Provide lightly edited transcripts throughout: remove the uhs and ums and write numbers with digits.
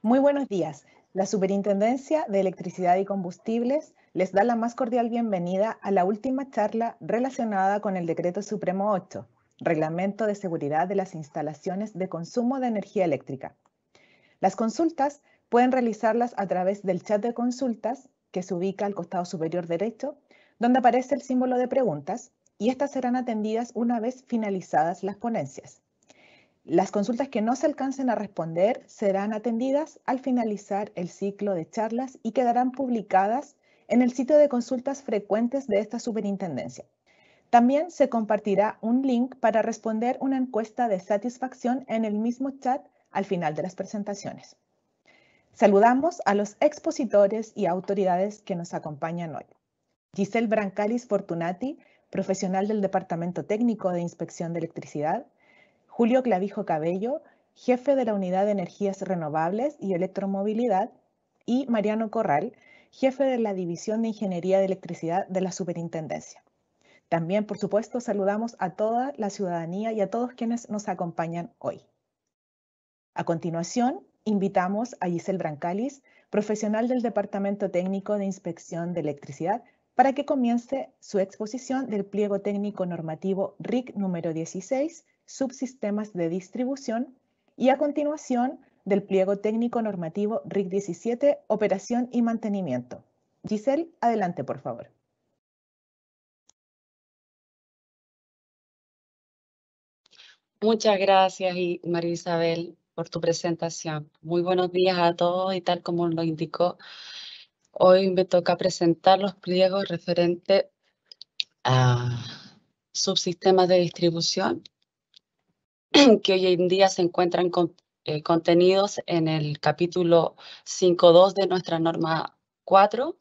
Muy buenos días. La Superintendencia de Electricidad y Combustibles les da la más cordial bienvenida a la última charla relacionada con el Decreto Supremo 8, Reglamento de Seguridad de las Instalaciones de Consumo de Energía Eléctrica. Las consultas pueden realizarlas a través del chat de consultas que se ubica al costado superior derecho, donde aparece el símbolo de preguntas, y estas serán atendidas una vez finalizadas las ponencias. Las consultas que no se alcancen a responder serán atendidas al finalizar el ciclo de charlas y quedarán publicadas en el sitio de consultas frecuentes de esta superintendencia. También se compartirá un link para responder una encuesta de satisfacción en el mismo chat al final de las presentaciones. Saludamos a los expositores y autoridades que nos acompañan hoy. Giselle Brancalis Fortunati, profesional del Departamento Técnico de Inspección de Electricidad. Julio Clavijo Cabello, jefe de la Unidad de Energías Renovables y Electromovilidad, y Mariano Corral, jefe de la División de Ingeniería de Electricidad de la Superintendencia. También, por supuesto, saludamos a toda la ciudadanía y a todos quienes nos acompañan hoy. A continuación, invitamos a Giselle Brancalis, profesional del Departamento Técnico de Inspección de Electricidad, para que comience su exposición del pliego técnico normativo RIC número 16, subsistemas de distribución, y a continuación del pliego técnico normativo RIC 17, operación y mantenimiento. Giselle, adelante, por favor. Muchas gracias, María Isabel, por tu presentación. Muy buenos días a todos y tal como lo indicó, hoy me toca presentar los pliegos referentes a subsistemas de distribución que hoy en día se encuentran contenidos en el capítulo 5.2 de nuestra norma 4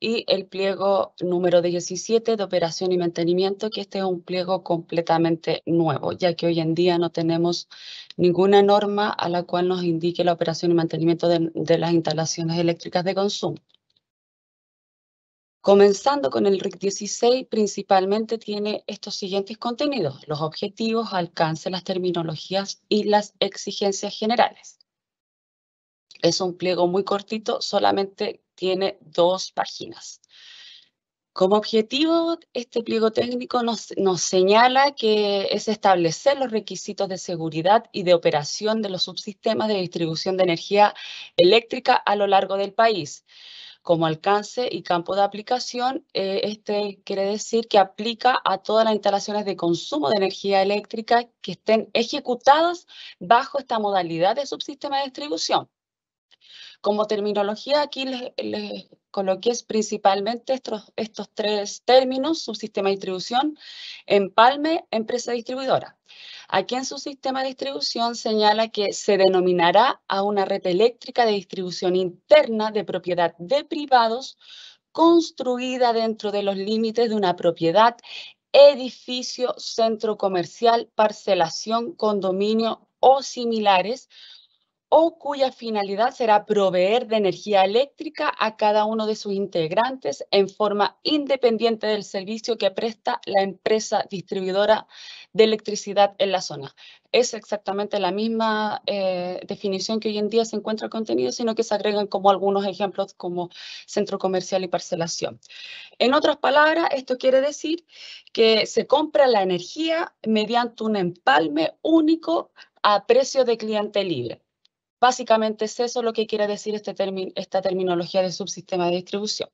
y el pliego número 17 de operación y mantenimiento, que este es un pliego completamente nuevo, ya que hoy en día no tenemos ninguna norma a la cual nos indique la operación y mantenimiento de las instalaciones eléctricas de consumo. Comenzando con el RIC 16, principalmente tiene estos siguientes contenidos: los objetivos, alcance, las terminologías y las exigencias generales. Es un pliego muy cortito, solamente tiene 2 páginas. Como objetivo, este pliego técnico nos señala que es establecer los requisitos de seguridad y de operación de los subsistemas de distribución de energía eléctrica a lo largo del país. Como alcance y campo de aplicación, este quiere decir que aplica a todas las instalaciones de consumo de energía eléctrica que estén ejecutadas bajo esta modalidad de subsistema de distribución. Como terminología, aquí les coloqué principalmente estos 3 términos: subsistema de distribución, empalme, empresa distribuidora. Aquí en su sistema de distribución señala que se denominará a una red eléctrica de distribución interna de propiedad de privados construida dentro de los límites de una propiedad, edificio, centro comercial, parcelación, condominio o similares, o cuya finalidad será proveer de energía eléctrica a cada uno de sus integrantes en forma independiente del servicio que presta la empresa distribuidora de electricidad en la zona. Es exactamente la misma definición que hoy en día se encuentra contenido, sino que se agregan como algunos ejemplos como centro comercial y parcelación. En otras palabras, esto quiere decir que se compra la energía mediante un empalme único a precio de cliente libre. Básicamente es eso lo que quiere decir esta terminología de subsistema de distribución.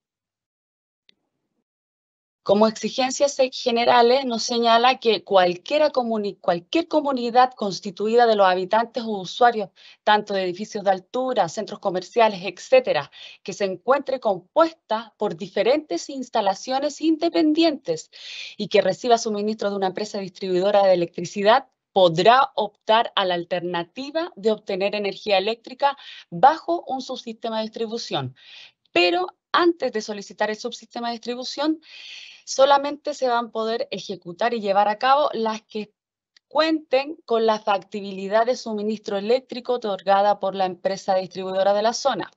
Como exigencias generales nos señala que cualquier comunidad constituida de los habitantes o usuarios, tanto de edificios de altura, centros comerciales, etcétera, que se encuentre compuesta por diferentes instalaciones independientes y que reciba suministro de una empresa distribuidora de electricidad, podrá optar a la alternativa de obtener energía eléctrica bajo un subsistema de distribución. Pero antes de solicitar el subsistema de distribución, solamente se van a poder ejecutar y llevar a cabo las que cuenten con la factibilidad de suministro eléctrico otorgada por la empresa distribuidora de la zona.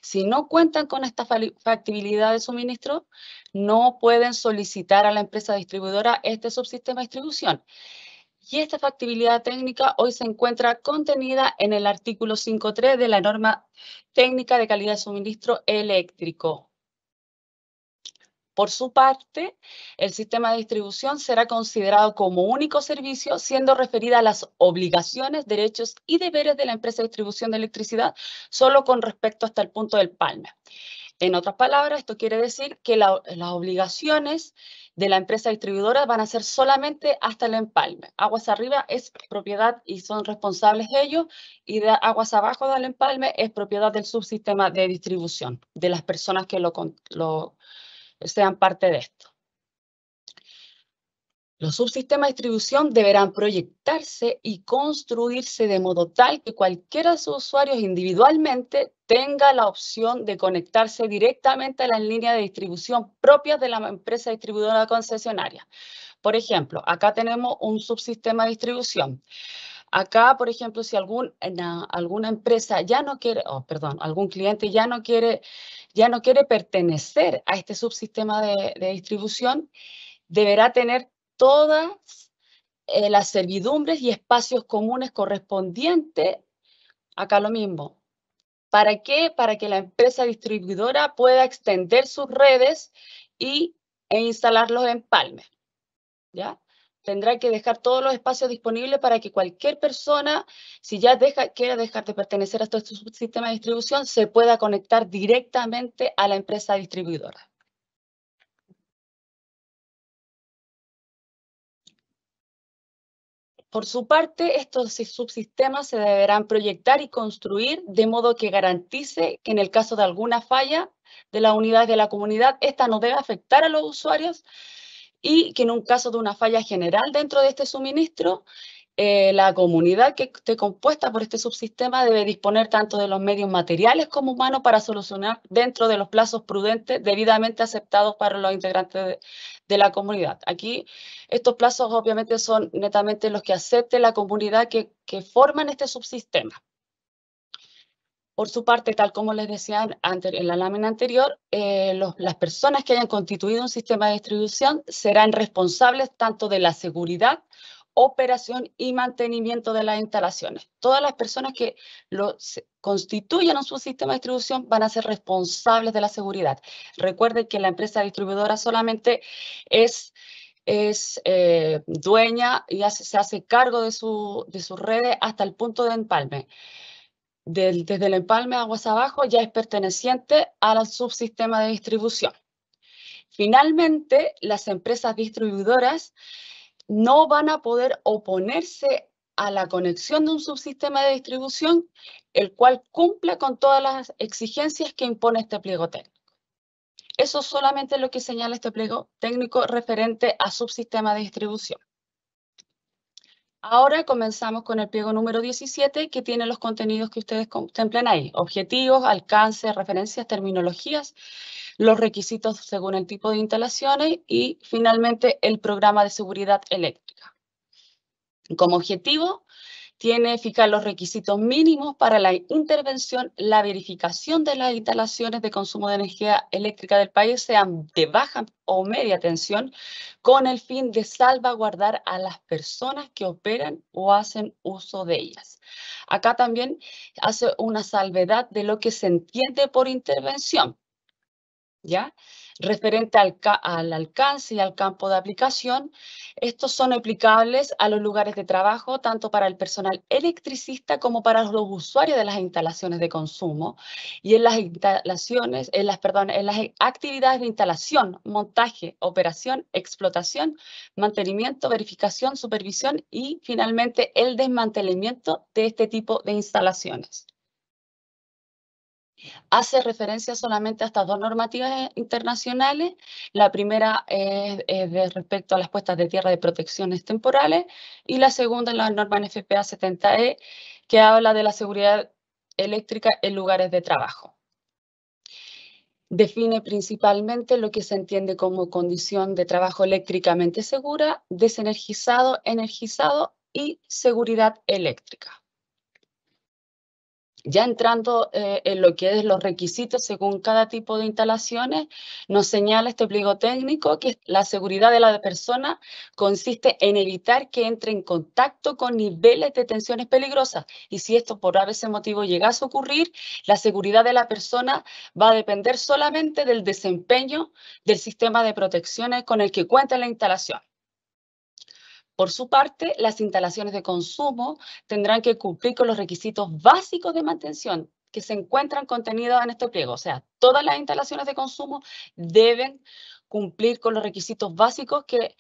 Si no cuentan con esta factibilidad de suministro, no pueden solicitar a la empresa distribuidora este subsistema de distribución. Y esta factibilidad técnica hoy se encuentra contenida en el artículo 5.3 de la norma técnica de calidad de suministro eléctrico. Por su parte, el sistema de distribución será considerado como único servicio, siendo referida a las obligaciones, derechos y deberes de la empresa de distribución de electricidad, solo con respecto hasta el punto del empalme. En otras palabras, esto quiere decir que las obligaciones de la empresa distribuidora van a ser solamente hasta el empalme. Aguas arriba es propiedad y son responsables ellos, y de aguas abajo del empalme es propiedad del subsistema de distribución, de las personas que sean parte de esto. Los subsistemas de distribución deberán proyectarse y construirse de modo tal que cualquiera de sus usuarios individualmente tenga la opción de conectarse directamente a las líneas de distribución propias de la empresa distribuidora concesionaria. Por ejemplo, acá tenemos un subsistema de distribución. Acá, por ejemplo, si alguna empresa ya no quiere, algún cliente ya no quiere pertenecer a este subsistema de distribución, deberá tener todas las servidumbres y espacios comunes correspondientes, acá lo mismo. ¿Para qué? Para que la empresa distribuidora pueda extender sus redes e instalar los empalmes, ¿ya? Tendrá que dejar todos los espacios disponibles para que cualquier persona, si ya quiere dejar de pertenecer a este subsistema de distribución, se pueda conectar directamente a la empresa distribuidora. Por su parte, estos subsistemas se deberán proyectar y construir de modo que garantice que en el caso de alguna falla de la unidad de la comunidad, esta no debe afectar a los usuarios, y que en un caso de una falla general dentro de este suministro, la comunidad que esté compuesta por este subsistema debe disponer tanto de los medios materiales como humanos para solucionar dentro de los plazos prudentes debidamente aceptados para los integrantes de la comunidad. Aquí estos plazos obviamente son netamente los que acepte la comunidad que forman este subsistema. Por su parte, tal como les decía en la lámina anterior, las personas que hayan constituido un sistema de distribución serán responsables tanto de la seguridad, operación y mantenimiento de las instalaciones. Todas las personas que constituyan un subsistema de distribución van a ser responsables de la seguridad. Recuerden que la empresa distribuidora solamente es dueña y se hace cargo de sus redes hasta el punto de empalme. Desde el empalme aguas abajo ya es perteneciente al subsistema de distribución. Finalmente, las empresas distribuidoras no van a poder oponerse a la conexión de un subsistema de distribución, el cual cumpla con todas las exigencias que impone este pliego técnico. Eso solamente es lo que señala este pliego técnico referente a subsistema de distribución. Ahora comenzamos con el pliego número 17, que tiene los contenidos que ustedes contemplan ahí: objetivos, alcance, referencias, terminologías, los requisitos según el tipo de instalaciones y finalmente el programa de seguridad eléctrica. Como objetivo, tiene fijar los requisitos mínimos para la intervención, la verificación de las instalaciones de consumo de energía eléctrica del país sean de baja o media tensión, con el fin de salvaguardar a las personas que operan o hacen uso de ellas. Acá también hace una salvedad de lo que se entiende por intervención, ¿ya? Referente al alcance y al campo de aplicación, estos son aplicables a los lugares de trabajo, tanto para el personal electricista como para los usuarios de las instalaciones de consumo, y en las actividades de instalación, montaje, operación, explotación, mantenimiento, verificación, supervisión y finalmente el desmantelamiento de este tipo de instalaciones. Hace referencia solamente a estas dos normativas internacionales. La primera es respecto a las puestas de tierra de protecciones temporales y la segunda es la norma NFPA 70E, que habla de la seguridad eléctrica en lugares de trabajo. Define principalmente lo que se entiende como condición de trabajo eléctricamente segura, desenergizado, energizado y seguridad eléctrica. Ya entrando en lo que es los requisitos según cada tipo de instalaciones, nos señala este pliego técnico que la seguridad de la persona consiste en evitar que entre en contacto con niveles de tensiones peligrosas. Y si esto por ese motivo llegase a ocurrir, la seguridad de la persona va a depender solamente del desempeño del sistema de protecciones con el que cuenta la instalación. Por su parte, las instalaciones de consumo tendrán que cumplir con los requisitos básicos de mantención que se encuentran contenidos en este pliego. O sea, todas las instalaciones de consumo deben cumplir con los requisitos básicos que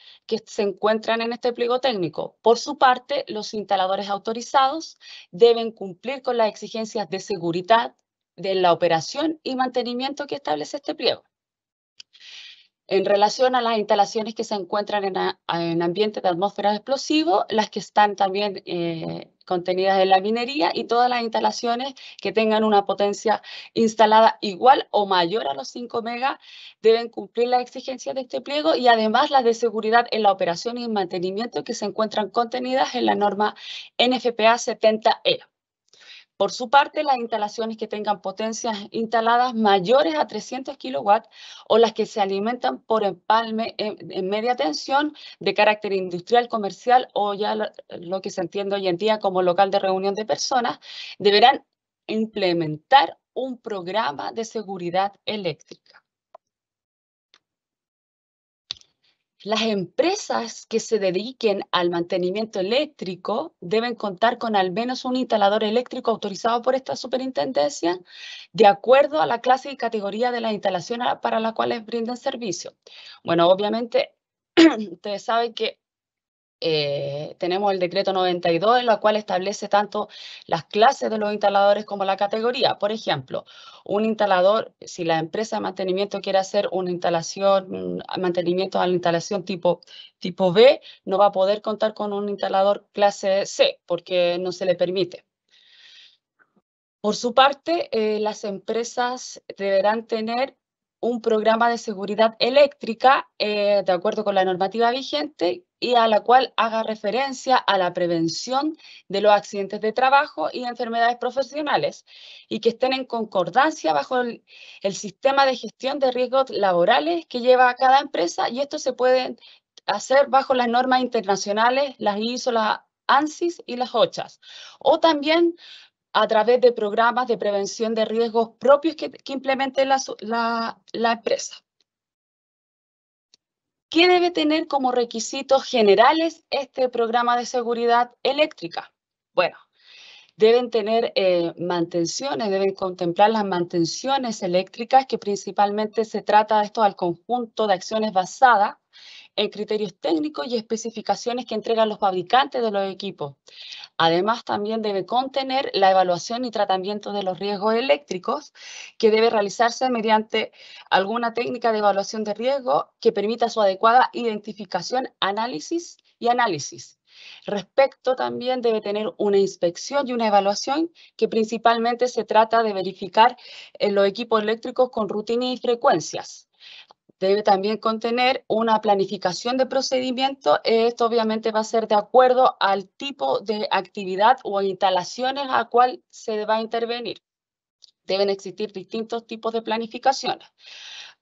se encuentran en este pliego técnico. Por su parte, los instaladores autorizados deben cumplir con las exigencias de seguridad de la operación y mantenimiento que establece este pliego. En relación a las instalaciones que se encuentran en ambientes de atmósfera explosivo, las que están también contenidas en la minería y todas las instalaciones que tengan una potencia instalada igual o mayor a los 5 megas deben cumplir las exigencias de este pliego y además las de seguridad en la operación y mantenimiento que se encuentran contenidas en la norma NFPA 70E. Por su parte, las instalaciones que tengan potencias instaladas mayores a 300 kilowatts o las que se alimentan por empalme en media tensión de carácter industrial, comercial o ya lo que se entiende hoy en día como local de reunión de personas, deberán implementar un programa de seguridad eléctrica. Las empresas que se dediquen al mantenimiento eléctrico deben contar con al menos un instalador eléctrico autorizado por esta superintendencia de acuerdo a la clase y categoría de la instalación para la cual les brinden servicio. Bueno, obviamente, ustedes saben que tenemos el decreto 92, en la cual establece tanto las clases de los instaladores como la categoría. Por ejemplo, un instalador, si la empresa de mantenimiento quiere hacer una instalación, mantenimiento a la instalación tipo B, no va a poder contar con un instalador clase C, porque no se le permite. Por su parte, las empresas deberán tener un programa de seguridad eléctrica de acuerdo con la normativa vigente y a la cual haga referencia a la prevención de los accidentes de trabajo y enfermedades profesionales y que estén en concordancia bajo el sistema de gestión de riesgos laborales que lleva a cada empresa, y esto se puede hacer bajo las normas internacionales, las ISO, las ANSIS y las OCHAS, o también a través de programas de prevención de riesgos propios que implemente la empresa. ¿Qué debe tener como requisitos generales este programa de seguridad eléctrica? Bueno, deben tener mantenciones, deben contemplar las mantenciones eléctricas, que principalmente se trata de esto al conjunto de acciones basadas en criterios técnicos y especificaciones que entregan los fabricantes de los equipos. Además, también debe contener la evaluación y tratamiento de los riesgos eléctricos, que debe realizarse mediante alguna técnica de evaluación de riesgo que permita su adecuada identificación, análisis. Respecto también debe tener una inspección y una evaluación que principalmente se trata de verificar los equipos eléctricos con rutina y frecuencias. Debe también contener una planificación de procedimiento. Esto obviamente va a ser de acuerdo al tipo de actividad o instalaciones a cual se va a intervenir. Deben existir distintos tipos de planificaciones.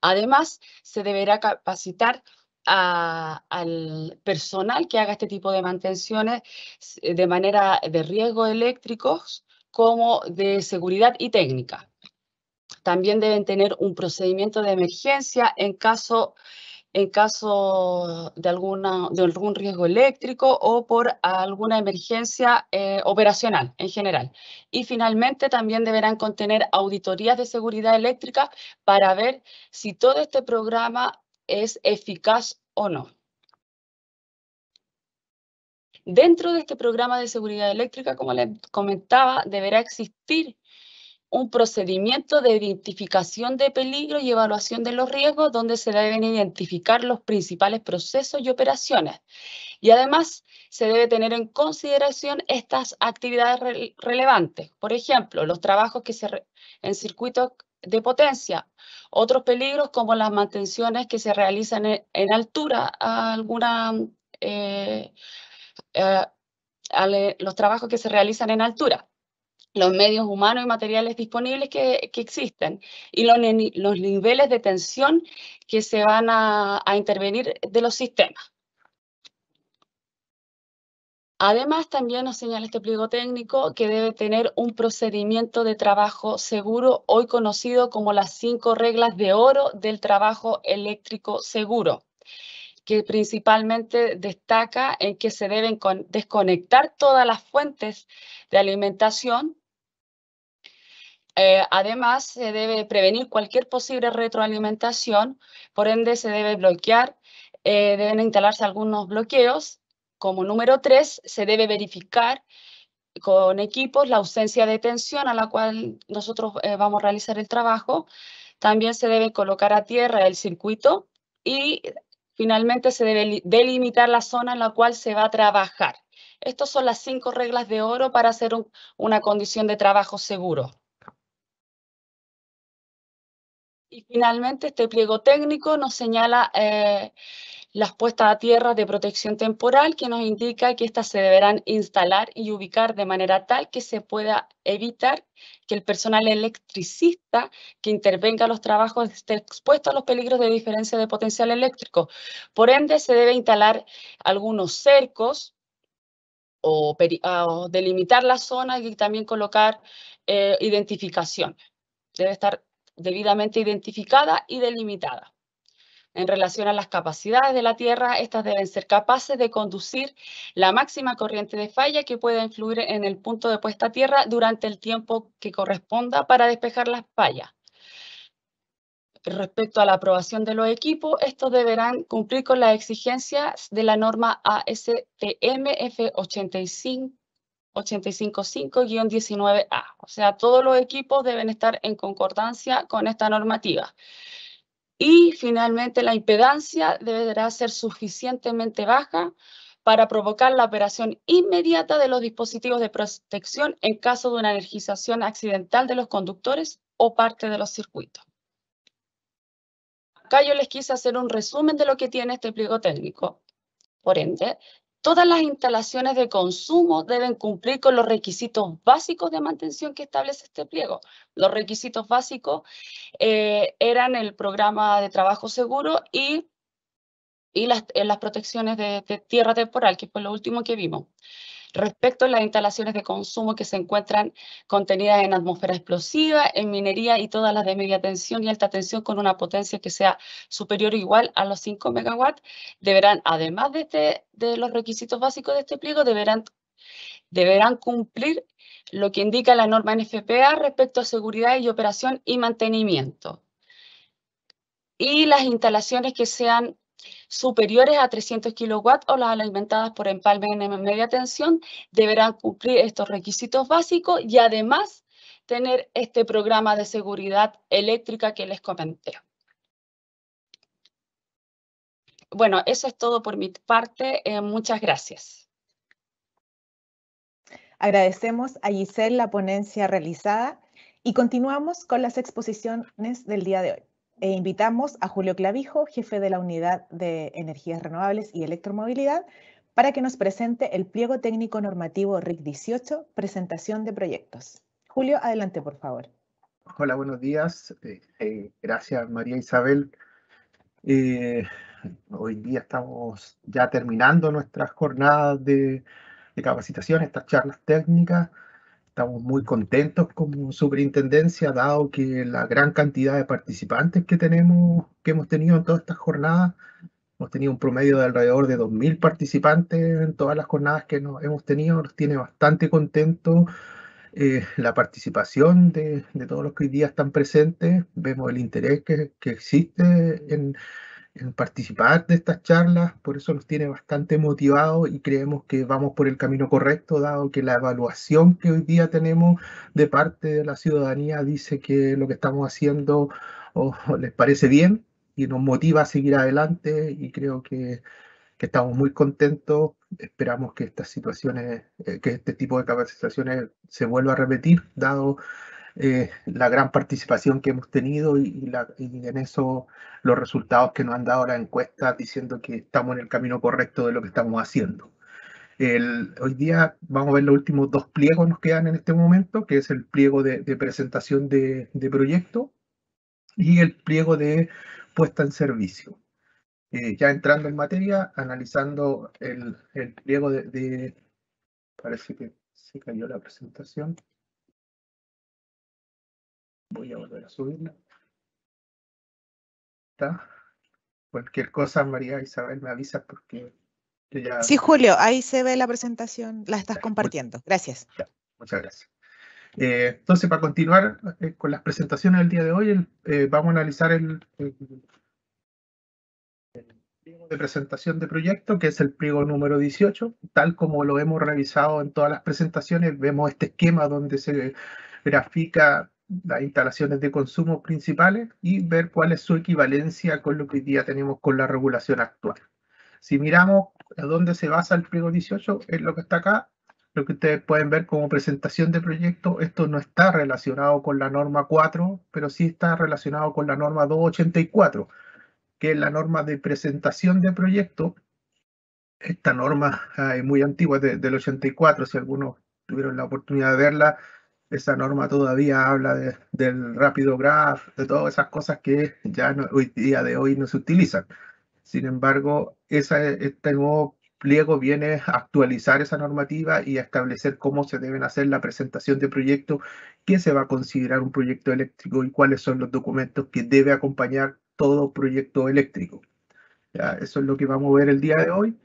Además, se deberá capacitar al personal que haga este tipo de mantenciones de manera de riesgos eléctricos como de seguridad y técnica. También deben tener un procedimiento de emergencia en caso de algún riesgo eléctrico o por alguna emergencia operacional en general. Y finalmente también deberán contener auditorías de seguridad eléctrica para ver si todo este programa es eficaz o no. Dentro de este programa de seguridad eléctrica, como les comentaba, deberá existir un procedimiento de identificación de peligro y evaluación de los riesgos donde se deben identificar los principales procesos y operaciones. Y además se debe tener en consideración estas actividades relevantes. Por ejemplo, los trabajos en circuitos de potencia, otros peligros como las mantenciones que se realizan en altura, los trabajos que se realizan en altura, los medios humanos y materiales disponibles que existen y los niveles de tensión que se van a intervenir de los sistemas. Además, también nos señala este pliego técnico que debe tener un procedimiento de trabajo seguro, hoy conocido como las 5 reglas de oro del trabajo eléctrico seguro, que principalmente destaca en que se deben desconectar todas las fuentes de alimentación. Además, se debe prevenir cualquier posible retroalimentación, por ende se debe bloquear, deben instalarse algunos bloqueos. Como número 3, se debe verificar con equipos la ausencia de tensión a la cual nosotros vamos a realizar el trabajo. También se debe colocar a tierra el circuito y finalmente se debe delimitar la zona en la cual se va a trabajar. Estas son las 5 reglas de oro para hacer una condición de trabajo seguro. Y finalmente este pliego técnico nos señala las puestas a tierra de protección temporal, que nos indica que estas se deberán instalar y ubicar de manera tal que se pueda evitar que el personal electricista que intervenga en los trabajos esté expuesto a los peligros de diferencia de potencial eléctrico. Por ende, se debe instalar algunos cercos o delimitar la zona y también colocar identificación. Debe estar debidamente identificada y delimitada. En relación a las capacidades de la Tierra, estas deben ser capaces de conducir la máxima corriente de falla que pueda influir en el punto de puesta a tierra durante el tiempo que corresponda para despejar las fallas. Respecto a la aprobación de los equipos, estos deberán cumplir con las exigencias de la norma ASTM F855-19A. O sea, todos los equipos deben estar en concordancia con esta normativa. Y finalmente la impedancia deberá ser suficientemente baja para provocar la operación inmediata de los dispositivos de protección en caso de una energización accidental de los conductores o parte de los circuitos. Acá yo les quise hacer un resumen de lo que tiene este pliego técnico. Por ende, todas las instalaciones de consumo deben cumplir con los requisitos básicos de mantención que establece este pliego. Los requisitos básicos eran el programa de trabajo seguro y las protecciones de tierra temporal, que fue lo último que vimos. Respecto a las instalaciones de consumo que se encuentran contenidas en atmósfera explosiva, en minería y todas las de media tensión y alta tensión con una potencia que sea superior o igual a los 5 megawatts, deberán, además de los requisitos básicos de este pliego, deberán cumplir lo que indica la norma NFPA respecto a seguridad y operación y mantenimiento. Y las instalaciones que sean superiores a 300 kilowatts o las alimentadas por empalme en media tensión deberán cumplir estos requisitos básicos y además tener este programa de seguridad eléctrica que les comenté. Bueno, eso es todo por mi parte. Muchas gracias. Agradecemos a Giselle la ponencia realizada y continuamos con las exposiciones del día de hoy. Invitamos a Julio Clavijo, jefe de la Unidad de Energías Renovables y Electromovilidad, para que nos presente el pliego técnico normativo RIC 18, presentación de proyectos. Julio, adelante, por favor. Hola, buenos días. Gracias, María Isabel. Hoy día estamos ya terminando nuestras jornadas de capacitación, estas charlas técnicas. Estamos muy contentos como superintendencia, dado que la gran cantidad de participantes que hemos tenido en todas estas jornadas. Hemos tenido un promedio de alrededor de 2.000 participantes en todas las jornadas que hemos tenido. Nos tiene bastante contentos la participación de todos los que hoy día están presentes. Vemos el interés que existe en participar de estas charlas, por eso nos tiene bastante motivados y creemos que vamos por el camino correcto, dado que la evaluación que hoy día tenemos de parte de la ciudadanía dice que lo que estamos haciendo les parece bien y nos motiva a seguir adelante, y creo que estamos muy contentos. Esperamos que estas situaciones, que este tipo de capacitaciones se vuelva a repetir, dado la gran participación que hemos tenido y en eso los resultados que nos han dado las encuestas diciendo que estamos en el camino correcto de lo que estamos haciendo. Hoy día vamos a ver los últimos dos pliegos nos quedan en este momento, que es el pliego de presentación de proyecto y el pliego de puesta en servicio. Ya entrando en materia, analizando el pliego parece que se cayó la presentación. Voy a volver a subirla. ¿Está? Cualquier cosa, María Isabel, me avisas porque yo ya... Sí, Julio, ahí se ve la presentación, la estás compartiendo. Gracias. Ya, muchas gracias. Entonces, para continuar con las presentaciones del día de hoy, vamos a analizar el pliego de presentación de proyecto, que es el pliego número 18. Tal como lo hemos revisado en todas las presentaciones, vemos este esquema donde se grafica las instalaciones de consumo principales y ver cuál es su equivalencia con lo que hoy día tenemos con la regulación actual. Si miramos a dónde se basa el pliego 18, es lo que está acá, lo que ustedes pueden ver como presentación de proyecto. Esto no está relacionado con la norma 4, pero sí está relacionado con la norma 284, que es la norma de presentación de proyecto. Esta norma es muy antigua, del 84, si algunos tuvieron la oportunidad de verla. Esa norma todavía habla del rápido graph, de todas esas cosas que ya hoy día de hoy no se utilizan. Sin embargo, este nuevo pliego viene a actualizar esa normativa y a establecer cómo se deben hacer la presentación de proyecto, qué se va a considerar un proyecto eléctrico y cuáles son los documentos que debe acompañar todo proyecto eléctrico. ¿Ya? Eso es lo que vamos a ver el día de hoy.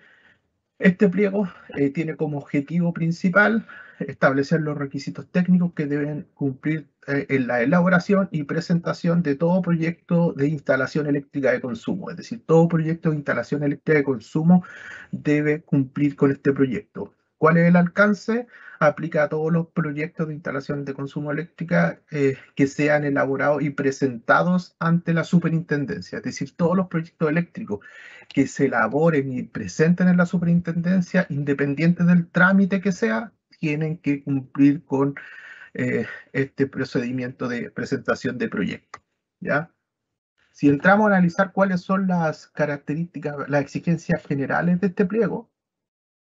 Este pliego tiene como objetivo principal establecer los requisitos técnicos que deben cumplir en la elaboración y presentación de todo proyecto de instalación eléctrica de consumo. Es decir, todo proyecto de instalación eléctrica de consumo debe cumplir con este proyecto. ¿Cuál es el alcance? Aplica a todos los proyectos de instalación de consumo eléctrica que sean elaborados y presentados ante la superintendencia. Es decir, todos los proyectos eléctricos que se elaboren y presenten en la superintendencia, independiente del trámite que sea, tienen que cumplir con este procedimiento de presentación de proyecto. ¿Ya? Si entramos a analizar cuáles son las características, las exigencias generales de este pliego,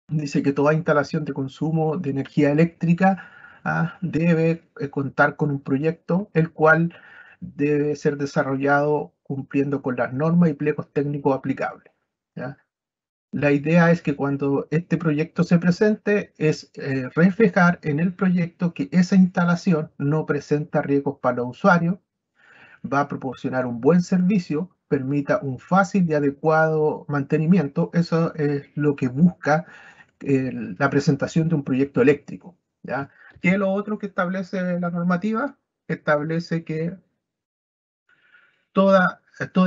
dice que toda instalación de consumo de energía eléctrica debe contar con un proyecto, el cual debe ser desarrollado cumpliendo con las normas y pliegos técnicos aplicables. ¿Ya? La idea es que cuando este proyecto se presente, es reflejar en el proyecto que esa instalación no presenta riesgos para los usuarios, va a proporcionar un buen servicio, permita un fácil y adecuado mantenimiento. Eso es lo que busca la presentación de un proyecto eléctrico. ¿Ya? ¿Qué es lo otro que establece la normativa? Establece que toda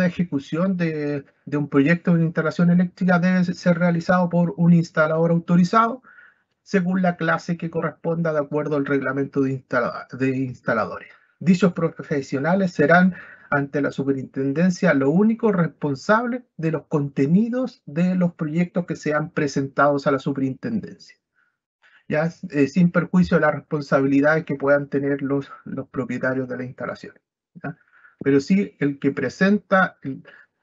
ejecución de un proyecto de instalación eléctrica debe ser realizado por un instalador autorizado según la clase que corresponda de acuerdo al reglamento de instaladores. Dichos profesionales serán ante la superintendencia los únicos responsables de los contenidos de los proyectos que sean presentados a la superintendencia, ya sin perjuicio de las responsabilidades que puedan tener los propietarios de la instalación. ¿Ya? Pero sí, el que presenta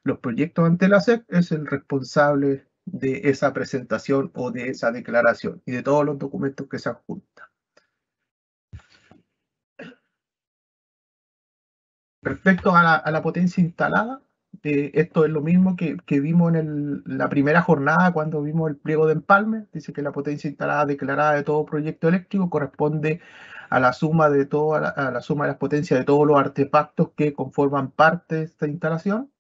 los proyectos ante la SEC es el responsable de esa presentación o de esa declaración y de todos los documentos que se adjuntan. Respecto a la potencia instalada, esto es lo mismo que vimos en la primera jornada cuando vimos el pliego de empalme. Dice que la potencia instalada declarada de todo proyecto eléctrico corresponde a la suma de la suma de las potencias de todos los artefactos que conforman parte de esta instalación.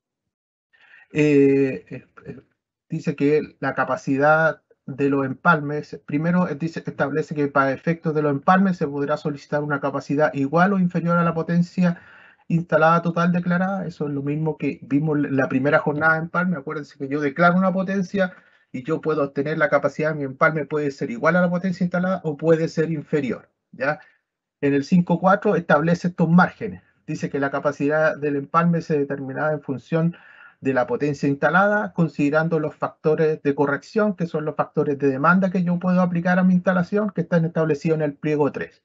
Dice que la capacidad de los empalmes, primero establece que para efectos de los empalmes se podrá solicitar una capacidad igual o inferior a la potencia instalada total declarada. Eso es lo mismo que vimos la primera jornada de empalme. Acuérdense que yo declaro una potencia y yo puedo obtener la capacidad de mi empalme, puede ser igual a la potencia instalada o puede ser inferior, ¿ya? En el 5.4 establece estos márgenes. Dice que la capacidad del empalme se determinaba en función de la potencia instalada, considerando los factores de corrección, que son los factores de demanda que yo puedo aplicar a mi instalación, que están establecidos en el pliego 3.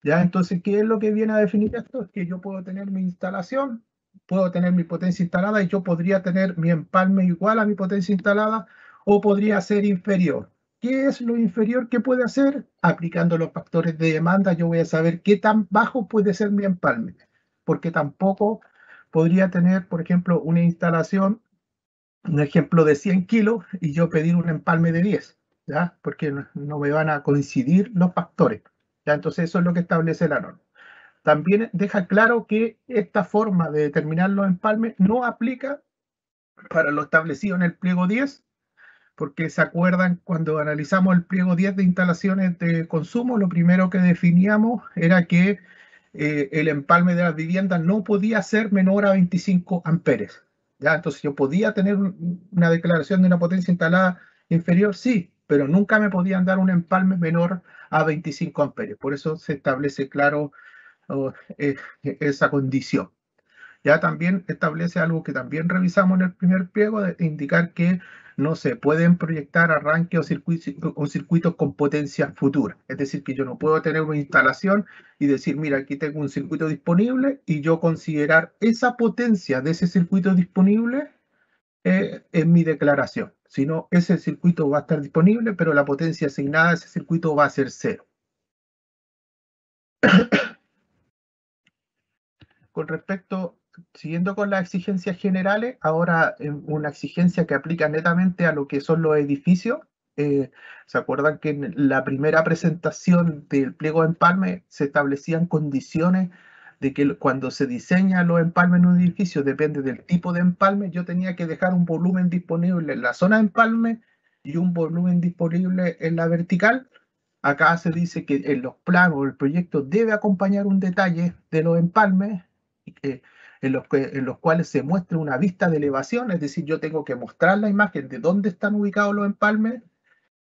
¿Ya? Entonces, ¿qué es lo que viene a definir esto? Es que yo puedo tener mi instalación, puedo tener mi potencia instalada y yo podría tener mi empalme igual a mi potencia instalada o podría ser inferior. ¿Qué es lo inferior que puede hacer? Aplicando los factores de demanda, yo voy a saber qué tan bajo puede ser mi empalme, porque tampoco podría tener, por ejemplo, una instalación, un ejemplo de 100 kilos y yo pedir un empalme de 10, ¿ya? Porque no me van a coincidir los factores. ¿Ya? Entonces eso es lo que establece la norma. También deja claro que esta forma de determinar los empalmes no aplica para lo establecido en el pliego 10, porque se acuerdan cuando analizamos el pliego 10 de instalaciones de consumo, lo primero que definíamos era que el empalme de las viviendas no podía ser menor a 25 amperes. ¿Ya? Entonces yo podía tener una declaración de una potencia instalada inferior, sí, pero nunca me podían dar un empalme menor a 25 amperes. Por eso se establece claro esa condición. Ya también establece algo que también revisamos en el primer pliego, de indicar que no se pueden proyectar arranques o circuitos con potencia futura. Es decir, que yo no puedo tener una instalación y decir, mira, aquí tengo un circuito disponible y yo considerar esa potencia de ese circuito disponible en mi declaración. Si no, ese circuito va a estar disponible, pero la potencia asignada a ese circuito va a ser 0. Con respecto, siguiendo con las exigencias generales, ahora una exigencia que aplica netamente a lo que son los edificios. ¿Se acuerdan que en la primera presentación del pliego de empalme se establecían condiciones de que cuando se diseña los empalmes en un edificio, depende del tipo de empalme, yo tenía que dejar un volumen disponible en la zona de empalme y un volumen disponible en la vertical? Acá se dice que en los planos el proyecto debe acompañar un detalle de los empalmes en los cuales se muestra una vista de elevación, es decir, yo tengo que mostrar la imagen de dónde están ubicados los empalmes,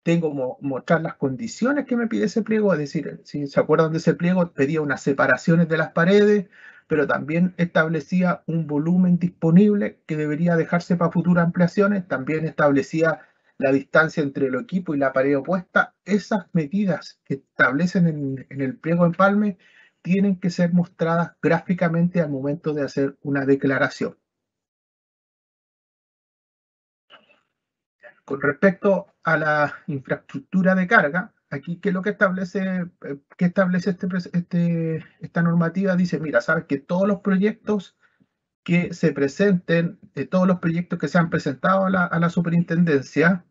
tengo que mostrar las condiciones que me pide ese pliego, es decir, si se acuerdan de ese pliego, pedía unas separaciones de las paredes, pero también establecía un volumen disponible que debería dejarse para futuras ampliaciones, también establecía la distancia entre el equipo y la pared opuesta. Esas medidas que establecen en el pliego de empalme tienen que ser mostradas gráficamente al momento de hacer una declaración. Con respecto a la infraestructura de carga, aquí, ¿qué es lo que establece, esta normativa? Dice, mira, sabes que todos los proyectos que se presenten, todos los proyectos que se han presentado a la superintendencia,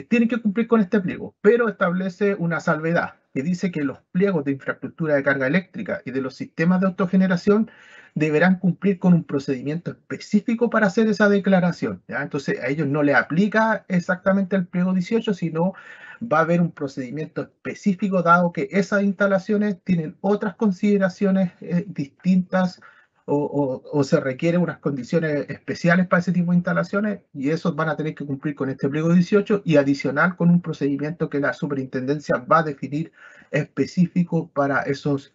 tienen que cumplir con este pliego, pero establece una salvedad que dice que los pliegos de infraestructura de carga eléctrica y de los sistemas de autogeneración deberán cumplir con un procedimiento específico para hacer esa declaración, ¿ya? Entonces a ellos no les aplica exactamente el pliego 18, sino va a haber un procedimiento específico dado que esas instalaciones tienen otras consideraciones distintas o se requieren unas condiciones especiales para ese tipo de instalaciones y esos van a tener que cumplir con este pliego 18 y adicional con un procedimiento que la superintendencia va a definir específico para esos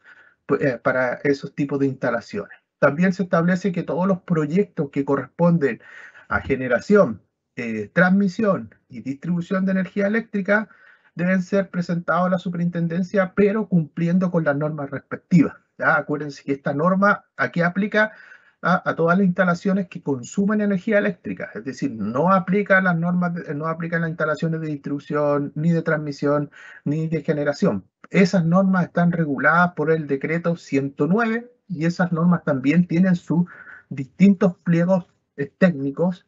tipos de instalaciones. También se establece que todos los proyectos que corresponden a generación, transmisión y distribución de energía eléctrica deben ser presentados a la superintendencia, pero cumpliendo con las normas respectivas. ¿Ya? Acuérdense que esta norma aquí aplica a todas las instalaciones que consumen energía eléctrica, es decir, no aplica las normas, no aplican las instalaciones de distribución, ni de transmisión, ni de generación. Esas normas están reguladas por el decreto 109 y esas normas también tienen sus distintos pliegos técnicos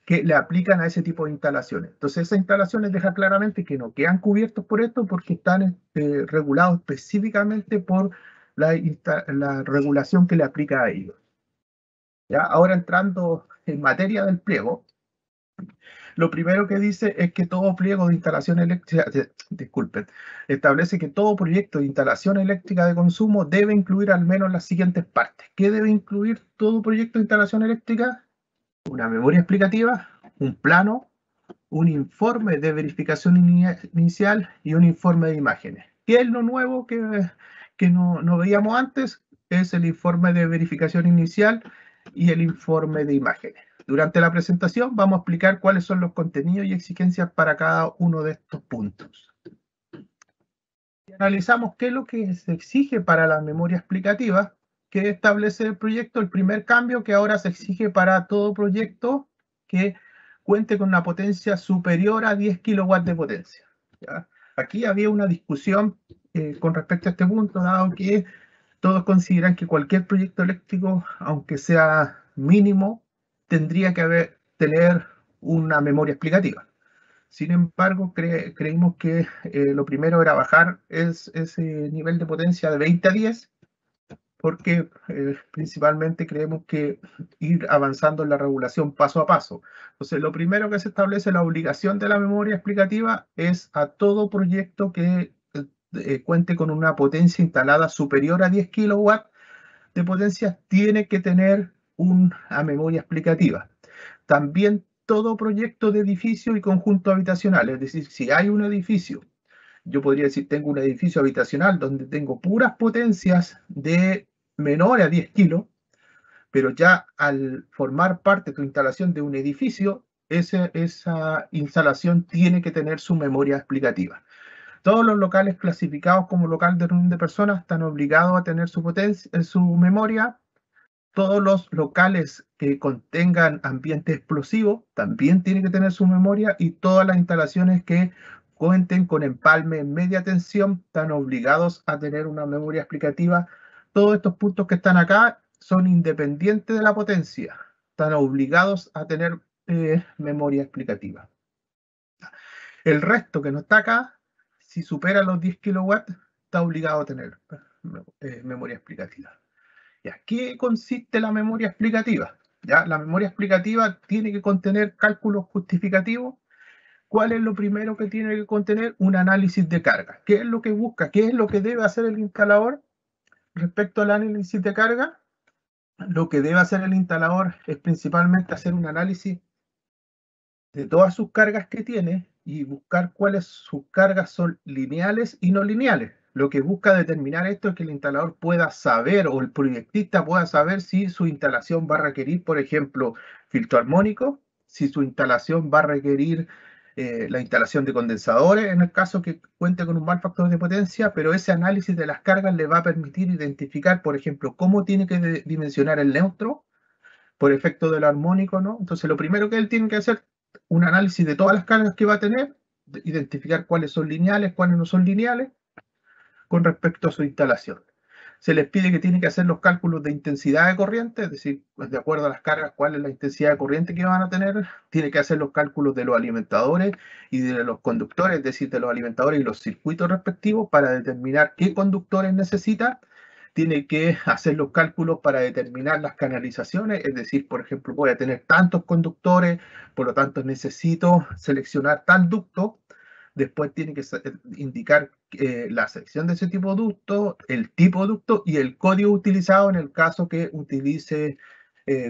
que le aplican a ese tipo de instalaciones. Entonces, esas instalaciones dejan claramente que no quedan cubiertos por esto porque están regulados específicamente por la regulación que le aplica a ellos. ¿Ya? Ahora entrando en materia del pliego, lo primero que dice es que todo pliego de instalación eléctrica, disculpen, establece que todo proyecto de instalación eléctrica de consumo debe incluir al menos las siguientes partes. ¿Qué debe incluir todo proyecto de instalación eléctrica? Una memoria explicativa, un plano, un informe de verificación inicial y un informe de imágenes. ¿Qué es lo nuevo que no veíamos antes? Es el informe de verificación inicial y el informe de imágenes. Durante la presentación vamos a explicar cuáles son los contenidos y exigencias para cada uno de estos puntos. Si analizamos qué es lo que se exige para la memoria explicativa que establece el proyecto, el primer cambio que ahora se exige para todo proyecto que cuente con una potencia superior a 10 kilowatts de potencia. ¿Ya? Aquí había una discusión con respecto a este punto, dado que todos consideran que cualquier proyecto eléctrico, aunque sea mínimo, tendría que tener una memoria explicativa. Sin embargo, creímos que lo primero era bajar ese nivel de potencia de 20 a 10, porque principalmente creemos que ir avanzando en la regulación paso a paso. Entonces, lo primero que se establece, la obligación de la memoria explicativa, es a todo proyecto que cuente con una potencia instalada superior a 10 kilowatts de potencia, tiene que tener una memoria explicativa. También todo proyecto de edificio y conjunto habitacional, es decir, si hay un edificio, yo podría decir, tengo un edificio habitacional donde tengo puras potencias de menor a 10 kilos, pero ya al formar parte de tu instalación de un edificio, esa instalación tiene que tener su memoria explicativa. Todos los locales clasificados como local de reunión de personas están obligados a tener su memoria. Todos los locales que contengan ambiente explosivo también tienen que tener su memoria, y todas las instalaciones que cuenten con empalme en media tensión están obligados a tener una memoria explicativa. Todos estos puntos que están acá son independientes de la potencia, están obligados a tener memoria explicativa. El resto que no está acá, si supera los 10 kilowatts, está obligado a tener memoria explicativa. ¿Ya? ¿Qué consiste la memoria explicativa? ¿Ya? La memoria explicativa tiene que contener cálculos justificativos. ¿Cuál es lo primero que tiene que contener? Un análisis de carga. ¿Qué es lo que busca? ¿Qué es lo que debe hacer el instalador respecto al análisis de carga? Lo que debe hacer el instalador es principalmente hacer un análisis de todas sus cargas que tiene y buscar cuáles sus cargas son lineales y no lineales. Lo que busca determinar esto es que el instalador pueda saber, o el proyectista pueda saber, si su instalación va a requerir, por ejemplo, filtro armónico, si su instalación va a requerir la instalación de condensadores, en el caso que cuente con un mal factor de potencia, pero ese análisis de las cargas le va a permitir identificar, por ejemplo, cómo tiene que dimensionar el neutro por efecto del armónico, ¿no? Entonces, lo primero que él tiene que hacer, un análisis de todas las cargas que va a tener, identificar cuáles son lineales, cuáles no son lineales, con respecto a su instalación. Se les pide que tienen que hacer los cálculos de intensidad de corriente, es decir, pues de acuerdo a las cargas, cuál es la intensidad de corriente que van a tener. Tiene que hacer los cálculos de los alimentadores y de los conductores, es decir, de los alimentadores y los circuitos respectivos, para determinar qué conductores necesita. Tiene que hacer los cálculos para determinar las canalizaciones, es decir, por ejemplo, voy a tener tantos conductores, por lo tanto necesito seleccionar tal ducto. Después tiene que indicar la sección de ese tipo de ducto, el tipo de ducto y el código utilizado en el caso que utilice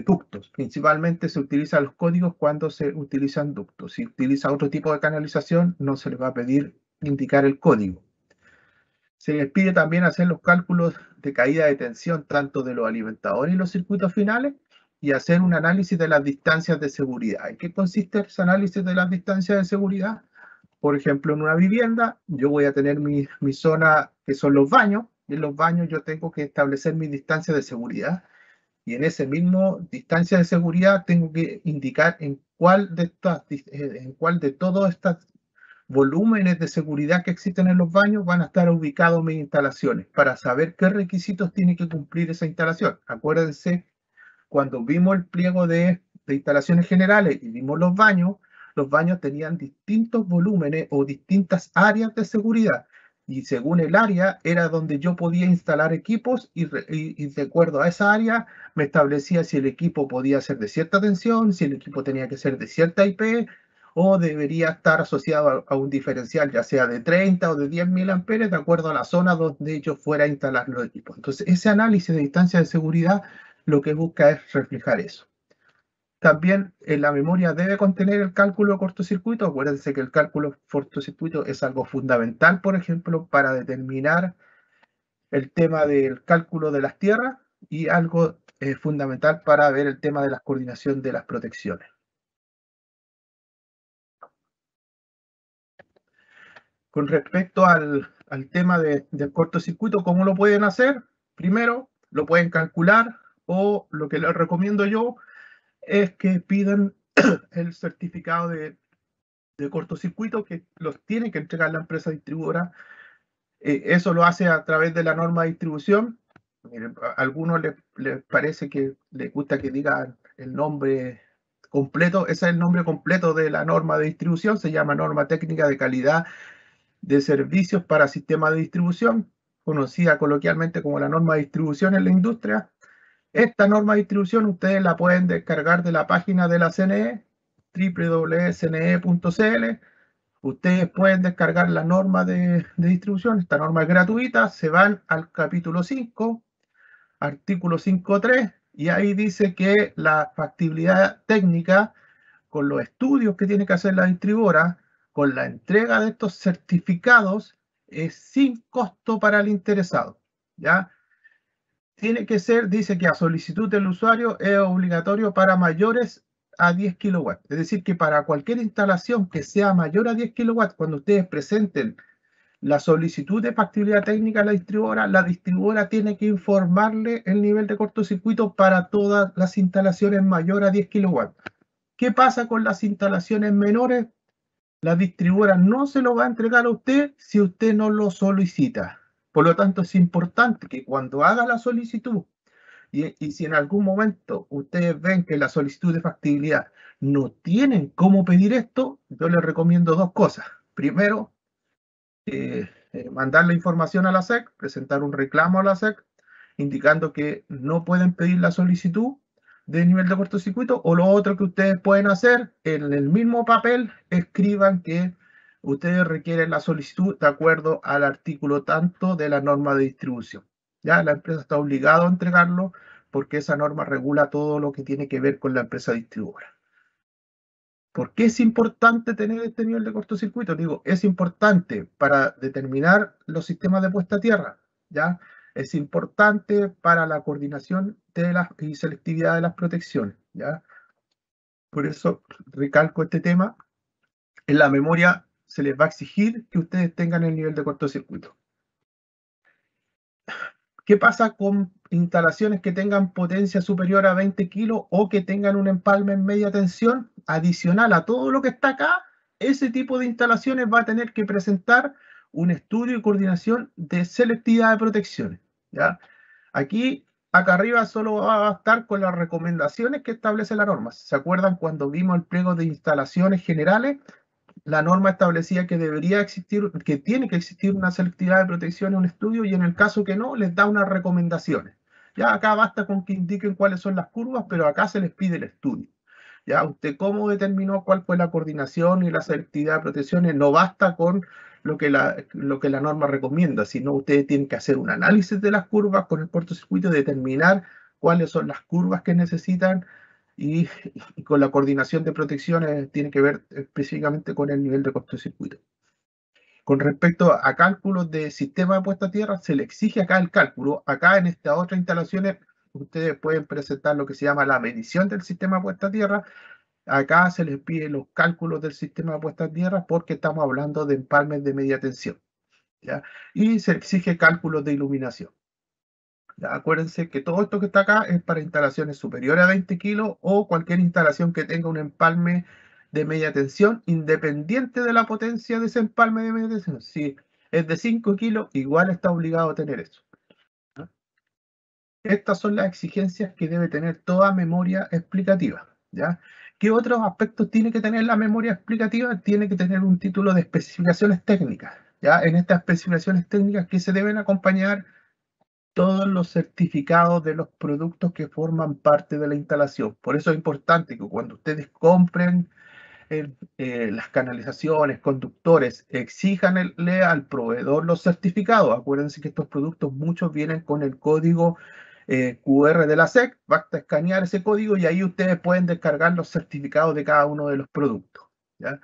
ductos. Principalmente se utilizan los códigos cuando se utilizan ductos. Si utiliza otro tipo de canalización, no se le va a pedir indicar el código. Se les pide también hacer los cálculos de caída de tensión tanto de los alimentadores y los circuitos finales, y hacer un análisis de las distancias de seguridad. ¿En qué consiste ese análisis de las distancias de seguridad? Por ejemplo, en una vivienda, yo voy a tener mi zona que son los baños, y en los baños yo tengo que establecer mi distancia de seguridad, y en ese mismo distancia de seguridad tengo que indicar en cuál de todos estos volúmenes de seguridad que existen en los baños van a estar ubicados mis instalaciones, para saber qué requisitos tiene que cumplir esa instalación. Acuérdense, cuando vimos el pliego de instalaciones generales y vimos los baños tenían distintos volúmenes o distintas áreas de seguridad, y según el área era donde yo podía instalar equipos, y de acuerdo a esa área me establecía si el equipo podía ser de cierta tensión, si el equipo tenía que ser de cierta IP, o debería estar asociado a un diferencial, ya sea de 30 o de 10.000 amperes, de acuerdo a la zona donde yo fuera a instalar los equipos. Entonces, ese análisis de distancia de seguridad lo que busca es reflejar eso. También la memoria debe contener el cálculo de cortocircuito. Acuérdense que el cálculo de cortocircuito es algo fundamental, por ejemplo, para determinar el tema del cálculo de las tierras y algo fundamental para ver el tema de la coordinación de las protecciones. Con respecto al tema del cortocircuito, ¿cómo lo pueden hacer? Primero, lo pueden calcular, o lo que les recomiendo yo es que pidan el certificado de cortocircuito, que los tiene que entregar la empresa distribuidora. Eso lo hace a través de la norma de distribución. Miren, a algunos les parece que les gusta que diga el nombre completo. Ese es el nombre completo de la norma de distribución. Se llama Norma Técnica de Calidad de Servicios para Sistemas de Distribución, conocida coloquialmente como la norma de distribución en la industria. Esta norma de distribución ustedes la pueden descargar de la página de la CNE, www.cne.cl. Ustedes pueden descargar la norma de distribución. Esta norma es gratuita. Se van al capítulo 5, artículo 5.3, y ahí dice que la factibilidad técnica, con los estudios que tiene que hacer la distribuidora, con la entrega de estos certificados, es sin costo para el interesado, ¿ya? Tiene que ser, dice que a solicitud del usuario es obligatorio para mayores a 10 kilowatts. Es decir, que para cualquier instalación que sea mayor a 10 kilowatts, cuando ustedes presenten la solicitud de factibilidad técnica a la distribuidora tiene que informarle el nivel de cortocircuito para todas las instalaciones mayor a 10 kilowatts. ¿Qué pasa con las instalaciones menores? La distribuidora no se lo va a entregar a usted si usted no lo solicita. Por lo tanto, es importante que cuando haga la solicitud y si en algún momento ustedes ven que la solicitud de factibilidad no tienen cómo pedir esto, yo les recomiendo dos cosas. Primero, mandar la información a la SEC, presentar un reclamo a la SEC, indicando que no pueden pedir la solicitud de nivel de cortocircuito, o lo otro que ustedes pueden hacer, en el mismo papel, escriban que ustedes requieren la solicitud de acuerdo al artículo tanto de la norma de distribución. Ya la empresa está obligada a entregarlo porque esa norma regula todo lo que tiene que ver con la empresa distribuidora. ¿Por qué es importante tener este nivel de cortocircuito? Digo, es importante para determinar los sistemas de puesta a tierra, ¿ya? Es importante para la coordinación y selectividad de las protecciones, ¿ya? Por eso recalco este tema. En la memoria se les va a exigir que ustedes tengan el nivel de cortocircuito. ¿Qué pasa con instalaciones que tengan potencia superior a 20 kilos o que tengan un empalme en media tensión? Adicional a todo lo que está acá, ese tipo de instalaciones va a tener que presentar un estudio y coordinación de selectividad de protecciones, ¿ya? Aquí, acá arriba, solo va a estar con las recomendaciones que establece la norma. ¿Se acuerdan cuando vimos el pliego de instalaciones generales? La norma establecía que debería existir, que tiene que existir una selectividad de protección en un estudio, y en el caso que no, les da unas recomendaciones. Ya acá basta con que indiquen cuáles son las curvas, pero acá se les pide el estudio. Ya usted cómo determinó cuál fue la coordinación y la selectividad de protecciones, no basta con lo que la norma recomienda, sino ustedes tienen que hacer un análisis de las curvas con el cortocircuito y determinar cuáles son las curvas que necesitan, y con la coordinación de protecciones tiene que ver específicamente con el nivel de cortocircuito. Con respecto a cálculos de sistema de puesta a tierra, se le exige acá el cálculo. Acá en estas otras instalaciones ustedes pueden presentar lo que se llama la medición del sistema de puesta a tierra. Acá se les pide los cálculos del sistema de puesta a tierra porque estamos hablando de empalmes de media tensión, ¿ya? Y se exige cálculos de iluminación. Ya, acuérdense que todo esto que está acá es para instalaciones superiores a 20 kilos o cualquier instalación que tenga un empalme de media tensión, independiente de la potencia de ese empalme de media tensión. Si es de 5 kilos, igual está obligado a tener eso. ¿Ya? Estas son las exigencias que debe tener toda memoria explicativa, ¿ya? ¿Qué otros aspectos tiene que tener la memoria explicativa? Tiene que tener un título de especificaciones técnicas, ¿ya? En estas especificaciones técnicas que se deben acompañar todos los certificados de los productos que forman parte de la instalación. Por eso es importante que cuando ustedes compren las canalizaciones, conductores, exíjanle al proveedor los certificados. Acuérdense que estos productos muchos vienen con el código QR de la SEC, basta escanear ese código y ahí ustedes pueden descargar los certificados de cada uno de los productos, ¿ya?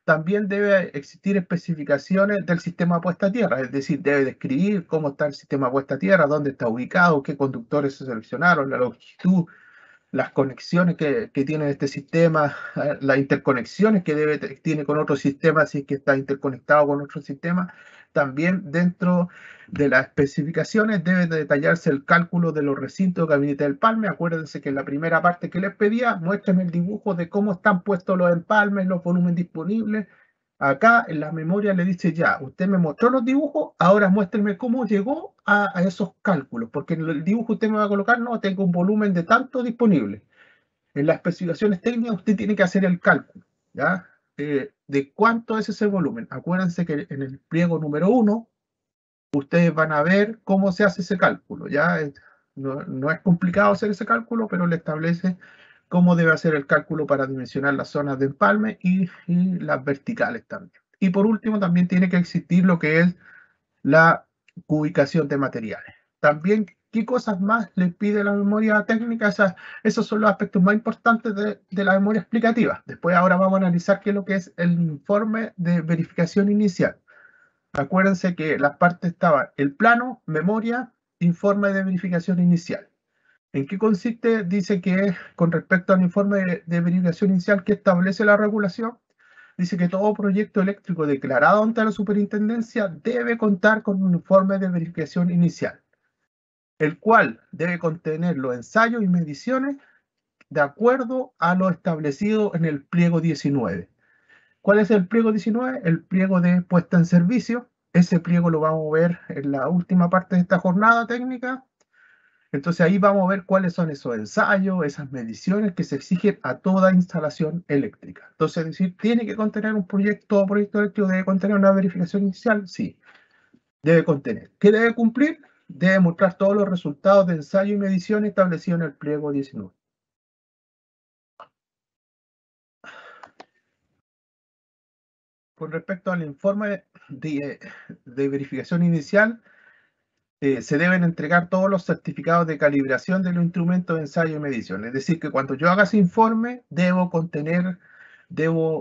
También debe existir especificaciones del sistema puesta a tierra, es decir, debe describir cómo está el sistema puesta a tierra, dónde está ubicado, qué conductores se seleccionaron, la longitud, las conexiones que tiene este sistema, las interconexiones que tiene con otros sistemas, si es que está interconectado con otro sistema. También dentro de las especificaciones debe detallarse el cálculo de los recintos de gabinete del empalme. Acuérdense que en la primera parte que les pedía, muéstrenme el dibujo de cómo están puestos los empalmes, los volúmenes disponibles. Acá en la memoria le dice ya, usted me mostró los dibujos, ahora muéstreme cómo llegó a esos cálculos, porque en el dibujo usted me va a colocar, no, tengo un volumen de tanto disponible. En las especificaciones técnicas usted tiene que hacer el cálculo, ¿ya? De cuánto es ese volumen. Acuérdense que en el pliego número 1, ustedes van a ver cómo se hace ese cálculo, ¿ya? No es complicado hacer ese cálculo, pero le establece cómo debe hacer el cálculo para dimensionar las zonas de empalme y las verticales también. Y por último, también tiene que existir lo que es la ubicación de materiales. También, ¿qué cosas más le pide la memoria técnica? Esos son los aspectos más importantes de la memoria explicativa. Después, ahora vamos a analizar qué es lo que es el informe de verificación inicial. Acuérdense que las partes estaban el plano, memoria, informe de verificación inicial. ¿En qué consiste? Dice que con respecto al informe de verificación inicial que establece la regulación, dice que todo proyecto eléctrico declarado ante la superintendencia debe contar con un informe de verificación inicial, el cual debe contener los ensayos y mediciones de acuerdo a lo establecido en el pliego 19. ¿Cuál es el pliego 19? El pliego de puesta en servicio. Ese pliego lo vamos a ver en la última parte de esta jornada técnica. Entonces ahí vamos a ver cuáles son esos ensayos, esas mediciones que se exigen a toda instalación eléctrica. Entonces, es decir, ¿tiene que contener un proyecto eléctrico? ¿Debe contener una verificación inicial? Sí, debe contener. ¿Qué debe cumplir? Debe mostrar todos los resultados de ensayo y medición establecidos en el pliego 19. Con respecto al informe de verificación inicial, se deben entregar todos los certificados de calibración de los instrumentos de ensayo y medición. Es decir, que cuando yo haga ese informe, debo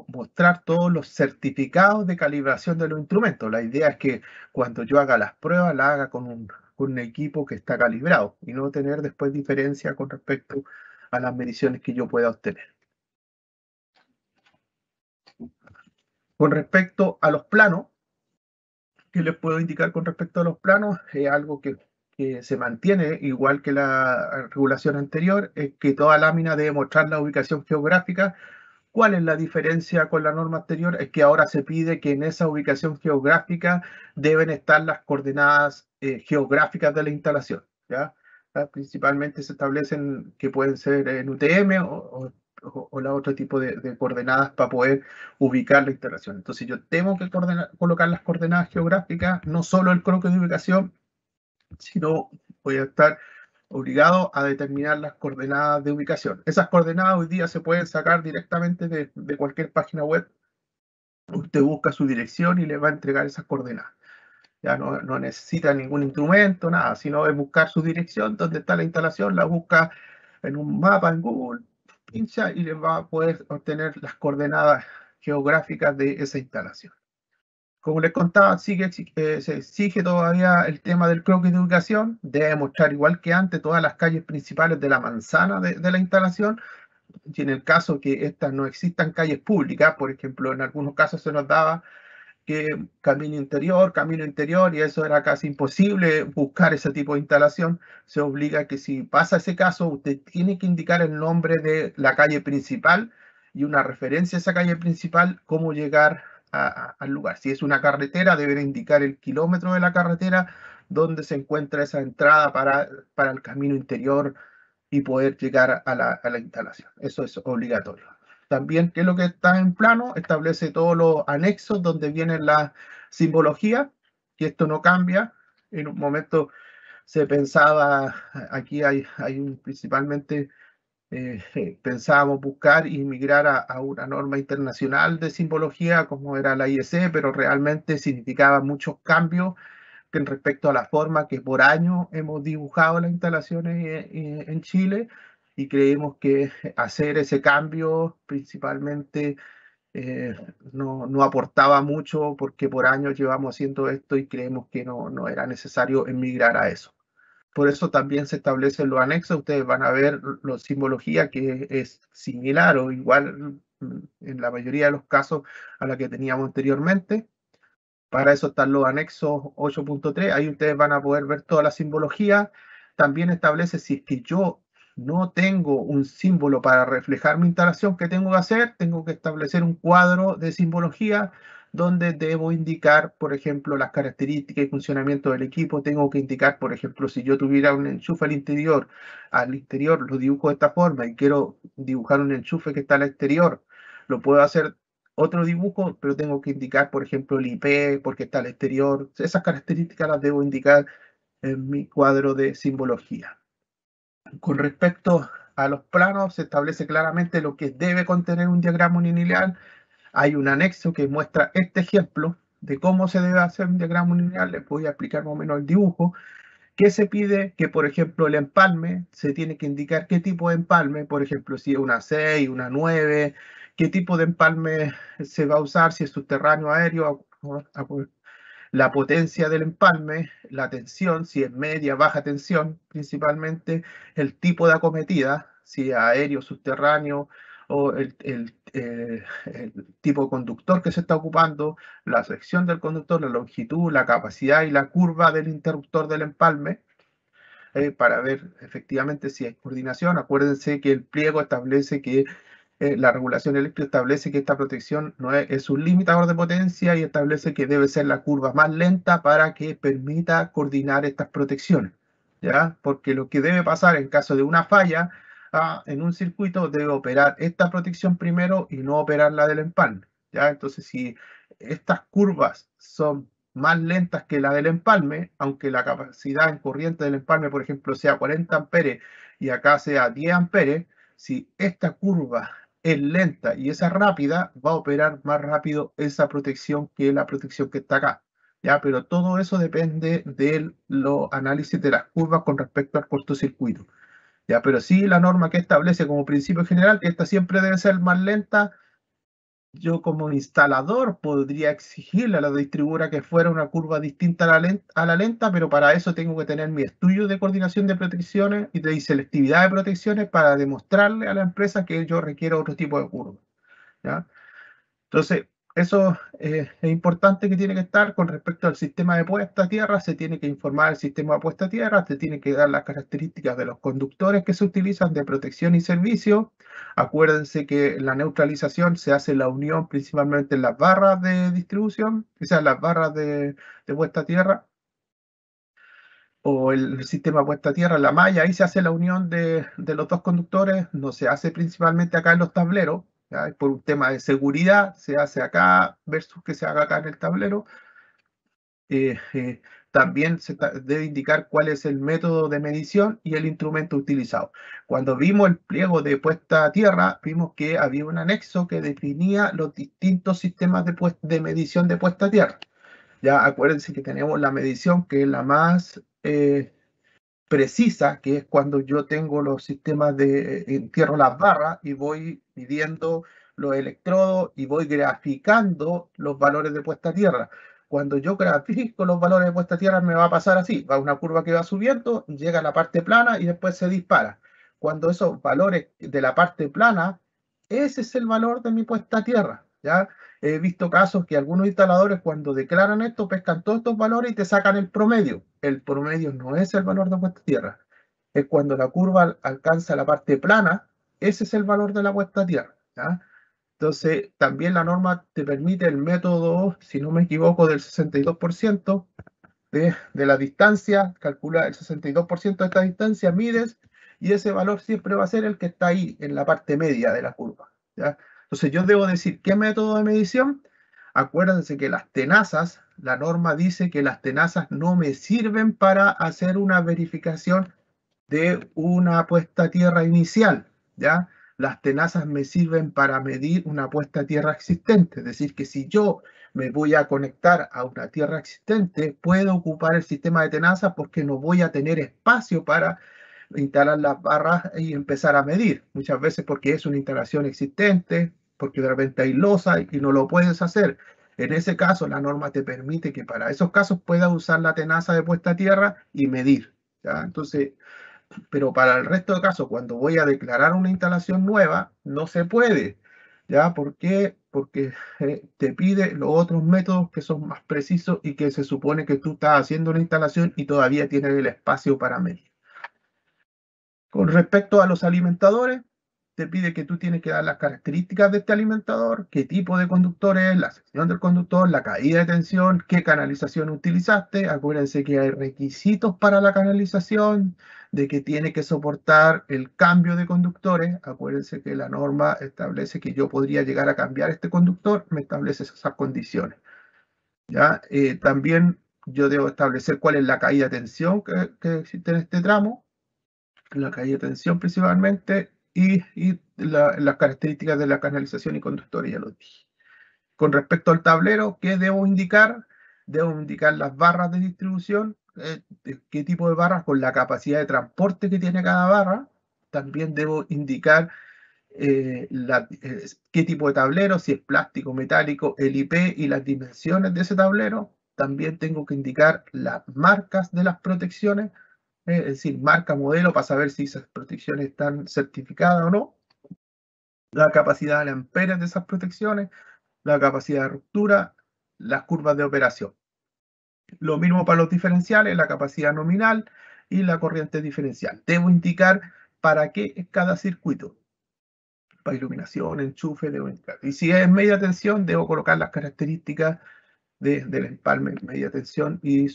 mostrar todos los certificados de calibración de los instrumentos. La idea es que cuando yo haga las pruebas, las haga con un equipo que está calibrado y no tener después diferencia con respecto a las mediciones que yo pueda obtener. Con respecto a los planos, ¿qué les puedo indicar con respecto a los planos? Algo que se mantiene, igual que la regulación anterior, es que toda lámina debe mostrar la ubicación geográfica. ¿Cuál es la diferencia con la norma anterior? Es que ahora se pide que en esa ubicación geográfica deben estar las coordenadas geográficas de la instalación, ¿ya? Principalmente se establecen que pueden ser en UTM o la otro tipo de coordenadas para poder ubicar la instalación. Entonces yo tengo que colocar las coordenadas geográficas, no solo el croquis de ubicación, sino voy a estar obligado a determinar las coordenadas de ubicación. Esas coordenadas hoy día se pueden sacar directamente de cualquier página web. Usted busca su dirección y le va a entregar esas coordenadas. Ya no necesita ningún instrumento, nada, sino es buscar su dirección, donde está la instalación, la busca en un mapa en Google, pincha y le va a poder obtener las coordenadas geográficas de esa instalación. Como les contaba, se exige todavía el tema del croquis de ubicación. Debe mostrar, igual que antes, todas las calles principales de la manzana de la instalación. Y en el caso que estas no existan calles públicas, por ejemplo, en algunos casos se nos daba que camino interior, y eso era casi imposible buscar ese tipo de instalación. Se obliga que si pasa ese caso, usted tiene que indicar el nombre de la calle principal y una referencia a esa calle principal, cómo llegar al lugar. Si es una carretera, deberá indicar el kilómetro de la carretera donde se encuentra esa entrada para el camino interior y poder llegar a la instalación. Eso es obligatorio. También, ¿qué es lo que está en plano? Establece todos los anexos donde vienen las simbologías, que esto no cambia. En un momento se pensaba, aquí hay principalmente pensábamos buscar y migrar a una norma internacional de simbología como era la IEC, pero realmente significaba muchos cambios en respecto a la forma que por años hemos dibujado las instalaciones en Chile, y creemos que hacer ese cambio principalmente no aportaba mucho, porque por años llevamos haciendo esto y creemos que no era necesario emigrar a eso. Por eso también se establecen los anexos. Ustedes van a ver la simbología que es similar o igual en la mayoría de los casos a la que teníamos anteriormente. Para eso están los anexos 8.3. Ahí ustedes van a poder ver toda la simbología. También establece si es que yo no tengo un símbolo para reflejar mi instalación, ¿qué tengo que hacer? Tengo que establecer un cuadro de simbología donde debo indicar, por ejemplo, las características y funcionamiento del equipo. Tengo que indicar, por ejemplo, si yo tuviera un enchufe al interior lo dibujo de esta forma y quiero dibujar un enchufe que está al exterior, lo puedo hacer otro dibujo, pero tengo que indicar, por ejemplo, el IP porque está al exterior. Esas características las debo indicar en mi cuadro de simbología. Con respecto a los planos, se establece claramente lo que debe contener un diagrama unilineal. Hay un anexo que muestra este ejemplo de cómo se debe hacer un diagrama unilineal. Les voy a explicar más o menos el dibujo. ¿Qué se pide? Que, por ejemplo, el empalme, se tiene que indicar qué tipo de empalme, por ejemplo, si es una 6, una 9, qué tipo de empalme se va a usar, si es subterráneo, aéreo, la potencia del empalme, la tensión, si es media, baja tensión, principalmente, el tipo de acometida, si es aéreo, subterráneo, o el tipo de conductor que se está ocupando, la sección del conductor, la longitud, la capacidad y la curva del interruptor del empalme, para ver efectivamente si hay coordinación. Acuérdense que el pliego establece que la regulación eléctrica establece que esta protección no es un limitador de potencia, y establece que debe ser la curva más lenta para que permita coordinar estas protecciones, ¿ya? Porque lo que debe pasar en caso de una falla en un circuito, debe operar esta protección primero y no operar la del empalme, ¿ya? Entonces, si estas curvas son más lentas que la del empalme, aunque la capacidad en corriente del empalme, por ejemplo, sea 40 amperes y acá sea 10 amperes, si esta curva es lenta y esa rápida, va a operar más rápido esa protección que la protección que está acá, ¿ya? Pero todo eso depende de los análisis de las curvas con respecto al cortocircuito, ¿ya? Pero sí, la norma que establece como principio general que esta siempre debe ser más lenta. Yo como instalador podría exigirle a la distribuidora que fuera una curva distinta a la lenta, pero para eso tengo que tener mi estudio de coordinación de protecciones y de selectividad de protecciones para demostrarle a la empresa que yo requiero otro tipo de curva, ¿ya? Entonces, eso es importante, que tiene que estar con respecto al sistema de puesta a tierra. Se tiene que informar el sistema de puesta a tierra, se tiene que dar las características de los conductores que se utilizan de protección y servicio. Acuérdense que la neutralización se hace la unión principalmente en las barras de distribución, o sea, las barras de puesta a tierra, o el sistema puesta a tierra, la malla. Ahí se hace la unión de los dos conductores. No se hace principalmente acá en los tableros, ¿ya? Por un tema de seguridad se hace acá versus que se haga acá en el tablero. También se debe indicar cuál es el método de medición y el instrumento utilizado. Cuando vimos el pliego de puesta a tierra, vimos que había un anexo que definía los distintos sistemas de medición de puesta a tierra. Ya acuérdense que tenemos la medición que es la más precisa, que es cuando yo tengo los sistemas de entierro las barras y voy midiendo los electrodos y voy graficando los valores de puesta a tierra. Cuando yo grafico los valores de puesta a tierra, me va a pasar así: va una curva que va subiendo, llega a la parte plana y después se dispara. Cuando esos valores de la parte plana, ese es el valor de mi puesta a tierra, ¿ya? He visto casos que algunos instaladores, cuando declaran esto, pescan todos estos valores y te sacan el promedio. El promedio no es el valor de puesta a tierra. Es cuando la curva alcanza la parte plana, ese es el valor de la puesta a tierra, ¿ya? Entonces, también la norma te permite el método, si no me equivoco, del 62% de la distancia. Calcula el 62% de esta distancia, mides, y ese valor siempre va a ser el que está ahí, en la parte media de la curva, ¿ya? Entonces, yo debo decir, ¿qué método de medición? Acuérdense que las tenazas, la norma dice que las tenazas no me sirven para hacer una verificación de una puesta a tierra inicial, ¿ya? Las tenazas me sirven para medir una puesta a tierra existente, es decir, que si yo me voy a conectar a una tierra existente, puedo ocupar el sistema de tenazas porque no voy a tener espacio para instalar las barras y empezar a medir. Muchas veces porque es una instalación existente, porque de repente hay losa y no lo puedes hacer. En ese caso, la norma te permite que para esos casos puedas usar la tenaza de puesta a tierra y medir, ¿ya? Entonces, pero para el resto de casos, cuando voy a declarar una instalación nueva, no se puede, ¿ya? ¿Por qué? Porque te pide los otros métodos que son más precisos y que se supone que tú estás haciendo una instalación y todavía tienes el espacio para medir. Con respecto a los alimentadores, te pide que tú tienes que dar las características de este alimentador, qué tipo de conductor es, la sección del conductor, la caída de tensión, qué canalización utilizaste. Acuérdense que hay requisitos para la canalización, de que tiene que soportar el cambio de conductores. Acuérdense que la norma establece que yo podría llegar a cambiar este conductor, me establece esas condiciones, ¿ya? También yo debo establecer cuál es la caída de tensión que existe en este tramo, la caída de tensión principalmente, y las características de la canalización y conductores, ya lo dije. Con respecto al tablero, ¿qué debo indicar? Debo indicar las barras de distribución, qué tipo de barras con la capacidad de transporte que tiene cada barra. También debo indicar qué tipo de tablero, si es plástico, metálico, el IP y las dimensiones de ese tablero. También tengo que indicar las marcas de las protecciones, es decir, marca, modelo, para saber si esas protecciones están certificadas o no, la capacidad de amperes de esas protecciones, la capacidad de ruptura, las curvas de operación. Lo mismo para los diferenciales, la capacidad nominal y la corriente diferencial. Debo indicar para qué es cada circuito. Para iluminación, enchufe, debo indicar. Y si es media tensión, debo colocar las características del empalme media tensión y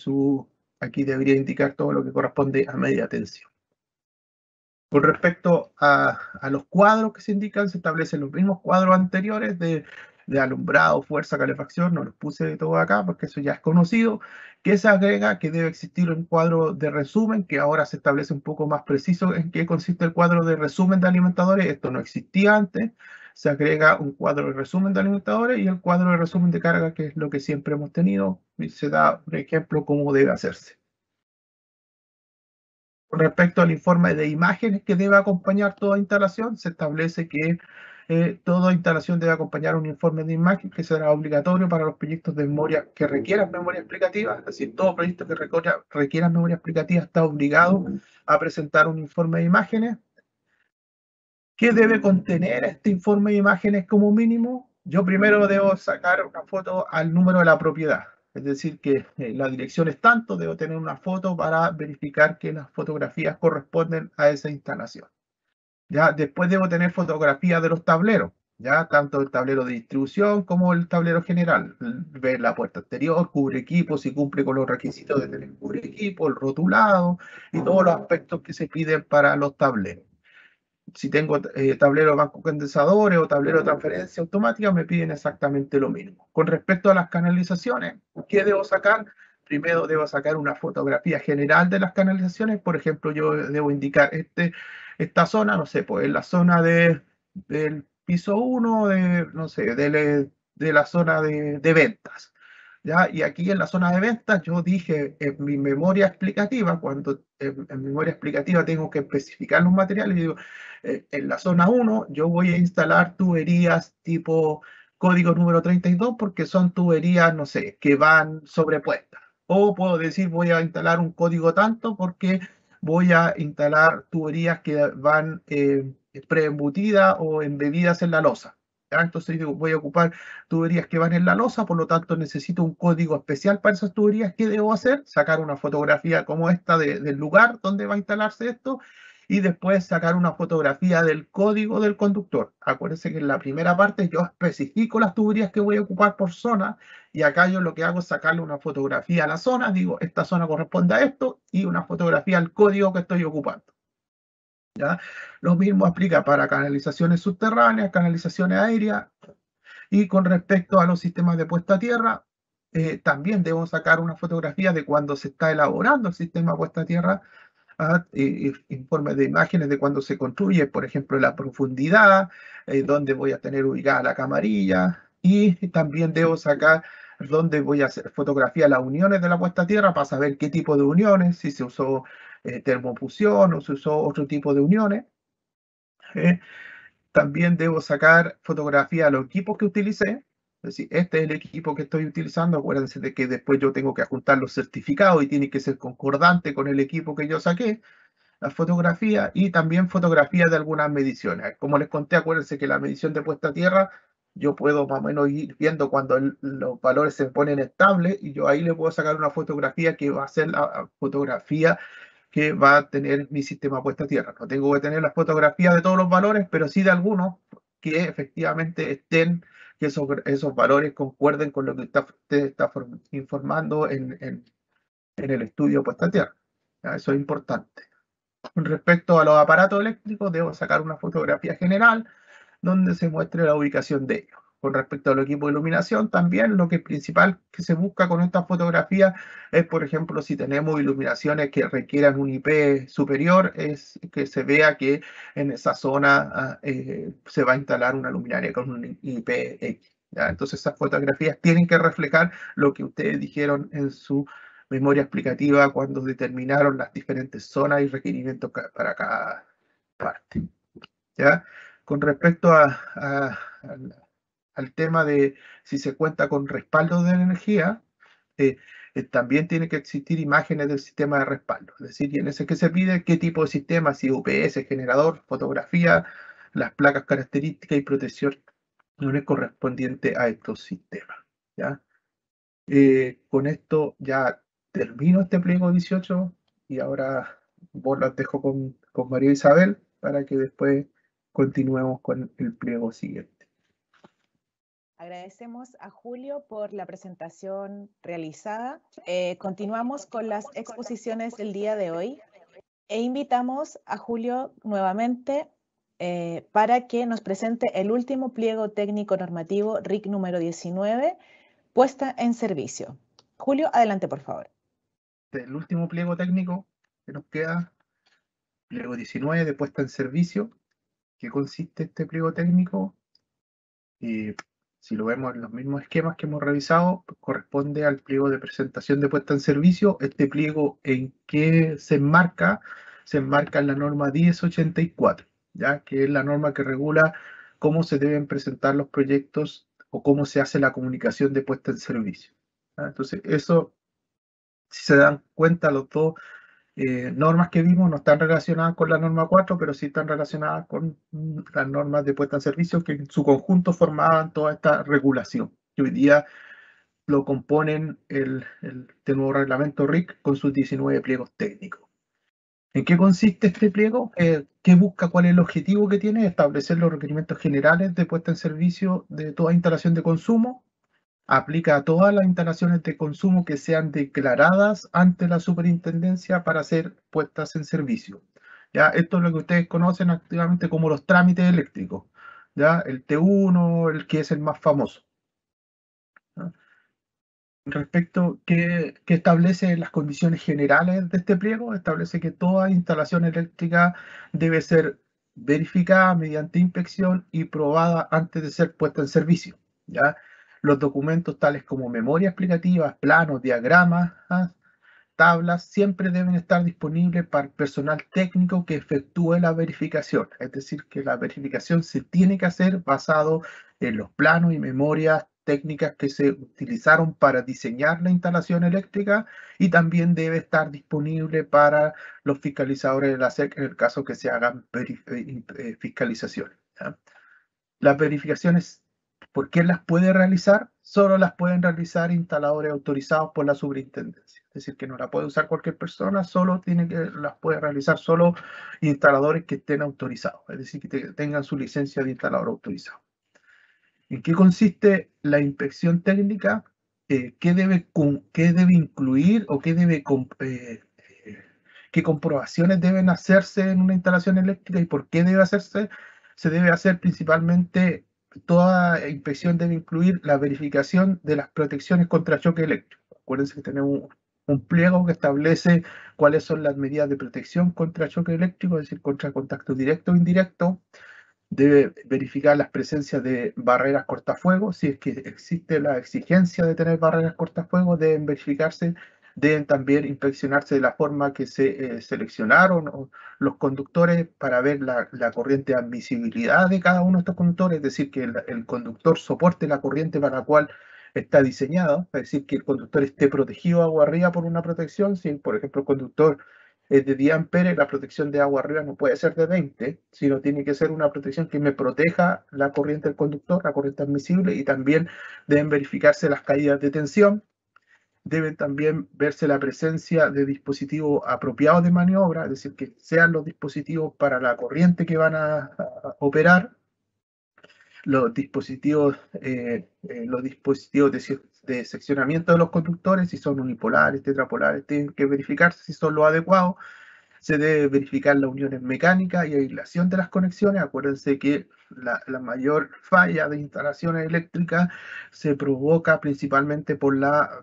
aquí debería indicar todo lo que corresponde a media tensión. Con respecto a los cuadros que se indican, se establecen los mismos cuadros anteriores de alumbrado, fuerza, calefacción. No los puse de todo acá porque eso ya es conocido. Que se agrega que debe existir un cuadro de resumen, que ahora se establece un poco más preciso en qué consiste el cuadro de resumen de alimentadores. Esto no existía antes. Se agrega un cuadro de resumen de alimentadores y el cuadro de resumen de carga, que es lo que siempre hemos tenido. Y se da un ejemplo cómo debe hacerse. Con respecto al informe de imágenes que debe acompañar toda instalación, se establece que toda instalación debe acompañar un informe de imagen que será obligatorio para los proyectos de memoria que requieran memoria explicativa. Es decir, todo proyecto que requiera memoria explicativa está obligado a presentar un informe de imágenes. ¿Qué debe contener este informe de imágenes como mínimo? Yo primero debo sacar una foto al número de la propiedad. Es decir, que la dirección es tanto, debo tener una foto para verificar que las fotografías corresponden a esa instalación. ¿Ya? Después debo tener fotografías de los tableros, ¿ya? Tanto el tablero de distribución como el tablero general. Ver la puerta exterior, cubre equipo, si cumple con los requisitos de tener cubre equipo, el rotulado y todos los aspectos que se piden para los tableros. Si tengo tablero de banco condensadores o tablero de transferencia automática, me piden exactamente lo mismo. Con respecto a las canalizaciones, ¿qué debo sacar? Primero debo sacar una fotografía general de las canalizaciones. Por ejemplo, yo debo indicar esta zona, no sé, pues en la zona del piso 1, no sé, de la zona de ventas. ¿Ya? Y aquí en la zona de ventas yo dije en mi memoria explicativa, cuando en memoria explicativa tengo que especificar los materiales, y digo, en la zona 1 yo voy a instalar tuberías tipo código número 32 porque son tuberías, no sé, que van sobrepuestas. O puedo decir voy a instalar un código tanto porque voy a instalar tuberías que van preembutidas o embebidas en la losa. ¿Ya? Entonces digo, voy a ocupar tuberías que van en la losa, por lo tanto necesito un código especial para esas tuberías. ¿Qué debo hacer? Sacar una fotografía como esta del lugar donde va a instalarse esto y después sacar una fotografía del código del conductor. Acuérdense que en la primera parte yo especifico las tuberías que voy a ocupar por zona y acá yo lo que hago es sacarle una fotografía a la zona, digo, esta zona corresponde a esto y una fotografía al código que estoy ocupando. ¿Ya? Lo mismo aplica para canalizaciones subterráneas, canalizaciones aéreas. Y con respecto a los sistemas de puesta a tierra, también debo sacar una fotografía de cuando se está elaborando el sistema de puesta a tierra. informes de imágenes de cuando se construye, por ejemplo, la profundidad, dónde voy a tener ubicada la camarilla, y también debo sacar dónde voy a hacer fotografía de las uniones de la puesta a tierra para saber qué tipo de uniones, si se usó termofusión o se usó otro tipo de uniones. También debo sacar fotografía de los equipos que utilicé. Es decir, este es el equipo que estoy utilizando. Acuérdense de que después yo tengo que adjuntar los certificados y tiene que ser concordante con el equipo que yo saqué, la fotografía, y también fotografía de algunas mediciones. Como les conté, acuérdense que la medición de puesta a tierra, yo puedo más o menos ir viendo cuando los valores se ponen estables, y yo ahí le puedo sacar una fotografía que va a ser la fotografía que va a tener mi sistema puesta a tierra. No tengo que tener las fotografías de todos los valores, pero sí de algunos que efectivamente estén, que esos valores concuerden con lo que usted está informando en el estudio puesta a tierra. ¿Ya? Eso es importante. Con respecto a los aparatos eléctricos, debo sacar una fotografía general donde se muestre la ubicación de ellos. Con respecto al equipo de iluminación, también lo que principal que se busca con esta fotografía es, por ejemplo, si tenemos iluminaciones que requieran un IP superior, es que se vea que en esa zona se va a instalar una luminaria con un IP X. ¿Ya? Entonces esas fotografías tienen que reflejar lo que ustedes dijeron en su memoria explicativa cuando determinaron las diferentes zonas y requerimientos para cada parte. ¿Ya? Con respecto al tema de si se cuenta con respaldo de energía, también tiene que existir imágenes del sistema de respaldo. Es decir, y en ese que se pide qué tipo de sistema, si UPS, generador, fotografía, las placas características y protección no es correspondiente a estos sistemas. ¿Ya? Con esto ya termino este pliego 18 y ahora vos las dejo con María Isabel para que después continuemos con el pliego siguiente. Agradecemos a Julio por la presentación realizada. Continuamos con las exposiciones del día de hoy e invitamos a Julio nuevamente para que nos presente el último pliego técnico normativo RIC número 19, puesta en servicio. Julio, adelante, por favor. El último pliego técnico que nos queda, pliego 19 de puesta en servicio. ¿Qué consiste este pliego técnico? Si lo vemos en los mismos esquemas que hemos revisado, corresponde al pliego de presentación de puesta en servicio. Este pliego, ¿en qué se enmarca? Se enmarca en la norma 1084, ¿ya? Que es la norma que regula cómo se deben presentar los proyectos o cómo se hace la comunicación de puesta en servicio. ¿Ya? Entonces, eso, si se dan cuenta, los dos normas que vimos no están relacionadas con la norma 4, pero sí están relacionadas con las normas de puesta en servicio que en su conjunto formaban toda esta regulación, que hoy día lo componen el nuevo reglamento RIC con sus 19 pliegos técnicos. ¿En qué consiste este pliego? ¿Qué busca? ¿Cuál es el objetivo que tiene? Establecer los requerimientos generales de puesta en servicio de toda instalación de consumo. Aplica a todas las instalaciones de consumo que sean declaradas ante la superintendencia para ser puestas en servicio. ¿Ya? Esto es lo que ustedes conocen activamente como los trámites eléctricos. ¿Ya? El T1, el que es el más famoso. ¿Ya? Respecto que establece las condiciones generales de este pliego, establece que toda instalación eléctrica debe ser verificada mediante inspección y probada antes de ser puesta en servicio. ¿Ya? Los documentos tales como memorias explicativas, planos, diagramas, tablas, siempre deben estar disponibles para el personal técnico que efectúe la verificación. Es decir, que la verificación se tiene que hacer basado en los planos y memorias técnicas que se utilizaron para diseñar la instalación eléctrica, y también debe estar disponible para los fiscalizadores de la SEC en el caso que se hagan fiscalizaciones. ¿Ya? Las verificaciones, ¿por qué las puede realizar? Solo las pueden realizar instaladores autorizados por la superintendencia. Es decir, que no la puede usar cualquier persona, las puede realizar solo instaladores que estén autorizados. Es decir, que tengan su licencia de instalador autorizado. ¿En qué consiste la inspección técnica? ¿Qué debe incluir o qué comprobaciones deben hacerse en una instalación eléctrica y por qué debe hacerse? Se debe hacer principalmente, toda inspección debe incluir la verificación de las protecciones contra choque eléctrico. Acuérdense que tenemos un pliego que establece cuáles son las medidas de protección contra choque eléctrico, es decir, contra contacto directo o indirecto. Debe verificar las presencias de barreras cortafuegos. Si es que existe la exigencia de tener barreras cortafuegos, deben verificarse. Deben también inspeccionarse de la forma que se seleccionaron los conductores para ver la corriente de admisibilidad de cada uno de estos conductores, es decir, que el conductor soporte la corriente para la cual está diseñado, es decir, que el conductor esté protegido agua arriba por una protección. Si, por ejemplo, el conductor es de 10 amperes, la protección de agua arriba no puede ser de 20, sino tiene que ser una protección que me proteja la corriente del conductor, la corriente admisible, y también deben verificarse las caídas de tensión. Deben también verse la presencia de dispositivos apropiados de maniobra, es decir, que sean los dispositivos para la corriente que van a operar. Los dispositivos de seccionamiento de los conductores, si son unipolares, tetrapolares, tienen que verificarse si son los adecuados. Se debe verificar las uniones mecánicas y aislación de las conexiones. Acuérdense que la mayor falla de instalaciones eléctricas se provoca principalmente por la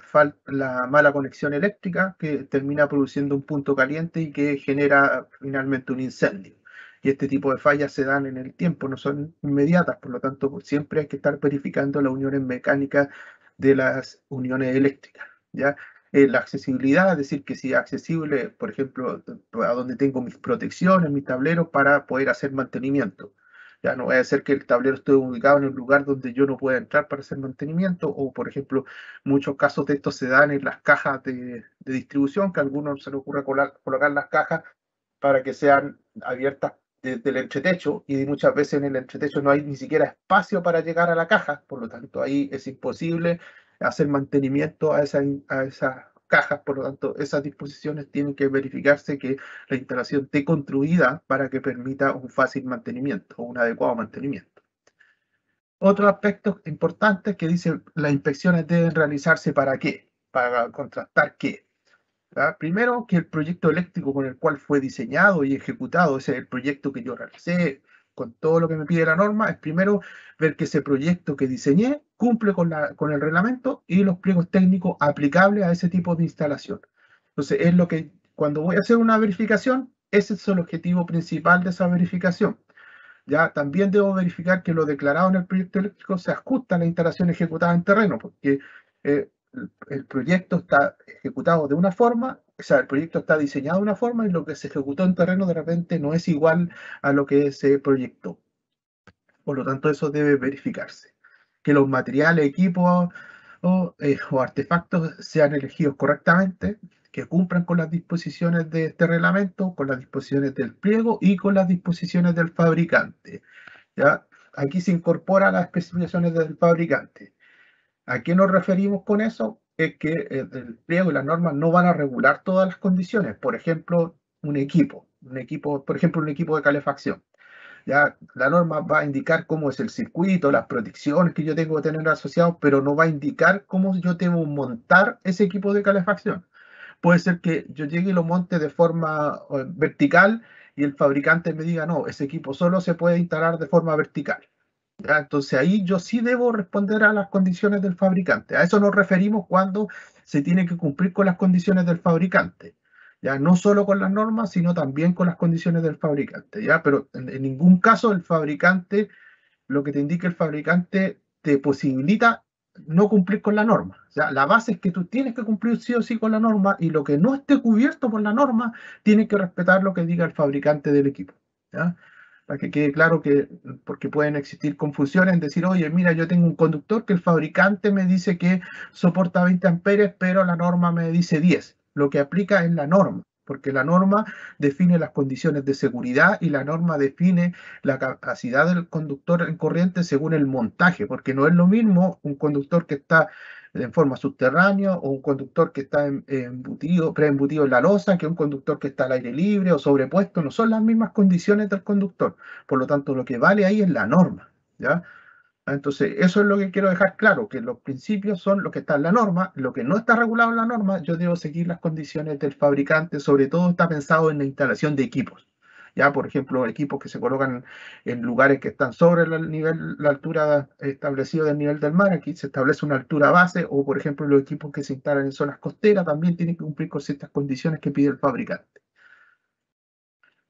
mala conexión eléctrica, que termina produciendo un punto caliente y que genera finalmente un incendio. Y este tipo de fallas se dan en el tiempo, no son inmediatas, por lo tanto siempre hay que estar verificando las uniones mecánicas de las uniones eléctricas, ¿ya? La accesibilidad, es decir, que sea accesible, por ejemplo, a donde tengo mis protecciones, mis tableros, para poder hacer mantenimiento. Ya no va a ser que el tablero esté ubicado en un lugar donde yo no pueda entrar para hacer mantenimiento, o por ejemplo, muchos casos de estos se dan en las cajas de distribución, que a algunos se les ocurre colocar las cajas para que sean abiertas desde el entretecho, y muchas veces en el entretecho no hay ni siquiera espacio para llegar a la caja, por lo tanto ahí es imposible hacer mantenimiento a esas cajas. Por lo tanto, esas disposiciones tienen que verificarse que la instalación esté construida para que permita un fácil mantenimiento o un adecuado mantenimiento. Otro aspecto importante que dice: las inspecciones deben realizarse ¿para qué? Para contrastar qué. ¿Ya? Primero, que el proyecto eléctrico con el cual fue diseñado y ejecutado, ese es el proyecto que yo realicé con todo lo que me pide la norma, es primero ver que ese proyecto que diseñé cumple con el reglamento y los pliegos técnicos aplicables a ese tipo de instalación. Entonces, es lo que, cuando voy a hacer una verificación, ese es el objetivo principal de esa verificación. Ya también debo verificar que lo declarado en el proyecto eléctrico se ajusta a la instalación ejecutada en terreno, porque el proyecto está ejecutado de una forma, o sea, el proyecto está diseñado de una forma y lo que se ejecutó en terreno de repente no es igual a lo que se proyectó. Por lo tanto, eso debe verificarse. Que los materiales, equipos o artefactos sean elegidos correctamente, que cumplan con las disposiciones de este reglamento, con las disposiciones del pliego y con las disposiciones del fabricante. ¿Ya? Aquí se incorporan las especificaciones del fabricante. ¿A qué nos referimos con eso? Es que el pliego y las normas no van a regular todas las condiciones. Por ejemplo, un equipo, por ejemplo, un equipo de calefacción. Ya la norma va a indicar cómo es el circuito, las protecciones que yo tengo que tener asociados, pero no va a indicar cómo yo debo montar ese equipo de calefacción. Puede ser que yo llegue y lo monte de forma vertical y el fabricante me diga: no, ese equipo solo se puede instalar de forma vertical. ¿Ya? Entonces ahí yo sí debo responder a las condiciones del fabricante. A eso nos referimos cuando se tiene que cumplir con las condiciones del fabricante. Ya no solo con las normas, sino también con las condiciones del fabricante. ¿Ya? Pero en ningún caso el fabricante, lo que te indica el fabricante, te posibilita no cumplir con la norma. O sea, la base es que tú tienes que cumplir sí o sí con la norma, y lo que no esté cubierto por la norma, tienes que respetar lo que diga el fabricante del equipo. ¿Ya? Para que quede claro que, porque pueden existir confusiones en decir: oye, mira, yo tengo un conductor que el fabricante me dice que soporta 20 amperes, pero la norma me dice 10. Lo que aplica es la norma, porque la norma define las condiciones de seguridad y la norma define la capacidad del conductor en corriente según el montaje, porque no es lo mismo un conductor que está en forma subterránea o un conductor que está preembutido en la losa que un conductor que está al aire libre o sobrepuesto. No son las mismas condiciones del conductor. Por lo tanto, lo que vale ahí es la norma, ¿ya? Entonces, eso es lo que quiero dejar claro, que los principios son lo que está en la norma. Lo que no está regulado en la norma, yo debo seguir las condiciones del fabricante. Sobre todo está pensado en la instalación de equipos. Ya, por ejemplo, equipos que se colocan en lugares que están sobre la altura establecida del nivel del mar, aquí se establece una altura base, o por ejemplo los equipos que se instalan en zonas costeras también tienen que cumplir con ciertas condiciones que pide el fabricante.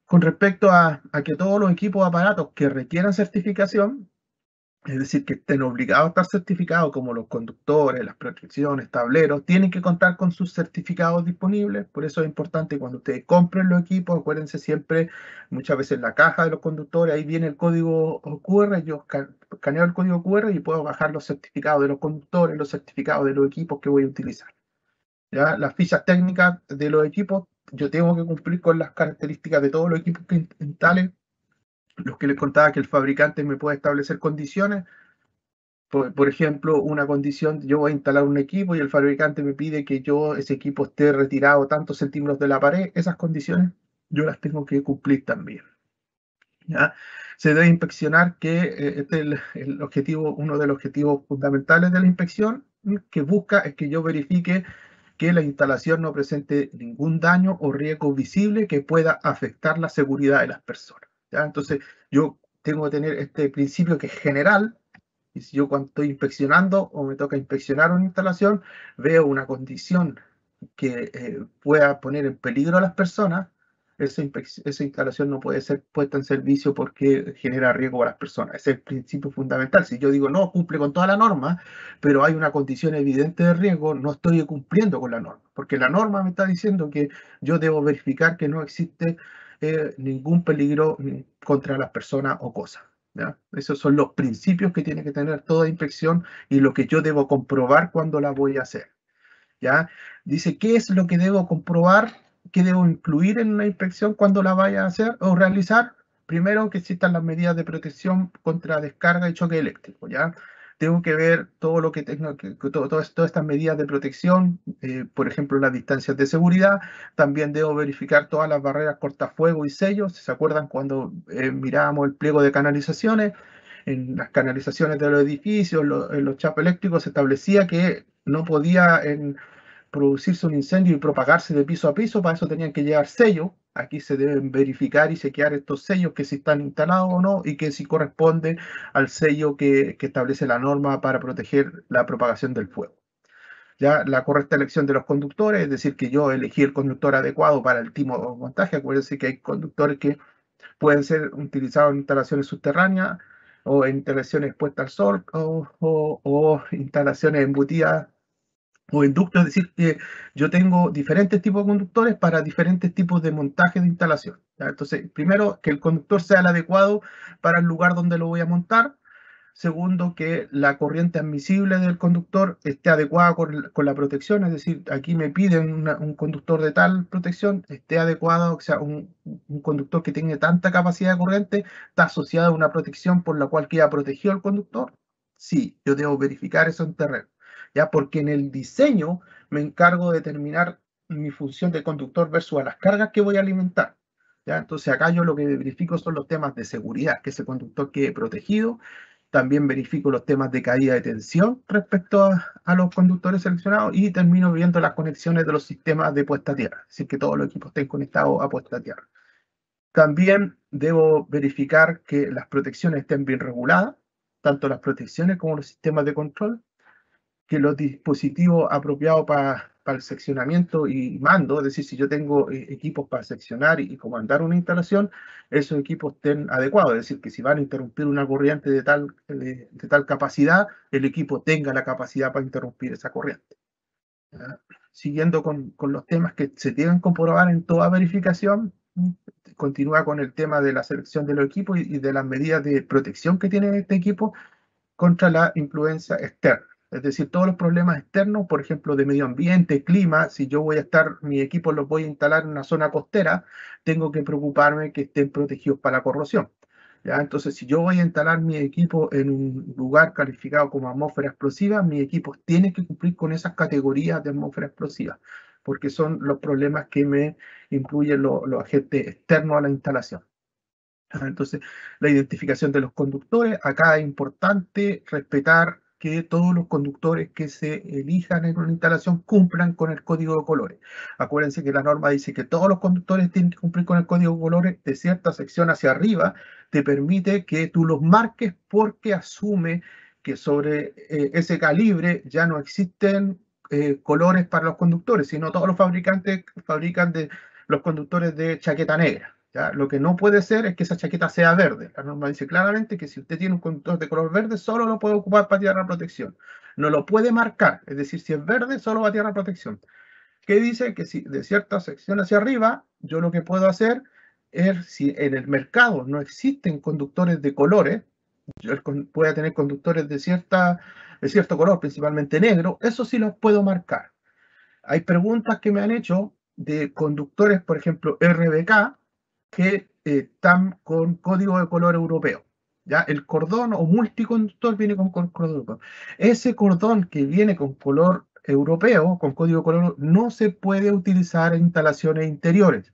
Con respecto a que todos los equipos o aparatos que requieran certificación, es decir, que estén obligados a estar certificados, como los conductores, las protecciones, tableros, tienen que contar con sus certificados disponibles. Por eso es importante cuando ustedes compren los equipos, acuérdense siempre, muchas veces en la caja de los conductores, ahí viene el código QR, yo escaneo el código QR y puedo bajar los certificados de los conductores, los certificados de los equipos que voy a utilizar. ¿Ya? Las fichas técnicas de los equipos, yo tengo que cumplir con las características de todos los equipos que instalen. Los que les contaba que el fabricante me puede establecer condiciones. Por ejemplo, una condición, yo voy a instalar un equipo y el fabricante me pide que ese equipo esté retirado tantos centímetros de la pared. Esas condiciones yo las tengo que cumplir también. ¿Ya? Se debe inspeccionar que este es el objetivo, uno de los objetivos fundamentales de la inspección que busca es que yo verifique que la instalación no presente ningún daño o riesgo visible que pueda afectar la seguridad de las personas. ¿Ya? Entonces, yo tengo que tener este principio que es general, y si yo cuando estoy inspeccionando o me toca inspeccionar una instalación, veo una condición que pueda poner en peligro a las personas, esa instalación no puede ser puesta en servicio porque genera riesgo a las personas. Ese es el principio fundamental. Si yo digo, no, cumple con toda la norma, pero hay una condición evidente de riesgo, no estoy cumpliendo con la norma, porque la norma me está diciendo que yo debo verificar que no existe ningún peligro contra las personas o cosas. ¿Ya? Esos son los principios que tiene que tener toda inspección y lo que yo debo comprobar cuando la voy a hacer. ¿Ya? Dice, ¿qué es lo que debo comprobar? ¿Qué debo incluir en una inspección cuando la vaya a hacer o realizar? Primero, que existan las medidas de protección contra descarga y choque eléctrico, ¿ya? Tengo que ver todo lo que tengo, todas estas medidas de protección, por ejemplo, las distancias de seguridad. También debo verificar todas las barreras cortafuego y sellos. ¿Se acuerdan cuando mirábamos el pliego de canalizaciones? En las canalizaciones de los edificios, en los chapos eléctricos, se establecía que no podía producirse un incendio y propagarse de piso a piso, para eso tenían que llevar sellos. Aquí se deben verificar y chequear estos sellos, que si están instalados o no, y que si corresponde al sello que establece la norma para proteger la propagación del fuego. Ya la correcta elección de los conductores, es decir, que yo elegí el conductor adecuado para el tipo de montaje. Acuérdense que hay conductores que pueden ser utilizados en instalaciones subterráneas o en instalaciones expuestas al sol o instalaciones embutidas o inductos, es decir, que yo tengo diferentes tipos de conductores para diferentes tipos de montaje de instalación. ¿Ya? Entonces, primero, que el conductor sea el adecuado para el lugar donde lo voy a montar. Segundo, que la corriente admisible del conductor esté adecuada con la protección, es decir, aquí me piden un conductor de tal protección, esté adecuado, o sea, un conductor que tenga tanta capacidad de corriente, está asociado a una protección por la cual queda protegido el conductor. Sí, yo debo verificar eso en terreno, ya, porque en el diseño me encargo de determinar mi función de conductor versus a las cargas que voy a alimentar. ¿Ya? Entonces acá yo lo que verifico son los temas de seguridad, que ese conductor quede protegido. También verifico los temas de caída de tensión respecto a los conductores seleccionados y termino viendo las conexiones de los sistemas de puesta a tierra, es decir, que todos los equipos estén conectados a puesta a tierra. También debo verificar que las protecciones estén bien reguladas, tanto las protecciones como los sistemas de control, que los dispositivos apropiados para el seccionamiento y mando, es decir, si yo tengo equipos para seccionar y comandar una instalación, esos equipos estén adecuados, es decir, que si van a interrumpir una corriente de tal capacidad, el equipo tenga la capacidad para interrumpir esa corriente. ¿Ya? Siguiendo con los temas que se tienen que comprobar en toda verificación, continúa con el tema de la selección de los equipos y de las medidas de protección que tiene este equipo contra la influencia externa. Es decir, todos los problemas externos, por ejemplo, de medio ambiente, clima, si yo voy a mi equipo los voy a instalar en una zona costera, tengo que preocuparme que estén protegidos para la corrosión. ¿Ya? Entonces, si yo voy a instalar mi equipo en un lugar calificado como atmósfera explosiva, mi equipo tiene que cumplir con esas categorías de atmósfera explosiva, porque son los problemas que me incluyen los agentes externos a la instalación. Entonces, la identificación de los conductores, acá es importante respetar que todos los conductores que se elijan en una instalación cumplan con el código de colores. Acuérdense que la norma dice que todos los conductores tienen que cumplir con el código de colores de cierta sección hacia arriba, te permite que tú los marques porque asume que sobre ese calibre ya no existen colores para los conductores, sino todos los fabricantes fabrican los conductores de chaqueta negra. ¿Ya? Lo que no puede ser es que esa chaqueta sea verde. La norma dice claramente que si usted tiene un conductor de color verde, solo lo puede ocupar para tierra protección. No lo puede marcar, es decir, si es verde, solo va a tierra protección. ¿Qué dice? Que si de cierta sección hacia arriba, yo lo que puedo hacer es, si en el mercado no existen conductores de colores, yo pueda tener conductores de cierto color, principalmente negro, eso sí los puedo marcar. Hay preguntas que me han hecho de conductores, por ejemplo, RBK, que están con código de color europeo. ¿Ya? El cordón o multiconductor viene con color europeo. Ese cordón que viene con color europeo, con código de color, no se puede utilizar en instalaciones interiores.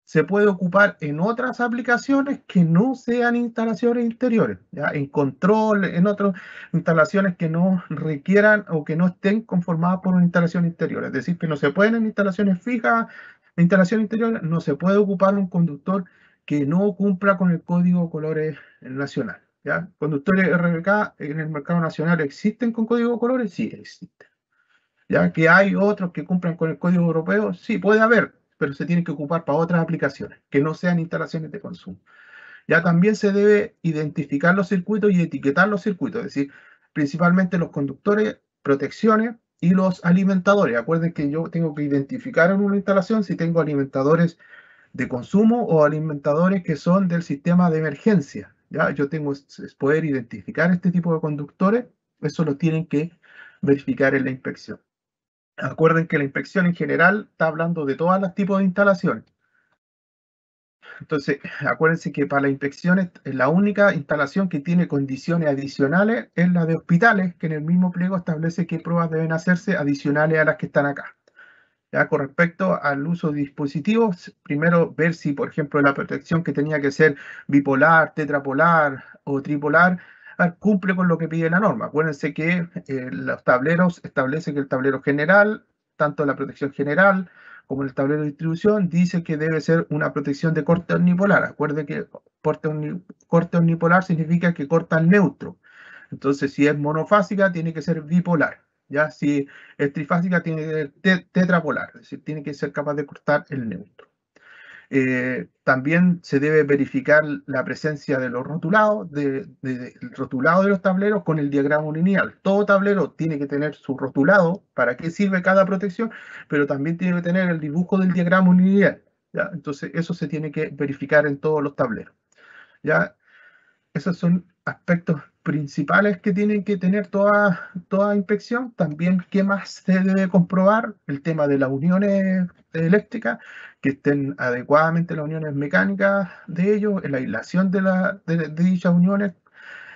Se puede ocupar en otras aplicaciones que no sean instalaciones interiores, ¿ya? En control, en otras instalaciones que no requieran o que no estén conformadas por una instalación interior. Es decir, que no se pueden en instalaciones fijas, en instalaciones interiores, no se puede ocupar un conductor que no cumpla con el código de colores nacional. ¿Ya? Conductores RBK en el mercado nacional, ¿existen con código de colores? Sí, existen. ¿Ya? Que hay otros que cumplan con el código europeo, sí, puede haber, pero se tienen que ocupar para otras aplicaciones, que no sean instalaciones de consumo. Ya también se debe identificar los circuitos y etiquetar los circuitos, es decir, principalmente los conductores, protecciones y los alimentadores. Acuerden que yo tengo que identificar en una instalación si tengo alimentadores de consumo o alimentadores que son del sistema de emergencia. ¿Ya? Yo tengo que poder identificar este tipo de conductores, eso lo tienen que verificar en la inspección. Acuerden que la inspección en general está hablando de todos los tipos de instalaciones. Entonces, acuérdense que para las inspecciones la única instalación que tiene condiciones adicionales es la de hospitales, que en el mismo pliego establece qué pruebas deben hacerse adicionales a las que están acá. Ya, con respecto al uso de dispositivos, primero ver si, por ejemplo, la protección que tenía que ser bipolar, tetrapolar o tripolar, cumple con lo que pide la norma. Acuérdense que los tableros establecen que el tablero general, tanto la protección general como el tablero de distribución, dice que debe ser una protección de corte omnipolar. Acuérdense que corte omnipolar significa que corta el neutro. Entonces, si es monofásica, tiene que ser bipolar. ¿Ya? Si es trifásica, tiene que ser tetrapolar, es decir, tiene que ser capaz de cortar el neutro. También se debe verificar la presencia de los rotulados, del rotulado de los tableros con el diagrama lineal. Todo tablero tiene que tener su rotulado, para qué sirve cada protección, pero también tiene que tener el dibujo del diagrama lineal. ¿Ya? Entonces, eso se tiene que verificar en todos los tableros. ¿Ya? Esos son aspectos principales que tienen que tener toda inspección. También, ¿qué más se debe comprobar? El tema de las uniones eléctricas, que estén adecuadamente las uniones mecánicas de ellos, la aislación de dichas uniones,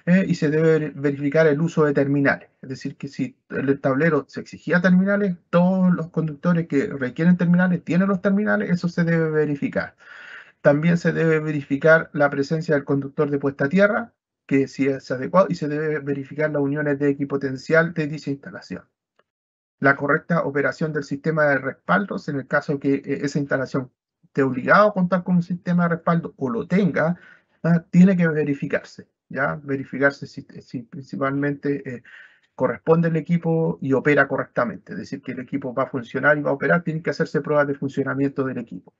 y se debe verificar el uso de terminales. Es decir, que si el tablero se exigía terminales, todos los conductores que requieren terminales tienen los terminales, eso se debe verificar. También se debe verificar la presencia del conductor de puesta a tierra, que si es adecuado, y se debe verificar las uniones de equipotencial de dicha instalación. La correcta operación del sistema de respaldos, en el caso que esa instalación esté obligado a contar con un sistema de respaldo o lo tenga, tiene que verificarse, ¿ya? Verificarse si principalmente corresponde el equipo y opera correctamente. Es decir, que el equipo va a funcionar y va a operar, tienen que hacerse pruebas de funcionamiento del equipo.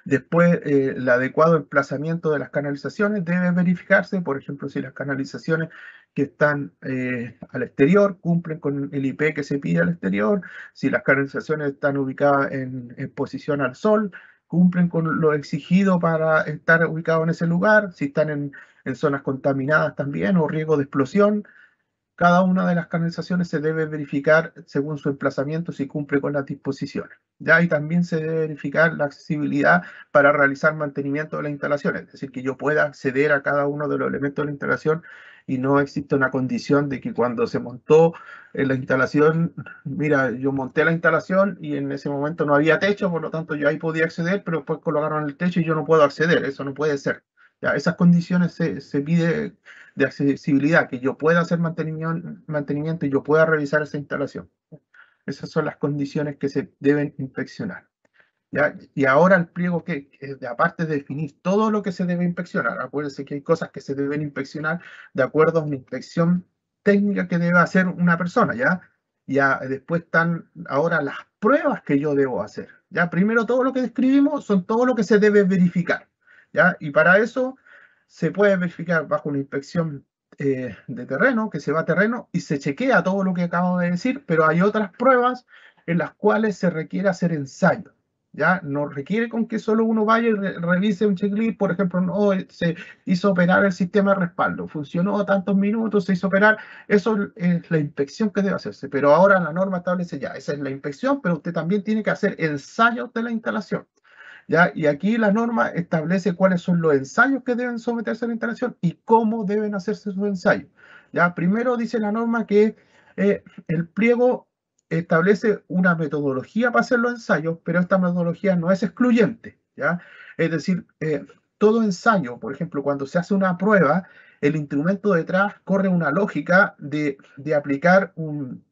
Después, el adecuado emplazamiento de las canalizaciones debe verificarse, por ejemplo, si las canalizaciones que están al exterior cumplen con el IP que se pide al exterior, si las canalizaciones están ubicadas en posición al sol, cumplen con lo exigido para estar ubicados en ese lugar, si están en zonas contaminadas también o riesgo de explosión. Cada una de las canalizaciones se debe verificar según su emplazamiento si cumple con las disposiciones. ¿Ya? Y también se debe verificar la accesibilidad para realizar mantenimiento de la instalación, es decir, que yo pueda acceder a cada uno de los elementos de la instalación y no existe una condición de que cuando se montó la instalación, mira, yo monté la instalación y en ese momento no había techo, por lo tanto yo ahí podía acceder, pero después colocaron el techo y yo no puedo acceder, eso no puede ser. ¿ya? Esas condiciones se pide de accesibilidad, que yo pueda hacer mantenimiento y yo pueda revisar esa instalación. Esas son las condiciones que se deben inspeccionar. ¿Ya? Y ahora el pliego que aparte de definir todo lo que se debe inspeccionar, acuérdense que hay cosas que se deben inspeccionar de acuerdo a una inspección técnica que debe hacer una persona, ¿ya? Ya después están ahora las pruebas que yo debo hacer, ¿ya? Primero todo lo que describimos son todo lo que se debe verificar, ¿ya? Y para eso se puede verificar bajo una inspección de terreno, que se va a terreno y se chequea todo lo que acabo de decir, pero hay otras pruebas en las cuales se requiere hacer ensayo. ¿Ya? No requiere con que solo uno vaya y revise un checklist, por ejemplo, no, se hizo operar el sistema de respaldo, funcionó tantos minutos, se hizo operar, eso es la inspección que debe hacerse, pero ahora la norma establece ya, esa es la inspección, pero usted también tiene que hacer ensayos de la instalación, ¿ya? Y aquí la norma establece cuáles son los ensayos que deben someterse a la instalación y cómo deben hacerse esos ensayos, ¿ya? Primero dice la norma que el pliego establece una metodología para hacer los ensayos, pero esta metodología no es excluyente, ¿ya? Es decir, todo ensayo, por ejemplo, cuando se hace una prueba, el instrumento detrás corre una lógica de aplicar un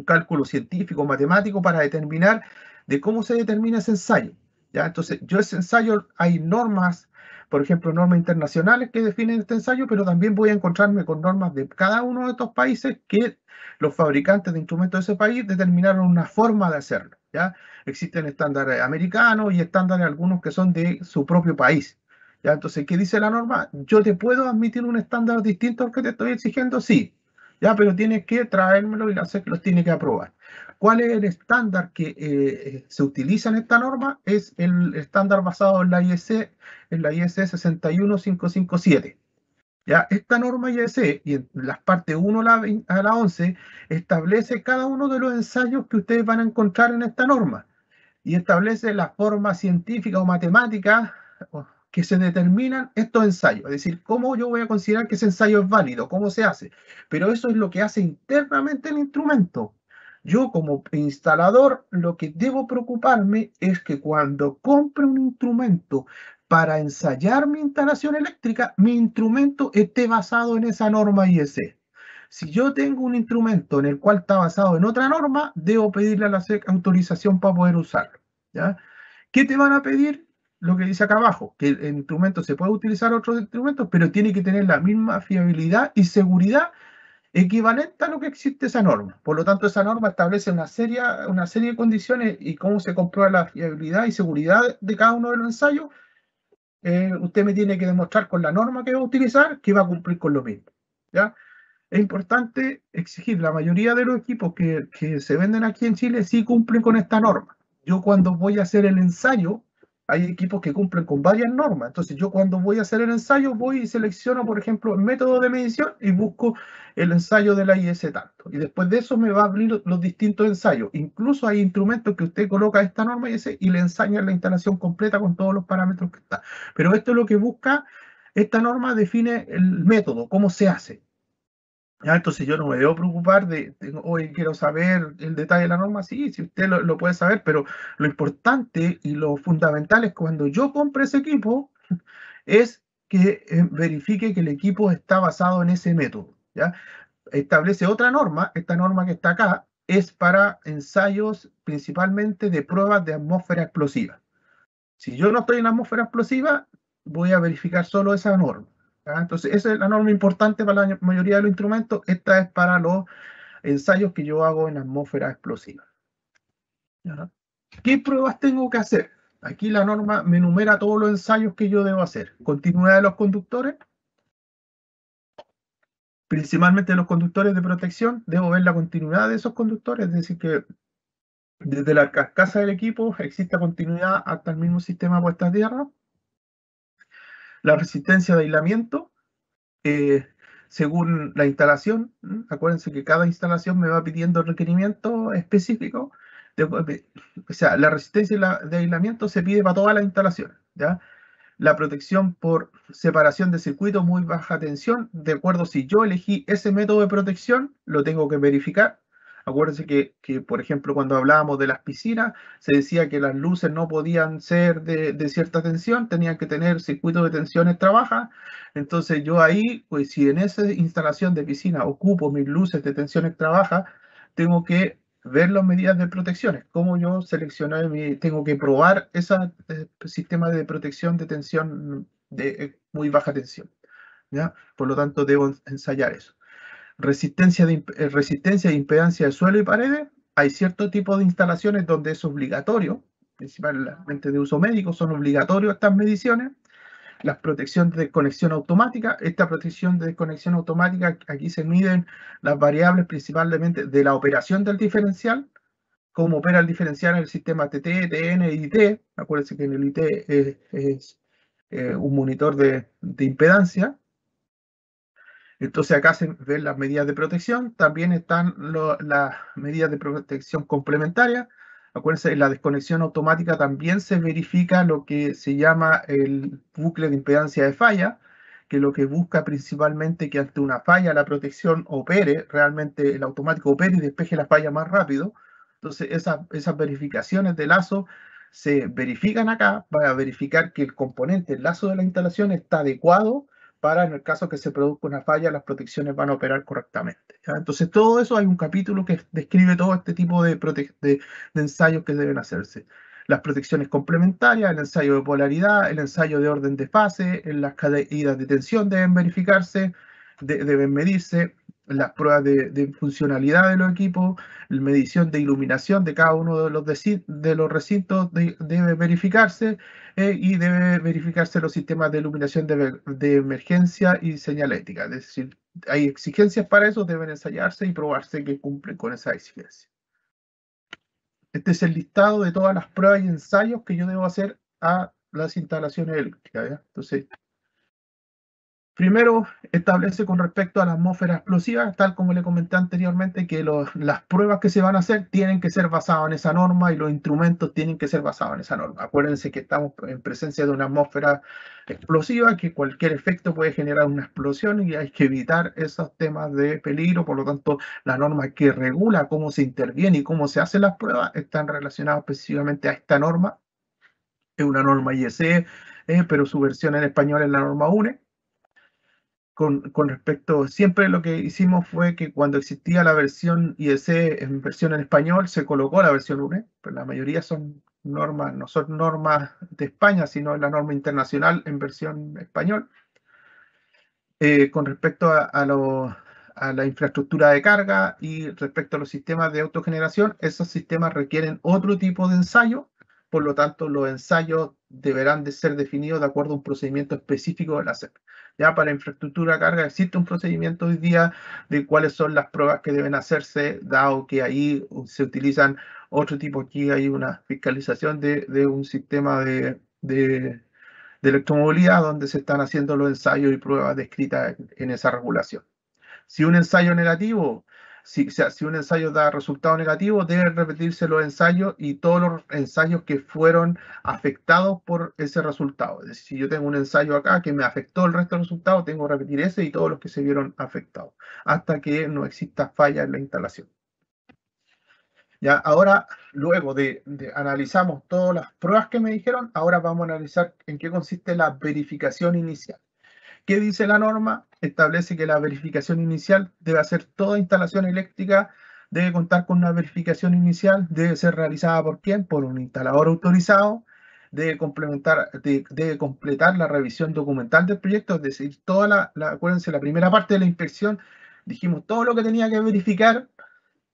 cálculo científico, matemático, para determinar de cómo se determina ese ensayo, ¿ya? Entonces, yo ese ensayo, hay normas, por ejemplo, normas internacionales que definen este ensayo, pero también voy a encontrarme con normas de cada uno de estos países que los fabricantes de instrumentos de ese país determinaron una forma de hacerlo, ¿ya? Existen estándares americanos y estándares algunos que son de su propio país, ¿ya? Entonces, ¿qué dice la norma? ¿Yo te puedo admitir un estándar distinto al que te estoy exigiendo? Sí, ¿ya? Pero tienes que traérmelo y los tiene que aprobar. ¿Cuál es el estándar que se utiliza en esta norma? Es el estándar basado en la IEC 61557. ¿Ya? Esta norma IEC, y en las partes 1 a la 11, establece cada uno de los ensayos que ustedes van a encontrar en esta norma y establece la forma científica o matemática que se determinan estos ensayos. Es decir, cómo yo voy a considerar que ese ensayo es válido, cómo se hace. Pero eso es lo que hace internamente el instrumento. Yo como instalador lo que debo preocuparme es que cuando compre un instrumento para ensayar mi instalación eléctrica, mi instrumento esté basado en esa norma IEC. Si yo tengo un instrumento en el cual está basado en otra norma, debo pedirle a la SEC autorización para poder usarlo, ¿ya? ¿Qué te van a pedir? Lo que dice acá abajo, que el instrumento se puede utilizar otros instrumentos, pero tiene que tener la misma fiabilidad y seguridad equivalente a lo que existe esa norma. Por lo tanto, esa norma establece una serie de condiciones y cómo se comprueba la fiabilidad y seguridad de cada uno de los ensayos. Usted me tiene que demostrar con la norma que va a utilizar que va a cumplir con lo mismo, ¿ya? Es importante exigir, la mayoría de los equipos que se venden aquí en Chile sí cumplen con esta norma. Yo cuando voy a hacer el ensayo, hay equipos que cumplen con varias normas. Entonces yo cuando voy a hacer el ensayo, voy y selecciono, por ejemplo, el método de medición y busco el ensayo de la IS tanto. Y después de eso me va a abrir los distintos ensayos. Incluso hay instrumentos que usted coloca esta norma IS y le enseña la instalación completa con todos los parámetros que está. Pero esto es lo que busca, esta norma define el método, cómo se hace. ¿Ya? Entonces yo no me debo preocupar hoy quiero saber el detalle de la norma, sí, si usted lo puede saber, pero lo importante y lo fundamental es cuando yo compre ese equipo, es que verifique que el equipo está basado en ese método, ¿ya? Establece otra norma, esta norma que está acá, es para ensayos principalmente de pruebas de atmósfera explosiva. Si yo no estoy en atmósfera explosiva, voy a verificar solo esa norma. ¿Ya? Entonces, esa es la norma importante para la mayoría de los instrumentos. Esta es para los ensayos que yo hago en atmósfera explosiva. ¿Ya? ¿Qué pruebas tengo que hacer? Aquí la norma me enumera todos los ensayos que yo debo hacer. Continuidad de los conductores, principalmente los conductores de protección. Debo ver la continuidad de esos conductores, es decir, que desde la carcasa del equipo exista continuidad hasta el mismo sistema de puesta a tierra. La resistencia de aislamiento, según la instalación. Acuérdense que cada instalación me va pidiendo requerimientos específicos. O sea, la resistencia de aislamiento se pide para todas las instalaciones, ¿ya? La protección por separación de circuito muy baja tensión, de acuerdo, si yo elegí ese método de protección, lo tengo que verificar. Acuérdense que, por ejemplo, cuando hablábamos de las piscinas, se decía que las luces no podían ser de cierta tensión, tenían que tener circuitos de tensiones trabaja. Entonces yo ahí, pues si en esa instalación de piscina ocupo mis luces de tensiones trabaja, tengo que ver las medidas de protecciones. Cómo yo seleccioné, tengo que probar ese sistema de protección de tensión de muy baja tensión, ¿ya? Por lo tanto, debo ensayar eso. Resistencia e impedancia de suelo y paredes. Hay cierto tipo de instalaciones donde es obligatorio, principalmente de uso médico, son obligatorios estas mediciones. La protección de desconexión automática. Esta protección de desconexión automática, aquí se miden las variables principalmente de la operación del diferencial, cómo opera el diferencial en el sistema TT, TN y IT. Acuérdense que en el IT es un monitor de impedancia. Entonces acá se ven las medidas de protección, también están las medidas de protección complementarias. Acuérdense, en la desconexión automática también se verifica lo que se llama el bucle de impedancia de falla, que lo que busca principalmente que ante una falla la protección opere, realmente el automático opere y despeje la falla más rápido. Entonces esas verificaciones de lazo se verifican acá para verificar que el componente, el lazo de la instalación está adecuado para, en el caso que se produzca una falla, las protecciones van a operar correctamente, ¿ya? Entonces, todo eso hay un capítulo que describe todo este tipo de ensayos que deben hacerse. Las protecciones complementarias, el ensayo de polaridad, el ensayo de orden de fase, las caídas de tensión deben verificarse, deben medirse, las pruebas de funcionalidad de los equipos, la medición de iluminación de cada uno de los recintos debe verificarse, y debe verificarse los sistemas de iluminación de emergencia y señalética. Es decir, hay exigencias para eso, deben ensayarse y probarse que cumplen con esa exigencia. Este es el listado de todas las pruebas y ensayos que yo debo hacer a las instalaciones eléctricas, ¿ya? Entonces, primero, establece con respecto a la atmósfera explosiva, tal como le comenté anteriormente, que las pruebas que se van a hacer tienen que ser basadas en esa norma y los instrumentos tienen que ser basados en esa norma. Acuérdense que estamos en presencia de una atmósfera explosiva, que cualquier efecto puede generar una explosión y hay que evitar esos temas de peligro. Por lo tanto, la norma que regula cómo se interviene y cómo se hacen las pruebas están relacionadas específicamente a esta norma. Es una norma IEC, pero su versión en español es la norma UNE. Con respecto, siempre lo que hicimos fue que cuando existía la versión IEC en versión en español, se colocó la versión UNE, pero la mayoría son normas, no son normas de España, sino la norma internacional en versión español. Con respecto a la infraestructura de carga y respecto a los sistemas de autogeneración, esos sistemas requieren otro tipo de ensayo, por lo tanto los ensayos deberán de ser definidos de acuerdo a un procedimiento específico de la SEP. Ya para infraestructura de carga existe un procedimiento hoy día de cuáles son las pruebas que deben hacerse, dado que ahí se utilizan otro tipo, aquí hay una fiscalización de un sistema de electromovilidad donde se están haciendo los ensayos y pruebas descritas en esa regulación. Si un ensayo negativo, si un ensayo da resultado negativo, deben repetirse los ensayos y todos los ensayos que fueron afectados por ese resultado. Es decir, si yo tengo un ensayo acá que me afectó el resto del resultado, tengo que repetir ese y todos los que se vieron afectados, hasta que no exista falla en la instalación. Ya, ahora, luego de analizamos todas las pruebas que me dijeron, ahora vamos a analizar en qué consiste la verificación inicial. ¿Qué dice la norma? Establece que la verificación inicial debe hacer toda instalación eléctrica, debe contar con una verificación inicial, debe ser realizada ¿por quién? Por un instalador autorizado, debe completar la revisión documental del proyecto, es decir, acuérdense, la primera parte de la inspección, dijimos todo lo que tenía que verificar,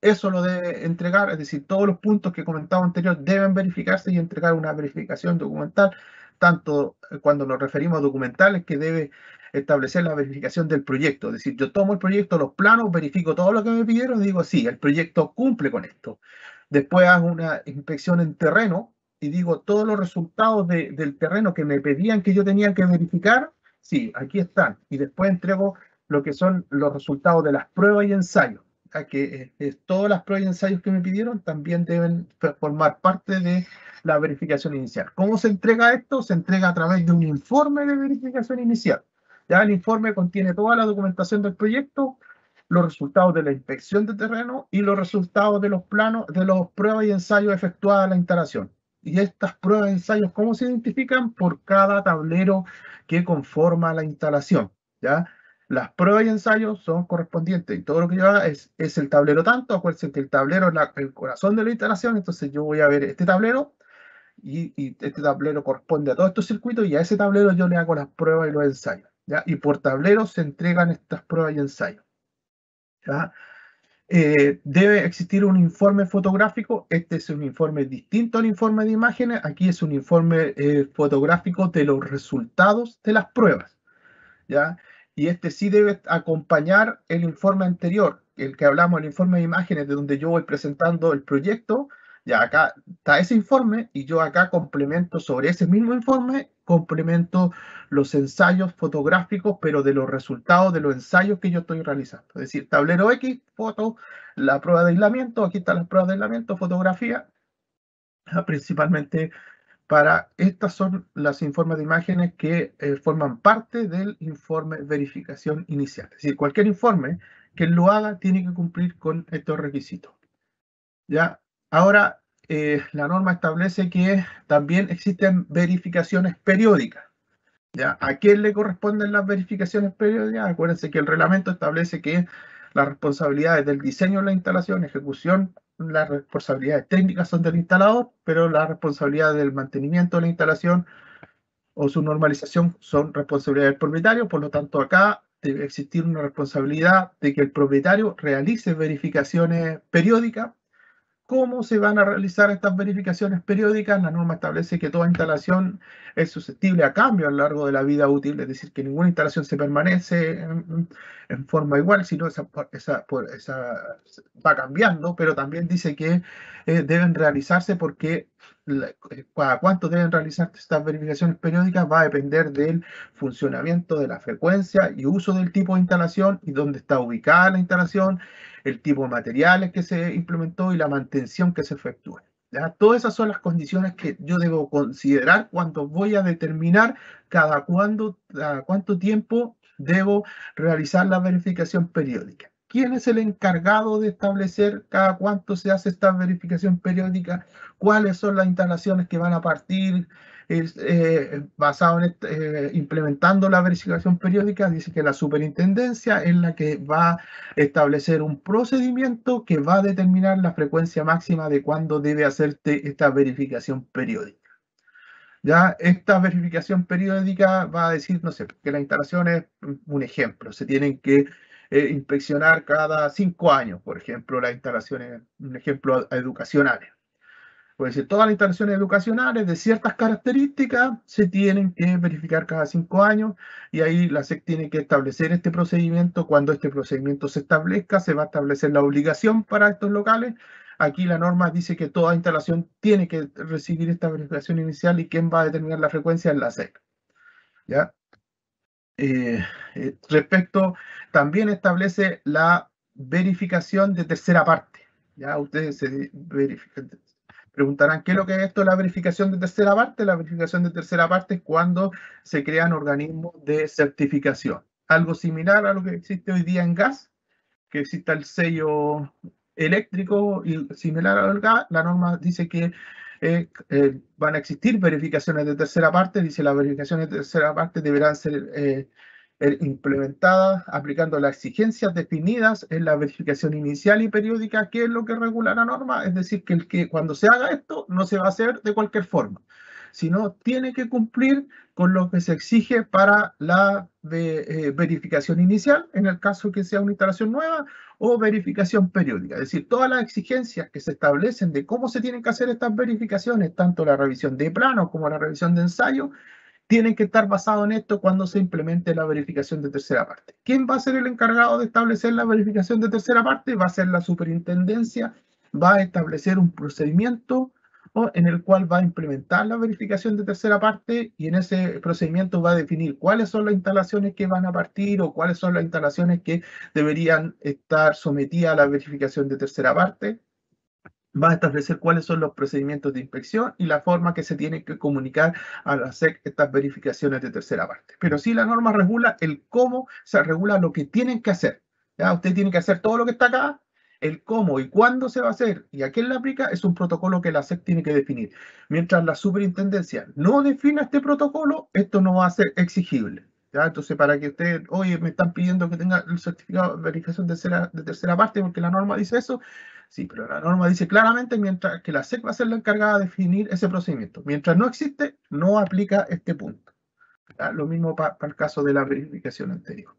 eso lo debe entregar, es decir, todos los puntos que comentaba anterior deben verificarse y entregar una verificación documental, tanto cuando nos referimos a documentales que debe establecer la verificación del proyecto, es decir, yo tomo el proyecto, los planos, verifico todo lo que me pidieron y digo, sí, el proyecto cumple con esto. Después hago una inspección en terreno y digo, todos los resultados del terreno que me pedían que yo tenía que verificar, sí, aquí están. Y después entrego lo que son los resultados de las pruebas y ensayos. Que todas las pruebas y ensayos que me pidieron también deben formar parte de la verificación inicial. ¿Cómo se entrega esto? Se entrega a través de un informe de verificación inicial. Ya el informe contiene toda la documentación del proyecto, los resultados de la inspección de terreno y los resultados de los planos, de las pruebas y ensayos efectuadas en la instalación. Y estas pruebas y ensayos, ¿cómo se identifican? Por cada tablero que conforma la instalación, ¿ya? Las pruebas y ensayos son correspondientes y todo lo que yo haga es el tablero tanto. Acuérdense que el tablero es el corazón de la instalación, entonces yo voy a ver este tablero y este tablero corresponde a todos estos circuitos y a ese tablero yo le hago las pruebas y los ensayos, ¿ya? Y por tablero se entregan estas pruebas y ensayos, ¿ya? Debe existir un informe fotográfico. Este es un informe distinto al informe de imágenes. Aquí es un informe fotográfico de los resultados de las pruebas, ¿ya? Y este sí debe acompañar el informe anterior, el que hablamos, el informe de imágenes, de donde yo voy presentando el proyecto. Ya acá está ese informe y yo acá complemento sobre ese mismo informe, complemento los ensayos fotográficos, pero de los resultados de los ensayos que yo estoy realizando. Es decir, tablero X, foto, la prueba de aislamiento, aquí están las pruebas de aislamiento, fotografía, principalmente para estas son los informes de imágenes que forman parte del informe verificación inicial. Es decir, cualquier informe que lo haga tiene que cumplir con estos requisitos. ¿Ya? Ahora, la norma establece que también existen verificaciones periódicas. ¿Ya? ¿A quién le corresponden las verificaciones periódicas? Acuérdense que el reglamento establece que las responsabilidades del diseño de la instalación, ejecución, las responsabilidades técnicas son del instalador, pero las responsabilidades del mantenimiento de la instalación o su normalización son responsabilidad del propietario. Por lo tanto, acá debe existir una responsabilidad de que el propietario realice verificaciones periódicas. ¿Cómo se van a realizar estas verificaciones periódicas? La norma establece que toda instalación es susceptible a cambio a lo largo de la vida útil, es decir, que ninguna instalación se permanece en forma igual, sino esa va cambiando, pero también dice que deben realizarse porque cada cuánto deben realizarse estas verificaciones periódicas va a depender del funcionamiento, de la frecuencia y uso del tipo de instalación y dónde está ubicada la instalación, el tipo de materiales que se implementó y la mantención que se efectúe, ¿ya? Todas esas son las condiciones que yo debo considerar cuando voy a determinar cada cuánto tiempo debo realizar la verificación periódica. ¿Quién es el encargado de establecer cada cuánto se hace esta verificación periódica? ¿Cuáles son las instalaciones que van a partir? Basado en implementando la verificación periódica, dice que la superintendencia es la que va a establecer un procedimiento que va a determinar la frecuencia máxima de cuándo debe hacerse esta verificación periódica. Ya esta verificación periódica va a decir, no sé, que la instalación es un ejemplo, se tienen que inspeccionar cada 5 años, por ejemplo, las instalaciones, un ejemplo educacional. Puede decir, todas las instalaciones educacionales de ciertas características se tienen que verificar cada 5 años y ahí la SEC tiene que establecer este procedimiento. Cuando este procedimiento se establezca, se va a establecer la obligación para estos locales. Aquí la norma dice que toda instalación tiene que recibir esta verificación inicial y quién va a determinar la frecuencia es la SEC. ¿Ya? Respecto, también establece la verificación de tercera parte. ¿Ya? Ustedes se verifican. Preguntarán, ¿qué es lo que es esto de la verificación de tercera parte? La verificación de tercera parte es cuando se crean organismos de certificación. Algo similar a lo que existe hoy día en gas, que exista el sello eléctrico y similar al gas. La norma dice que van a existir verificaciones de tercera parte. Dice las verificaciones de tercera parte deberán ser implementadas aplicando las exigencias definidas en la verificación inicial y periódica, que es lo que regula la norma. Es decir, que cuando se haga esto no se va a hacer de cualquier forma, sino tiene que cumplir con lo que se exige para la verificación inicial, en el caso que sea una instalación nueva, o verificación periódica. Es decir, todas las exigencias que se establecen de cómo se tienen que hacer estas verificaciones, tanto la revisión de plano como la revisión de ensayo, tienen que estar basados en esto cuando se implemente la verificación de tercera parte. ¿Quién va a ser el encargado de establecer la verificación de tercera parte? Va a ser la superintendencia, va a establecer un procedimiento en el cual va a implementar la verificación de tercera parte y en ese procedimiento va a definir cuáles son las instalaciones que van a partir o cuáles son las instalaciones que deberían estar sometidas a la verificación de tercera parte. Va a establecer cuáles son los procedimientos de inspección y la forma que se tiene que comunicar a la SEC estas verificaciones de tercera parte. Pero sí la norma regula el cómo, se regula lo que tienen que hacer. ¿Ya? Usted tiene que hacer todo lo que está acá, el cómo y cuándo se va a hacer y a quién le aplica es un protocolo que la SEC tiene que definir. Mientras la superintendencia no defina este protocolo, esto no va a ser exigible. ¿Ya? Entonces, para que usted, oye, me están pidiendo que tenga el certificado de verificación de tercera parte porque la norma dice eso. Sí, pero la norma dice claramente mientras que la SEC va a ser la encargada de definir ese procedimiento. Mientras no existe, no aplica este punto. ¿Ya? Lo mismo para el caso de la verificación anterior.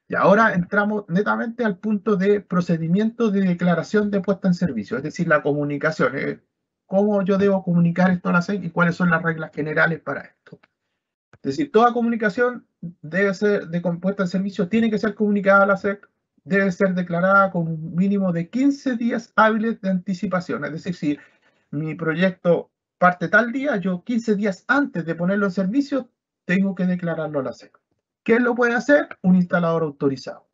Y ahora entramos netamente al punto de procedimiento de declaración de puesta en servicio, es decir, la comunicación. ¿Cómo yo debo comunicar esto a la SEC y cuáles son las reglas generales para esto? Es decir, toda comunicación debe ser de puesta en servicio, tiene que ser comunicada a la SEC, debe ser declarada con un mínimo de 15 días hábiles de anticipación. Es decir, si mi proyecto parte tal día, yo 15 días antes de ponerlo en servicio, tengo que declararlo a la SEC. ¿Quién lo puede hacer? Un instalador autorizado.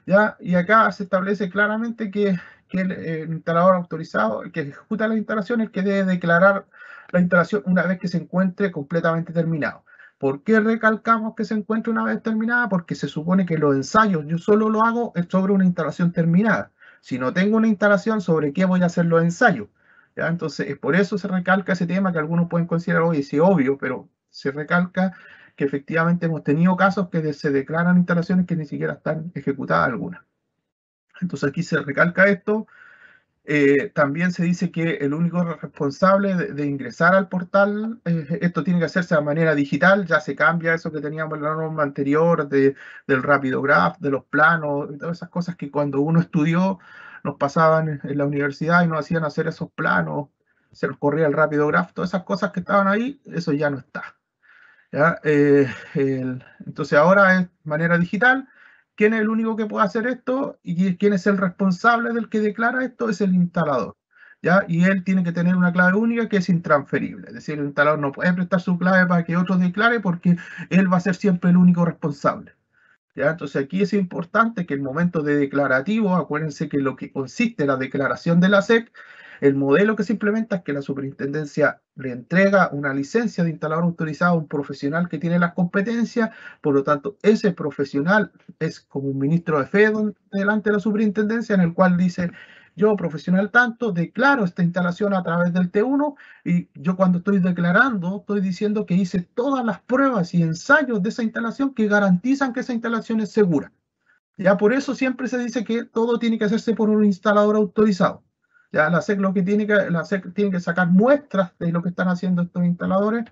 ¿Ya? Y acá se establece claramente que el instalador autorizado, el que ejecuta la instalación, es el que debe declarar la instalación una vez que se encuentre completamente terminado. ¿Por qué recalcamos que se encuentre una vez terminada? Porque se supone que los ensayos yo solo lo hago sobre una instalación terminada. Si no tengo una instalación, ¿sobre qué voy a hacer los ensayos? ¿Ya? Entonces, por eso se recalca ese tema que algunos pueden considerar, oye, sí, obvio, pero se recalca que efectivamente hemos tenido casos que se declaran instalaciones que ni siquiera están ejecutadas algunas. Entonces aquí se recalca esto. También se dice que el único responsable de ingresar al portal, esto tiene que hacerse de manera digital, ya se cambia eso que teníamos en la norma anterior del RapidoGraph, de los planos, y todas esas cosas que cuando uno estudió nos pasaban en la universidad y nos hacían hacer esos planos, se nos corría el RapidoGraph, todas esas cosas que estaban ahí, eso ya no está. ¿Ya? Entonces ahora es manera digital. ¿Quién es el único que puede hacer esto? ¿Y quién es el responsable del que declara esto? Es el instalador. ¿Ya? Y él tiene que tener una clave única que es intransferible. Es decir, el instalador no puede prestar su clave para que otro declare porque él va a ser siempre el único responsable. ¿Ya? Entonces aquí es importante que el momento de declarativo, acuérdense que lo que consiste en la declaración de la SEC, el modelo que se implementa es que la superintendencia le entrega una licencia de instalador autorizado a un profesional que tiene las competencias, por lo tanto ese profesional es como un ministro de fe delante de la superintendencia en el cual dice, yo profesional tanto declaro esta instalación a través del T1 y yo cuando estoy declarando estoy diciendo que hice todas las pruebas y ensayos de esa instalación que garantizan que esa instalación es segura. Ya por eso siempre se dice que todo tiene que hacerse por un instalador autorizado. Ya la SEC tiene que sacar muestras de lo que están haciendo estos instaladores,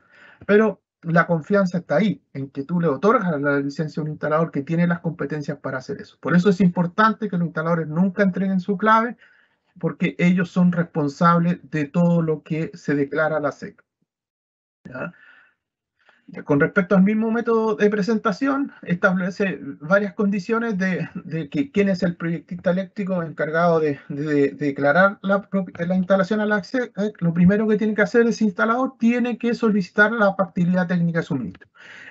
pero la confianza está ahí, en que tú le otorgas la licencia a un instalador que tiene las competencias para hacer eso. Por eso es importante que los instaladores nunca entreguen su clave, porque ellos son responsables de todo lo que se declara a la SEC. ¿Ya? Con respecto al mismo método de presentación, establece varias condiciones de que quién es el proyectista eléctrico encargado de declarar la instalación a la SEC. Lo primero que tiene que hacer ese instalador tiene que solicitar la factibilidad técnica de suministro.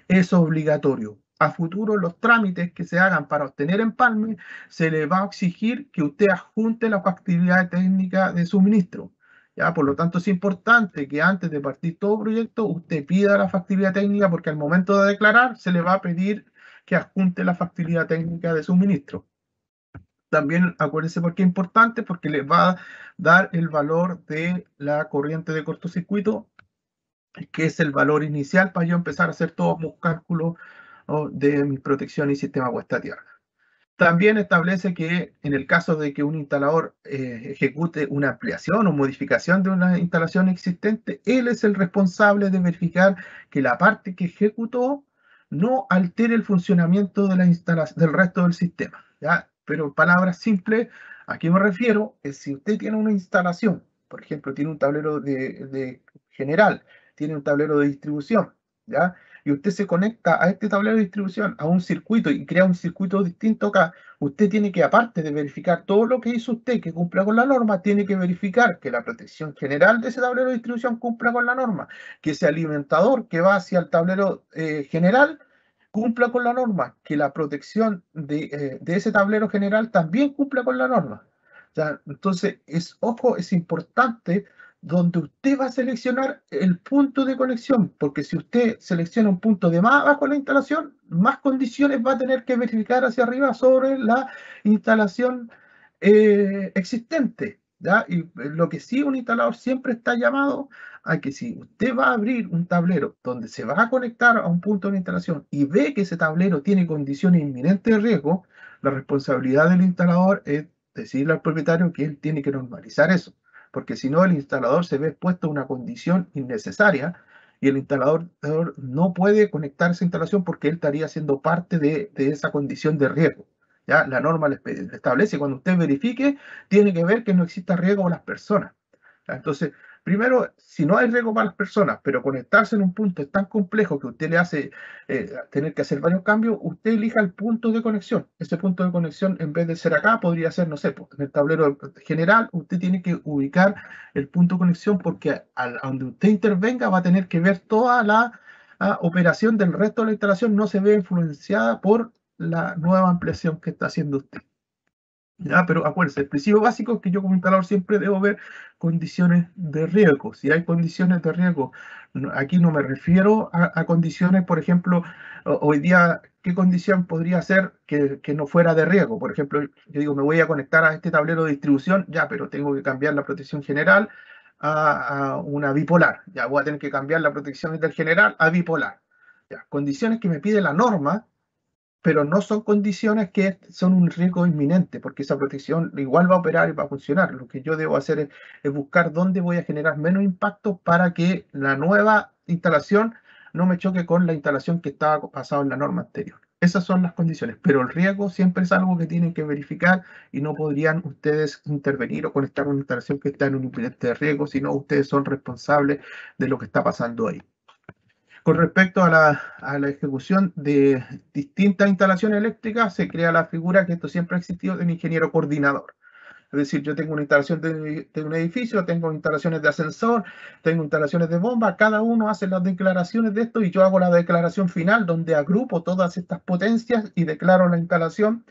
Es obligatorio. A futuro, los trámites que se hagan para obtener empalme, se le va a exigir que usted adjunte la factibilidad técnica de suministro. ¿Ya? Por lo tanto, es importante que antes de partir todo proyecto, usted pida la factibilidad técnica porque al momento de declarar se le va a pedir que adjunte la factibilidad técnica de suministro. También acuérdense por qué es importante, porque le va a dar el valor de la corriente de cortocircuito, que es el valor inicial para yo empezar a hacer todos mis cálculos, ¿no?, de mi protección y sistema puesta a tierra. También establece que en el caso de que un instalador ejecute una ampliación o modificación de una instalación existente, él es el responsable de verificar que la parte que ejecutó no altere el funcionamiento de del resto del sistema. ¿Ya? Pero en palabras simples, ¿a qué me refiero? Es si usted tiene una instalación, por ejemplo, tiene un tablero de general, tiene un tablero de distribución, ¿ya? Y usted se conecta a este tablero de distribución, a un circuito y crea un circuito distinto acá, usted tiene que, aparte de verificar todo lo que hizo usted que cumpla con la norma, tiene que verificar que la protección general de ese tablero de distribución cumpla con la norma, que ese alimentador que va hacia el tablero general cumpla con la norma, que la protección de ese tablero general también cumpla con la norma. ¿Ya? Entonces, ojo, es importante donde usted va a seleccionar el punto de conexión, porque si usted selecciona un punto de más abajo en la instalación, más condiciones va a tener que verificar hacia arriba sobre la instalación existente, ¿ya? Y lo que sí, un instalador siempre está llamado a que si usted va a abrir un tablero donde se va a conectar a un punto de instalación y ve que ese tablero tiene condiciones inminentes de riesgo, la responsabilidad del instalador es decirle al propietario que él tiene que normalizar eso, porque si no el instalador se ve expuesto a una condición innecesaria y el instalador no puede conectar esa instalación porque él estaría siendo parte de esa condición de riesgo. ¿Ya? La norma le establece, cuando usted verifique, tiene que ver que no exista riesgo a las personas. ¿Ya? Entonces, primero, si no hay riesgo para las personas, pero conectarse en un punto es tan complejo que usted le hace tener que hacer varios cambios, usted elija el punto de conexión. Ese punto de conexión, en vez de ser acá, podría ser, no sé, en el tablero general, usted tiene que ubicar el punto de conexión porque a donde usted intervenga va a tener que ver toda la operación del resto de la instalación, no se ve influenciada por la nueva ampliación que está haciendo usted. ¿Ya? Pero acuérdense, el principio básico es que yo como instalador siempre debo ver condiciones de riesgo. Si hay condiciones de riesgo, aquí no me refiero a condiciones, por ejemplo, hoy día, ¿qué condición podría ser que no fuera de riesgo? Por ejemplo, yo digo, me voy a conectar a este tablero de distribución, ya, pero tengo que cambiar la protección general a una bipolar. Ya voy a tener que cambiar la protección del general a bipolar. Ya, condiciones que me pide la norma, pero no son condiciones que son un riesgo inminente, porque esa protección igual va a operar y va a funcionar. Lo que yo debo hacer es buscar dónde voy a generar menos impacto para que la nueva instalación no me choque con la instalación que estaba basada en la norma anterior. Esas son las condiciones, pero el riesgo siempre es algo que tienen que verificar y no podrían ustedes intervenir o conectar una instalación que está en un inminente de riesgo, sino ustedes son responsables de lo que está pasando ahí. Con respecto a la ejecución de distintas instalaciones eléctricas, se crea la figura, que esto siempre ha existido, de un ingeniero coordinador. Es decir, yo tengo una instalación de un edificio, tengo instalaciones de ascensor, tengo instalaciones de bomba, cada uno hace las declaraciones de esto y yo hago la declaración final donde agrupo todas estas potencias y declaro la instalación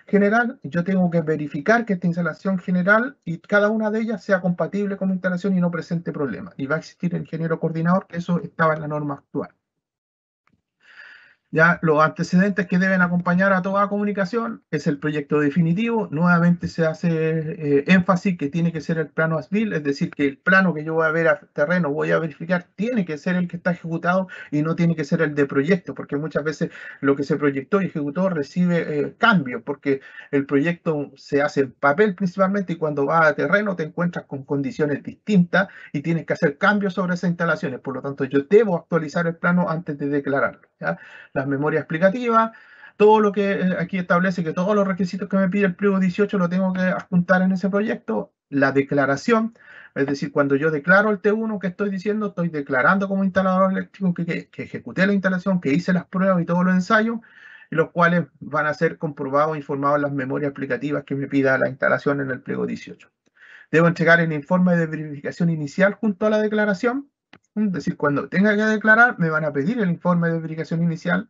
general. Yo tengo que verificar que esta instalación general y cada una de ellas sea compatible con la instalación y no presente problemas. Y va a existir el ingeniero coordinador, que eso estaba en la norma actual. Ya los antecedentes que deben acompañar a toda comunicación es el proyecto definitivo. Nuevamente se hace énfasis que tiene que ser el plano as-built, es decir, que el plano que yo voy a ver a terreno, voy a verificar, tiene que ser el que está ejecutado y no tiene que ser el de proyecto, porque muchas veces lo que se proyectó y ejecutó recibe cambios, porque el proyecto se hace en papel principalmente y cuando va a terreno te encuentras con condiciones distintas y tienes que hacer cambios sobre esas instalaciones. Por lo tanto, yo debo actualizar el plano antes de declararlo, ¿ya? Las memorias explicativas, todo lo que aquí establece que todos los requisitos que me pide el pliego 18 lo tengo que adjuntar en ese proyecto. La declaración, es decir, cuando yo declaro el T1 que estoy diciendo, estoy declarando como instalador eléctrico que ejecuté la instalación, que hice las pruebas y todos los ensayos, y los cuales van a ser comprobados e informados en las memorias explicativas que me pida la instalación en el pliego 18. Debo entregar el informe de verificación inicial junto a la declaración. Es decir, cuando tenga que declarar, me van a pedir el informe de verificación inicial.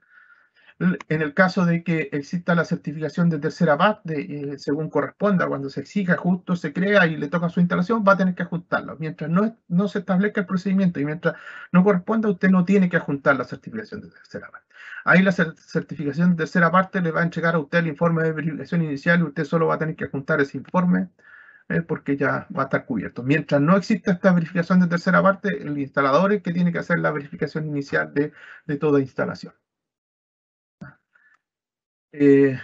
En el caso de que exista la certificación de tercera parte, según corresponda, cuando se exija, justo se crea y le toca su instalación, va a tener que ajustarlo. Mientras no se establezca el procedimiento y mientras no corresponda, usted no tiene que ajustar la certificación de tercera parte. Ahí la certificación de tercera parte le va a entregar a usted el informe de verificación inicial y usted solo va a tener que ajustar ese informe porque ya va a estar cubierto. Mientras no exista esta verificación de tercera parte, el instalador es que tiene que hacer la verificación inicial de toda instalación.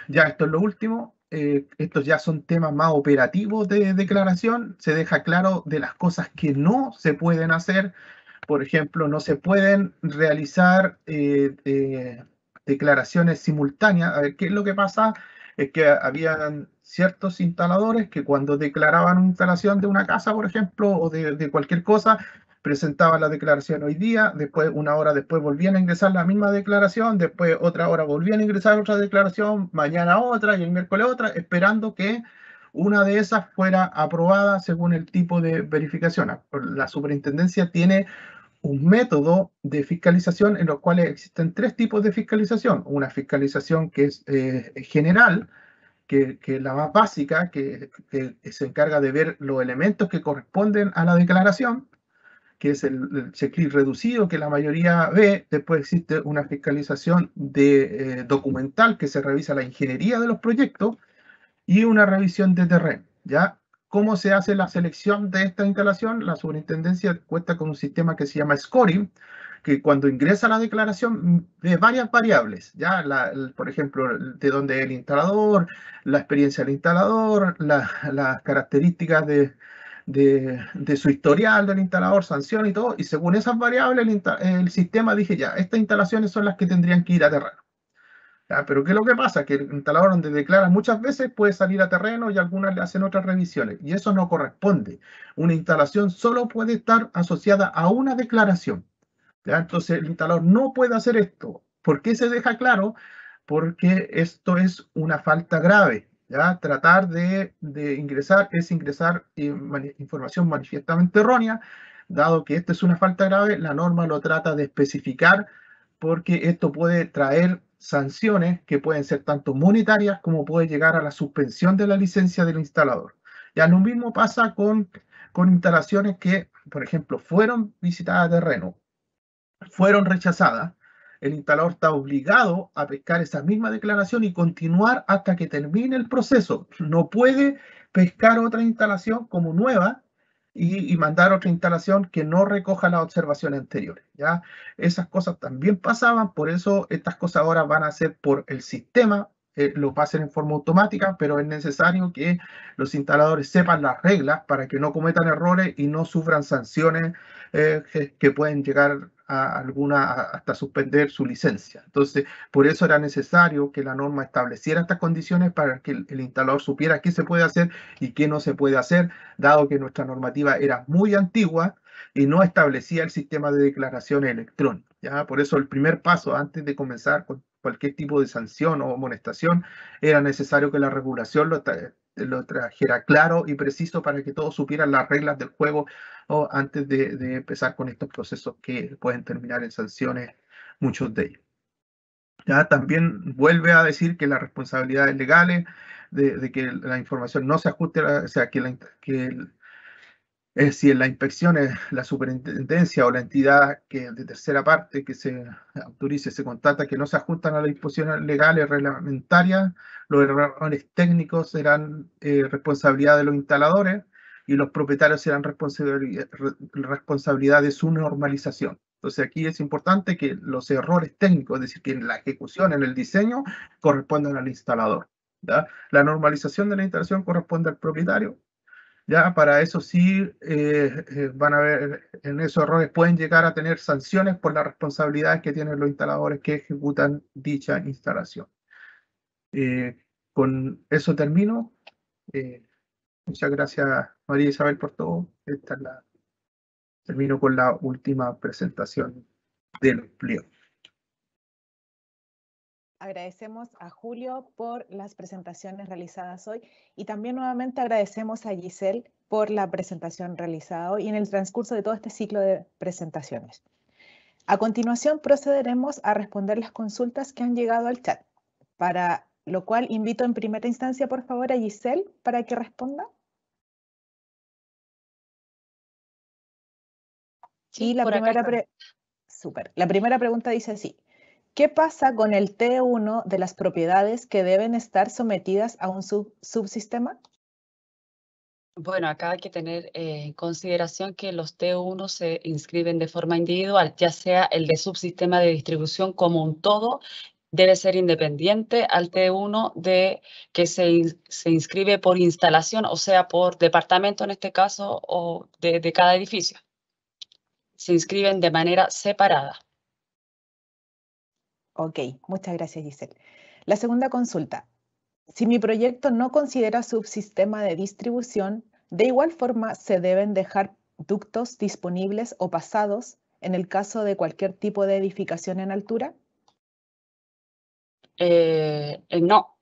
Ya esto es lo último. Estos ya son temas más operativos de declaración. Se deja claro de las cosas que no se pueden hacer. Por ejemplo, no se pueden realizar declaraciones simultáneas. A ver, ¿qué es lo que pasa? Es que habían ciertos instaladores que cuando declaraban una instalación de una casa, por ejemplo, o de cualquier cosa, presentaban la declaración hoy día, después una hora después volvían a ingresar la misma declaración, después otra hora volvían a ingresar otra declaración, mañana otra y el miércoles otra, esperando que una de esas fuera aprobada según el tipo de verificación. La superintendencia tiene un método de fiscalización en los cuales existen tres tipos de fiscalización. Una fiscalización que es general, que es la más básica, que se encarga de ver los elementos que corresponden a la declaración, que es el checklist reducido que la mayoría ve. Después existe una fiscalización documental que se revisa la ingeniería de los proyectos y una revisión de terreno, ¿ya? ¿Cómo se hace la selección de esta instalación? La superintendencia cuenta con un sistema que se llama scoring, que cuando ingresa la declaración ve varias variables, ¿ya? Por ejemplo, de dónde es el instalador, la experiencia del instalador, las características de su historial del instalador, sanción y todo, y según esas variables el sistema dice ya, estas instalaciones son las que tendrían que ir a terreno. ¿Ya? Pero ¿qué es lo que pasa? Que el instalador donde declara muchas veces puede salir a terreno y algunas le hacen otras revisiones, y eso no corresponde. Una instalación solo puede estar asociada a una declaración. ¿Ya? Entonces el instalador no puede hacer esto. ¿Por qué se deja claro? Porque esto es una falta grave. ¿Ya? Tratar de ingresar es ingresar información manifiestamente errónea. Dado que esta es una falta grave, la norma lo trata de especificar, porque esto puede traer sanciones que pueden ser tanto monetarias como puede llegar a la suspensión de la licencia del instalador. Ya lo mismo pasa con instalaciones que, por ejemplo, fueron visitadas a terreno, fueron rechazadas. El instalador está obligado a pescar esa misma declaración y continuar hasta que termine el proceso. No puede pescar otra instalación como nueva y mandar otra instalación que no recoja las observaciones anteriores, ¿ya? Esas cosas también pasaban, por eso estas cosas ahora van a ser por el sistema, lo pasen en forma automática, pero es necesario que los instaladores sepan las reglas para que no cometan errores y no sufran sanciones que pueden llegar a alguna hasta suspender su licencia. Entonces, por eso era necesario que la norma estableciera estas condiciones para que el instalador supiera qué se puede hacer y qué no se puede hacer, dado que nuestra normativa era muy antigua y no establecía el sistema de declaraciones electrónicas, ¿ya? Por eso el primer paso, antes de comenzar con cualquier tipo de sanción o amonestación, era necesario que la regulación lo trajera claro y preciso para que todos supieran las reglas del juego antes de empezar con estos procesos que pueden terminar en sanciones, muchos de ellos. Ya también vuelve a decir que las responsabilidades legales de que la información no se ajuste, o sea, si en la inspección es la superintendencia o la entidad de tercera parte que se autorice, se constata que no se ajustan a las disposiciones legales reglamentarias, los errores técnicos serán responsabilidad de los instaladores y los propietarios serán responsabilidad de su normalización. Entonces aquí es importante que los errores técnicos, es decir, que en la ejecución, en el diseño, correspondan al instalador, ¿ya? La normalización de la instalación corresponde al propietario. Ya, para eso sí van a ver, en esos errores pueden llegar a tener sanciones por las responsabilidades que tienen los instaladores que ejecutan dicha instalación. Con eso termino. Muchas gracias, María Isabel, por todo. Termino con la última presentación del pliego. Agradecemos a Julio por las presentaciones realizadas hoy y también nuevamente agradecemos a Giselle por la presentación realizada hoy y en el transcurso de todo este ciclo de presentaciones. A continuación procederemos a responder las consultas que han llegado al chat, para lo cual invito en primera instancia por favor a Giselle para que responda. Sí, y la primera pregunta dice así: ¿qué pasa con el T1 de las propiedades que deben estar sometidas a un subsistema? Bueno, acá hay que tener en consideración que los T1 se inscriben de forma individual, ya sea el de subsistema de distribución como un todo, debe ser independiente al T1 que se inscribe por instalación, o sea, por departamento en este caso, o de cada edificio. Se inscriben de manera separada. Ok, muchas gracias, Giselle. La segunda consulta: si mi proyecto no considera subsistema de distribución, ¿de igual forma se deben dejar ductos disponibles o pasados en el caso de cualquier tipo de edificación en altura? No.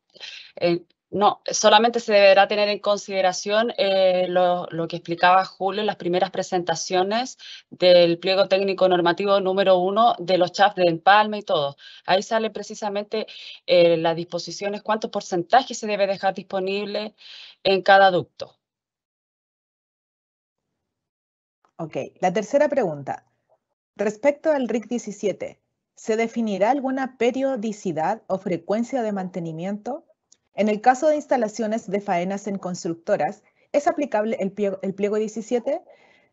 No, solamente se deberá tener en consideración lo que explicaba Julio en las primeras presentaciones del pliego técnico normativo número 1 de los CHAF de empalme y todo. Ahí sale precisamente las disposiciones, cuánto porcentaje se debe dejar disponible en cada ducto. Ok, la tercera pregunta. Respecto al RIC 17, ¿se definirá alguna periodicidad o frecuencia de mantenimiento? En el caso de instalaciones de faenas en constructoras, ¿es aplicable el pliego 17?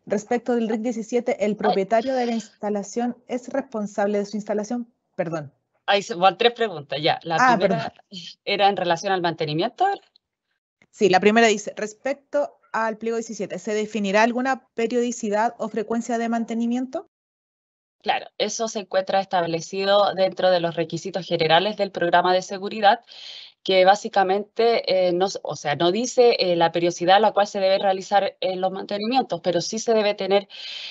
Respecto del RIC 17, ¿el propietario de la instalación es responsable de su instalación? Perdón. Ahí van 3 preguntas, ya. La primera era en relación al mantenimiento. Sí, la primera dice, respecto al pliego 17, ¿se definirá alguna periodicidad o frecuencia de mantenimiento? Claro, eso se encuentra establecido dentro de los requisitos generales del programa de seguridad, que básicamente no dice la periodicidad a la cual se debe realizar los mantenimientos, pero sí se debe tener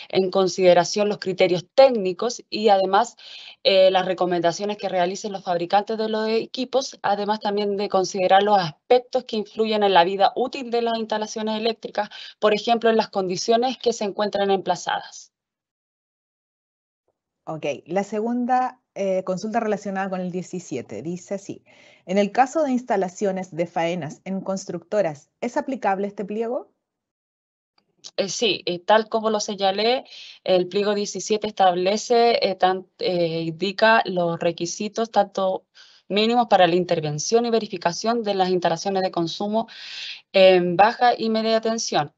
en consideración los criterios técnicos y además las recomendaciones que realicen los fabricantes de los equipos, además también de considerar los aspectos que influyen en la vida útil de las instalaciones eléctricas, por ejemplo, en las condiciones que se encuentran emplazadas. Ok, la segunda consulta relacionada con el 17 dice así, en el caso de instalaciones de faenas en constructoras, ¿es aplicable este pliego? Sí, tal como lo señalé, el pliego 17 establece, indica los requisitos tanto mínimos para la intervención y verificación de las instalaciones de consumo en baja y media tensión.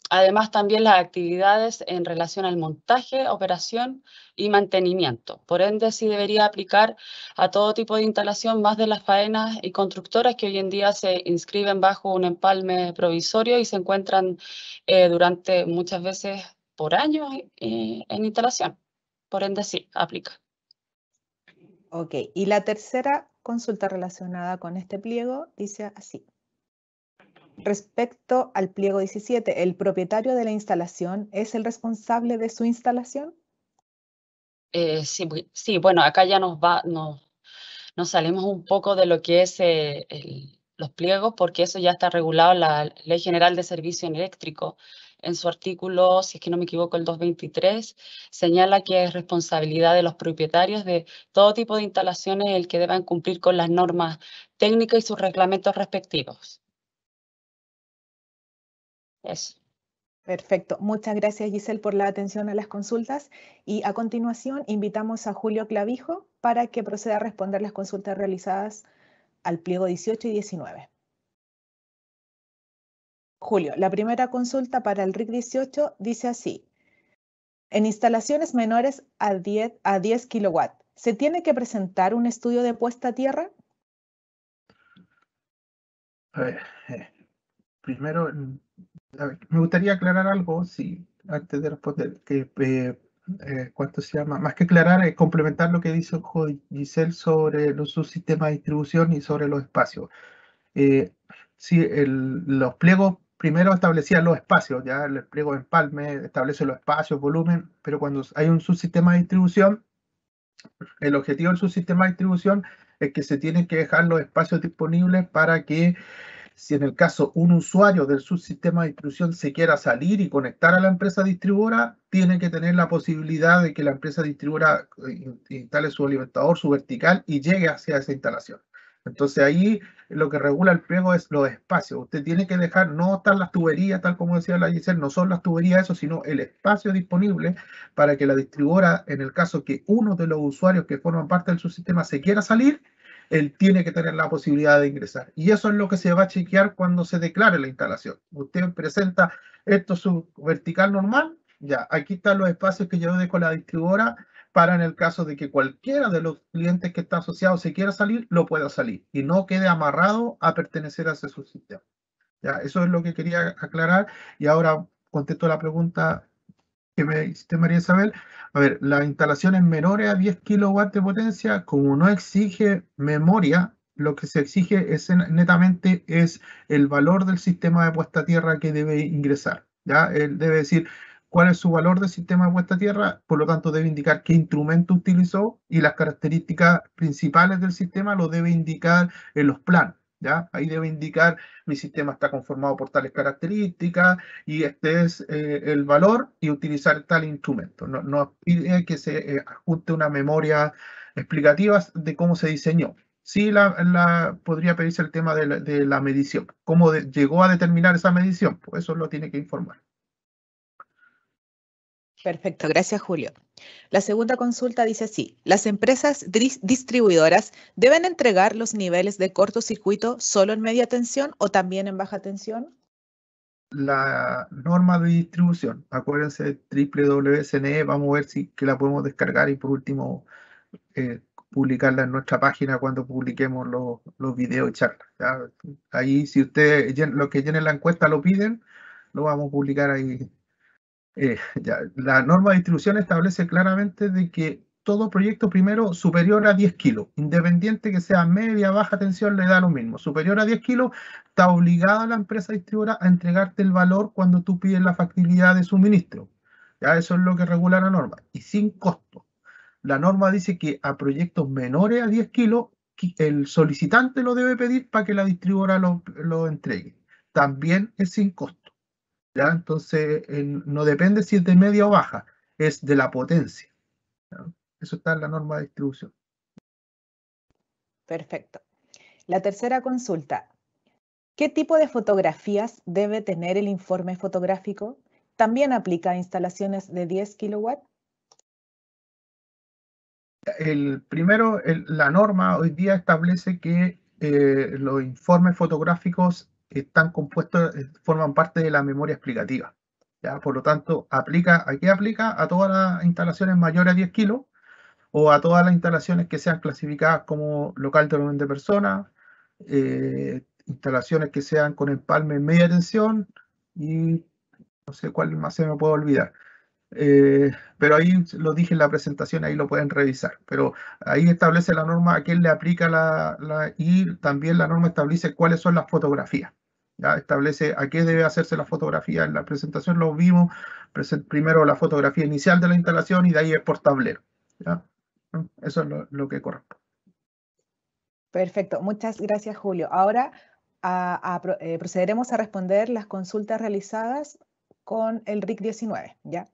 Además, también las actividades en relación al montaje, operación y mantenimiento. Por ende, sí debería aplicar a todo tipo de instalación, más de las faenas y constructoras que hoy en día se inscriben bajo un empalme provisorio y se encuentran durante muchas veces por años en instalación. Por ende, sí, aplica. Ok, y la tercera consulta relacionada con este pliego dice así. Respecto al pliego 17, ¿el propietario de la instalación es el responsable de su instalación? Sí, bueno, acá ya nos salimos un poco de lo que es los pliegos, porque eso ya está regulado en la Ley General de Servicio Eléctrico. En su artículo, si es que no me equivoco, el 223, señala que es responsabilidad de los propietarios de todo tipo de instalaciones el que deban cumplir con las normas técnicas y sus reglamentos respectivos. Eso. Perfecto. Muchas gracias, Giselle, por la atención a las consultas. Y a continuación, invitamos a Julio Clavijo para que proceda a responder las consultas realizadas al pliego 18 y 19. Julio, la primera consulta para el RIC 18 dice así. En instalaciones menores a 10 kilowatts, ¿se tiene que presentar un estudio de puesta a tierra? A ver, primero, me gustaría aclarar algo, sí, antes de responder, que ¿cuánto se llama? Más que aclarar, es complementar lo que dice Giselle sobre los subsistemas de distribución y sobre los espacios. Sí, los pliegos primero establecían los espacios, ya el pliego de empalme establece los espacios, volumen, pero cuando hay un subsistema de distribución, el objetivo del subsistema de distribución es que se tienen que dejar los espacios disponibles para que, si en el caso un usuario del subsistema de distribución se quiera salir y conectar a la empresa distribuidora, tiene que tener la posibilidad de que la empresa distribuidora instale su alimentador, su vertical y llegue hacia esa instalación. Entonces ahí lo que regula el pliego es los espacios. Usted tiene que dejar, no están las tuberías, tal como decía la Giselle, no son las tuberías eso, sino el espacio disponible para que la distribuidora, en el caso que uno de los usuarios que forman parte del subsistema se quiera salir, él tiene que tener la posibilidad de ingresar. Y eso es lo que se va a chequear cuando se declare la instalación. Usted presenta esto su vertical normal, ya, aquí están los espacios que yo dejo a la distribuidora para en el caso de que cualquiera de los clientes que está asociado se quiera salir, lo pueda salir y no quede amarrado a pertenecer a ese subsistema. Ya, eso es lo que quería aclarar y ahora contesto la pregunta que me hiciste, María Isabel. A ver, las instalaciones menores a 10 kilowatts de potencia, como no exige memoria, lo que se exige es netamente es el valor del sistema de puesta a tierra que debe ingresar. ¿Ya? Él debe decir cuál es su valor del sistema de puesta a tierra, por lo tanto debe indicar qué instrumento utilizó y las características principales del sistema lo debe indicar en los planos. ¿ya? Ahí debe indicar mi sistema está conformado por tales características y este es el valor y utilizar tal instrumento. No pide que se adjunte una memoria explicativa de cómo se diseñó. Sí podría pedirse el tema de la medición. ¿Cómo llegó a determinar esa medición? Pues eso lo tiene que informar. Perfecto, gracias Julio. La segunda consulta dice así: ¿las empresas distribuidoras deben entregar los niveles de cortocircuito solo en media tensión o también en baja tensión? La norma de distribución, acuérdense, www.cne, vamos a ver si que la podemos descargar y por último publicarla en nuestra página cuando publiquemos los videos y charlas. ¿Ya? Ahí, si ustedes, los que llenen la encuesta lo piden, lo vamos a publicar ahí. Ya. La norma de distribución establece claramente de que todo proyecto primero superior a 10 kilos, independiente que sea media, baja tensión, le da lo mismo. Superior a 10 kilos, está obligada la empresa distribuidora a entregarte el valor cuando tú pides la factibilidad de suministro. Ya, eso es lo que regula la norma, y sin costo. La norma dice que a proyectos menores a 10 kilos, el solicitante lo debe pedir para que la distribuidora lo entregue. También es sin costo. ¿Ya? Entonces, no depende si es de media o baja, es de la potencia. ¿Ya? Eso está en la norma de distribución. Perfecto. La tercera consulta: ¿qué tipo de fotografías debe tener el informe fotográfico? ¿También aplica a instalaciones de 10 kilowatts? Primero, la norma hoy día establece que los informes fotográficos están compuestos, forman parte de la memoria explicativa. ¿Ya? Por lo tanto, ¿a qué aplica? A todas las instalaciones mayores a 10 kilos o a todas las instalaciones que sean clasificadas como local de orden de personas, instalaciones que sean con empalme en media tensión y no sé cuál más se me puede olvidar. Pero ahí lo dije en la presentación, ahí lo pueden revisar. Pero ahí establece la norma a quién le aplica y también la norma establece cuáles son las fotografías. ¿Ya? Establece a qué debe hacerse la fotografía. En la presentación lo vimos, primero la fotografía inicial de la instalación y de ahí es por tablero. ¿Ya? Eso es lo que corresponde. Perfecto, muchas gracias Julio. Ahora procederemos a responder las consultas realizadas con el RIC 19, ¿ya?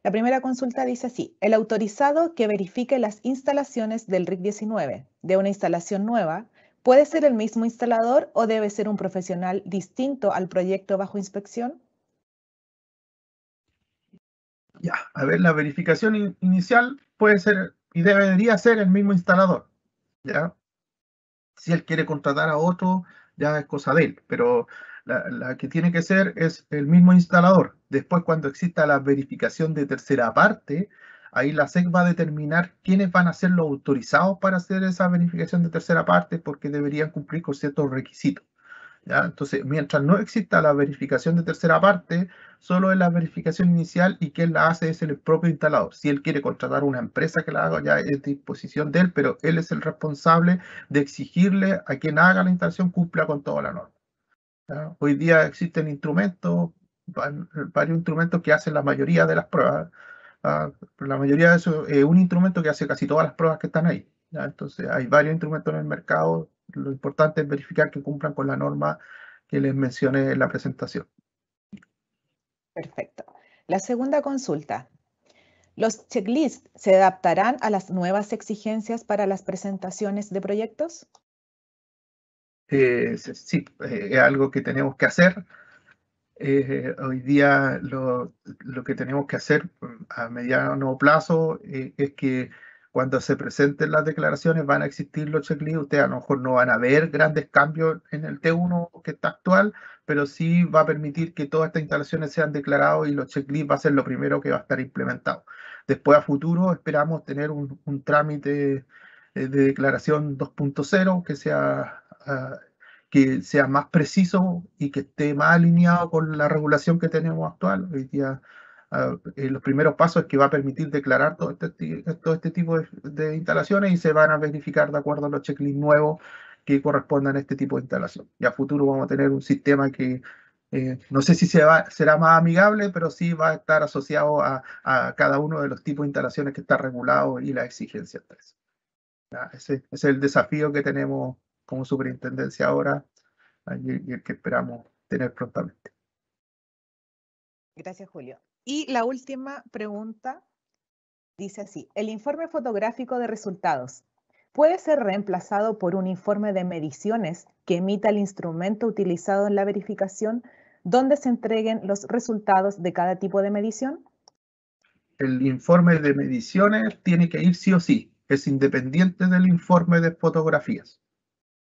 La primera consulta dice así: el autorizado que verifique las instalaciones del RIC 19 de una instalación nueva, ¿puede ser el mismo instalador o debe ser un profesional distinto al proyecto bajo inspección? Ya, a ver, la verificación inicial puede ser y debería ser el mismo instalador, ¿ya? Si él quiere contratar a otro, ya es cosa de él, pero la que tiene que ser es el mismo instalador. Después, cuando exista la verificación de tercera parte, ahí la SEC va a determinar quiénes van a ser los autorizados para hacer esa verificación de tercera parte, porque deberían cumplir con ciertos requisitos. ¿Ya? Entonces, mientras no exista la verificación de tercera parte, solo es la verificación inicial y quien la hace es el propio instalador. Si él quiere contratar una empresa que la haga, ya es disposición de él, pero él es el responsable de exigirle a quien haga la instalación cumpla con toda la norma. ¿Ya? Hoy día existen instrumentos, varios instrumentos que hacen la mayoría de las pruebas. La mayoría de eso es un instrumento que hace casi todas las pruebas que están ahí. ¿Ya? Entonces, hay varios instrumentos en el mercado. Lo importante es verificar que cumplan con la norma que les mencioné en la presentación. Perfecto. La segunda consulta: ¿los checklists se adaptarán a las nuevas exigencias para las presentaciones de proyectos? Sí, es algo que tenemos que hacer. Hoy día lo que tenemos que hacer a mediano plazo es que cuando se presenten las declaraciones van a existir los checklists. Ustedes a lo mejor no van a ver grandes cambios en el T1 que está actual, pero sí va a permitir que todas estas instalaciones sean declaradas y los checklists va a ser lo primero que va a estar implementado. Después a futuro esperamos tener un trámite de declaración 2.0 que sea más preciso y que esté más alineado con la regulación que tenemos actual. Hoy día, los primeros pasos es que va a permitir declarar todo este tipo de instalaciones y se van a verificar de acuerdo a los checklists nuevos que correspondan a este tipo de instalación. Y a futuro vamos a tener un sistema que no sé si será más amigable, pero sí va a estar asociado a cada uno de los tipos de instalaciones que está regulado y las exigencias de eso. Ese es el desafío que tenemos como superintendencia ahora y el que esperamos tener prontamente. Gracias, Julio. Y la última pregunta dice así: ¿el informe fotográfico de resultados puede ser reemplazado por un informe de mediciones que emita el instrumento utilizado en la verificación, donde se entreguen los resultados de cada tipo de medición? El informe de mediciones tiene que ir sí o sí, es independiente del informe de fotografías.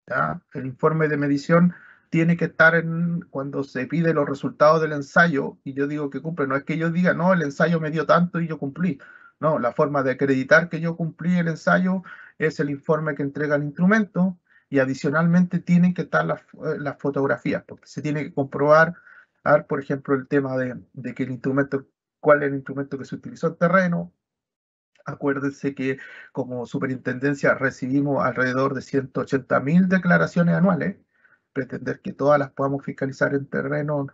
¿Ya? El informe de medición tiene que estar cuando se pide los resultados del ensayo y yo digo que cumple. No es que yo diga, no, el ensayo me dio tanto y yo cumplí. No, la forma de acreditar que yo cumplí el ensayo es el informe que entrega el instrumento y adicionalmente tienen que estar las fotografías, porque se tiene que comprobar, por ejemplo, el tema de que el instrumento, cuál es el instrumento que se utilizó en terreno. Acuérdense que como superintendencia recibimos alrededor de 180.000 declaraciones anuales. Pretender que todas las podamos fiscalizar en terreno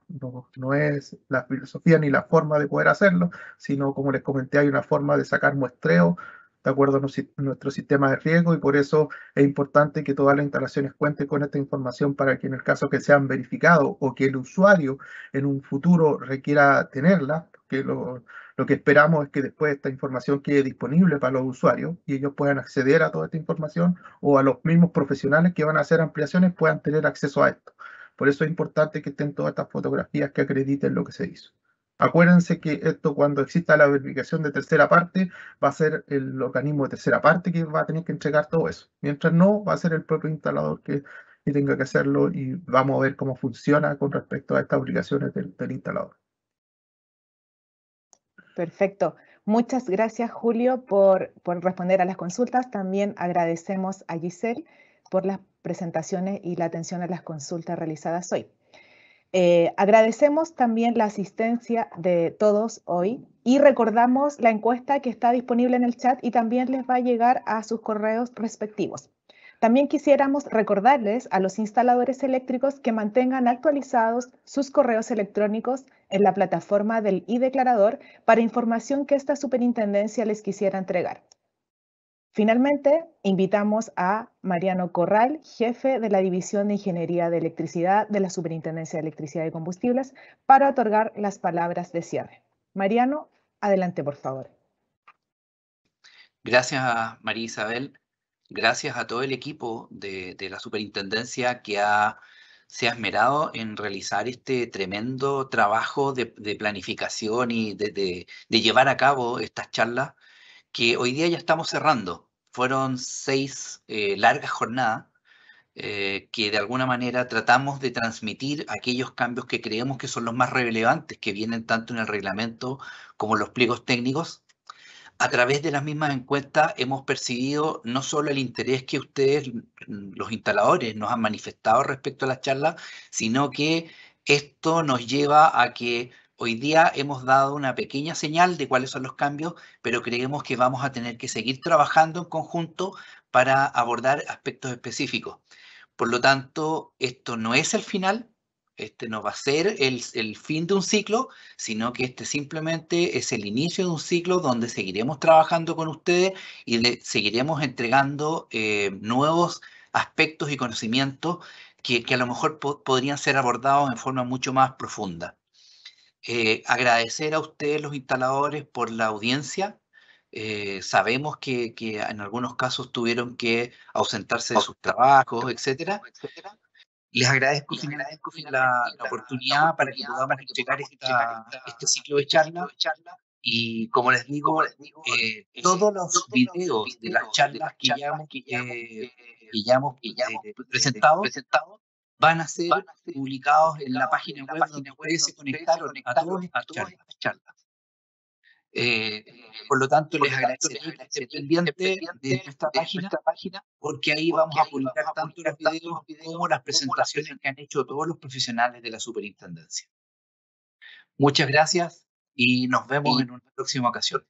no es la filosofía ni la forma de poder hacerlo, sino, como les comenté, hay una forma de sacar muestreo de acuerdo a nuestro sistema de riesgo, y por eso es importante que todas las instalaciones cuenten con esta información para que en el caso que sean verificados o que el usuario en un futuro requiera tenerla, que lo que esperamos es que después esta información quede disponible para los usuarios y ellos puedan acceder a toda esta información, o a los mismos profesionales que van a hacer ampliaciones puedan tener acceso a esto. Por eso es importante que estén todas estas fotografías que acrediten lo que se hizo. Acuérdense que esto, cuando exista la verificación de tercera parte, va a ser el organismo de tercera parte que va a tener que entregar todo eso. Mientras no, va a ser el propio instalador que tenga que hacerlo, y vamos a ver cómo funciona con respecto a estas obligaciones del instalador. Perfecto. Muchas gracias, Julio, por responder a las consultas. También agradecemos a Giselle por las presentaciones y la atención a las consultas realizadas hoy. Agradecemos también la asistencia de todos hoy y recordamos la encuesta que está disponible en el chat y también les va a llegar a sus correos respectivos. También quisiéramos recordarles a los instaladores eléctricos que mantengan actualizados sus correos electrónicos en la plataforma del iDeclarador para información que esta superintendencia les quisiera entregar. Finalmente, invitamos a Mariano Corral, jefe de la División de Ingeniería de Electricidad de la Superintendencia de Electricidad y Combustibles, para otorgar las palabras de cierre. Mariano, adelante, por favor. Gracias a María Isabel, gracias a todo el equipo de la Superintendencia que se ha esmerado en realizar este tremendo trabajo de planificación y de llevar a cabo estas charlas que hoy día ya estamos cerrando. Fueron 6 largas jornadas que de alguna manera tratamos de transmitir aquellos cambios que creemos que son los más relevantes, que vienen tanto en el reglamento como en los pliegos técnicos. A través de las mismas encuestas hemos percibido no solo el interés que ustedes, los instaladores, nos han manifestado respecto a las charlas, sino que esto nos lleva a que hoy día hemos dado una pequeña señal de cuáles son los cambios, pero creemos que vamos a tener que seguir trabajando en conjunto para abordar aspectos específicos. Por lo tanto, esto no es el final. Este no va a ser el fin de un ciclo, sino que este simplemente es el inicio de un ciclo donde seguiremos trabajando con ustedes y seguiremos entregando nuevos aspectos y conocimientos que a lo mejor podrían ser abordados en forma mucho más profunda. Agradecer a ustedes, los instaladores, por la audiencia. Sabemos que en algunos casos tuvieron que ausentarse de sus trabajos, etcétera. Les agradezco finalmente la oportunidad para que podamos entregar este ciclo de charla. Y como les digo, todos los videos de las charlas que ya hemos presentado van a ser publicados en la página web donde ustedes se conectaron a todas estas charlas. Por lo tanto, les agradecería que estén pendientes de nuestra página, porque ahí vamos a publicar tanto los videos como las presentaciones que han hecho todos los profesionales de la superintendencia. Muchas gracias y nos vemos en una próxima ocasión.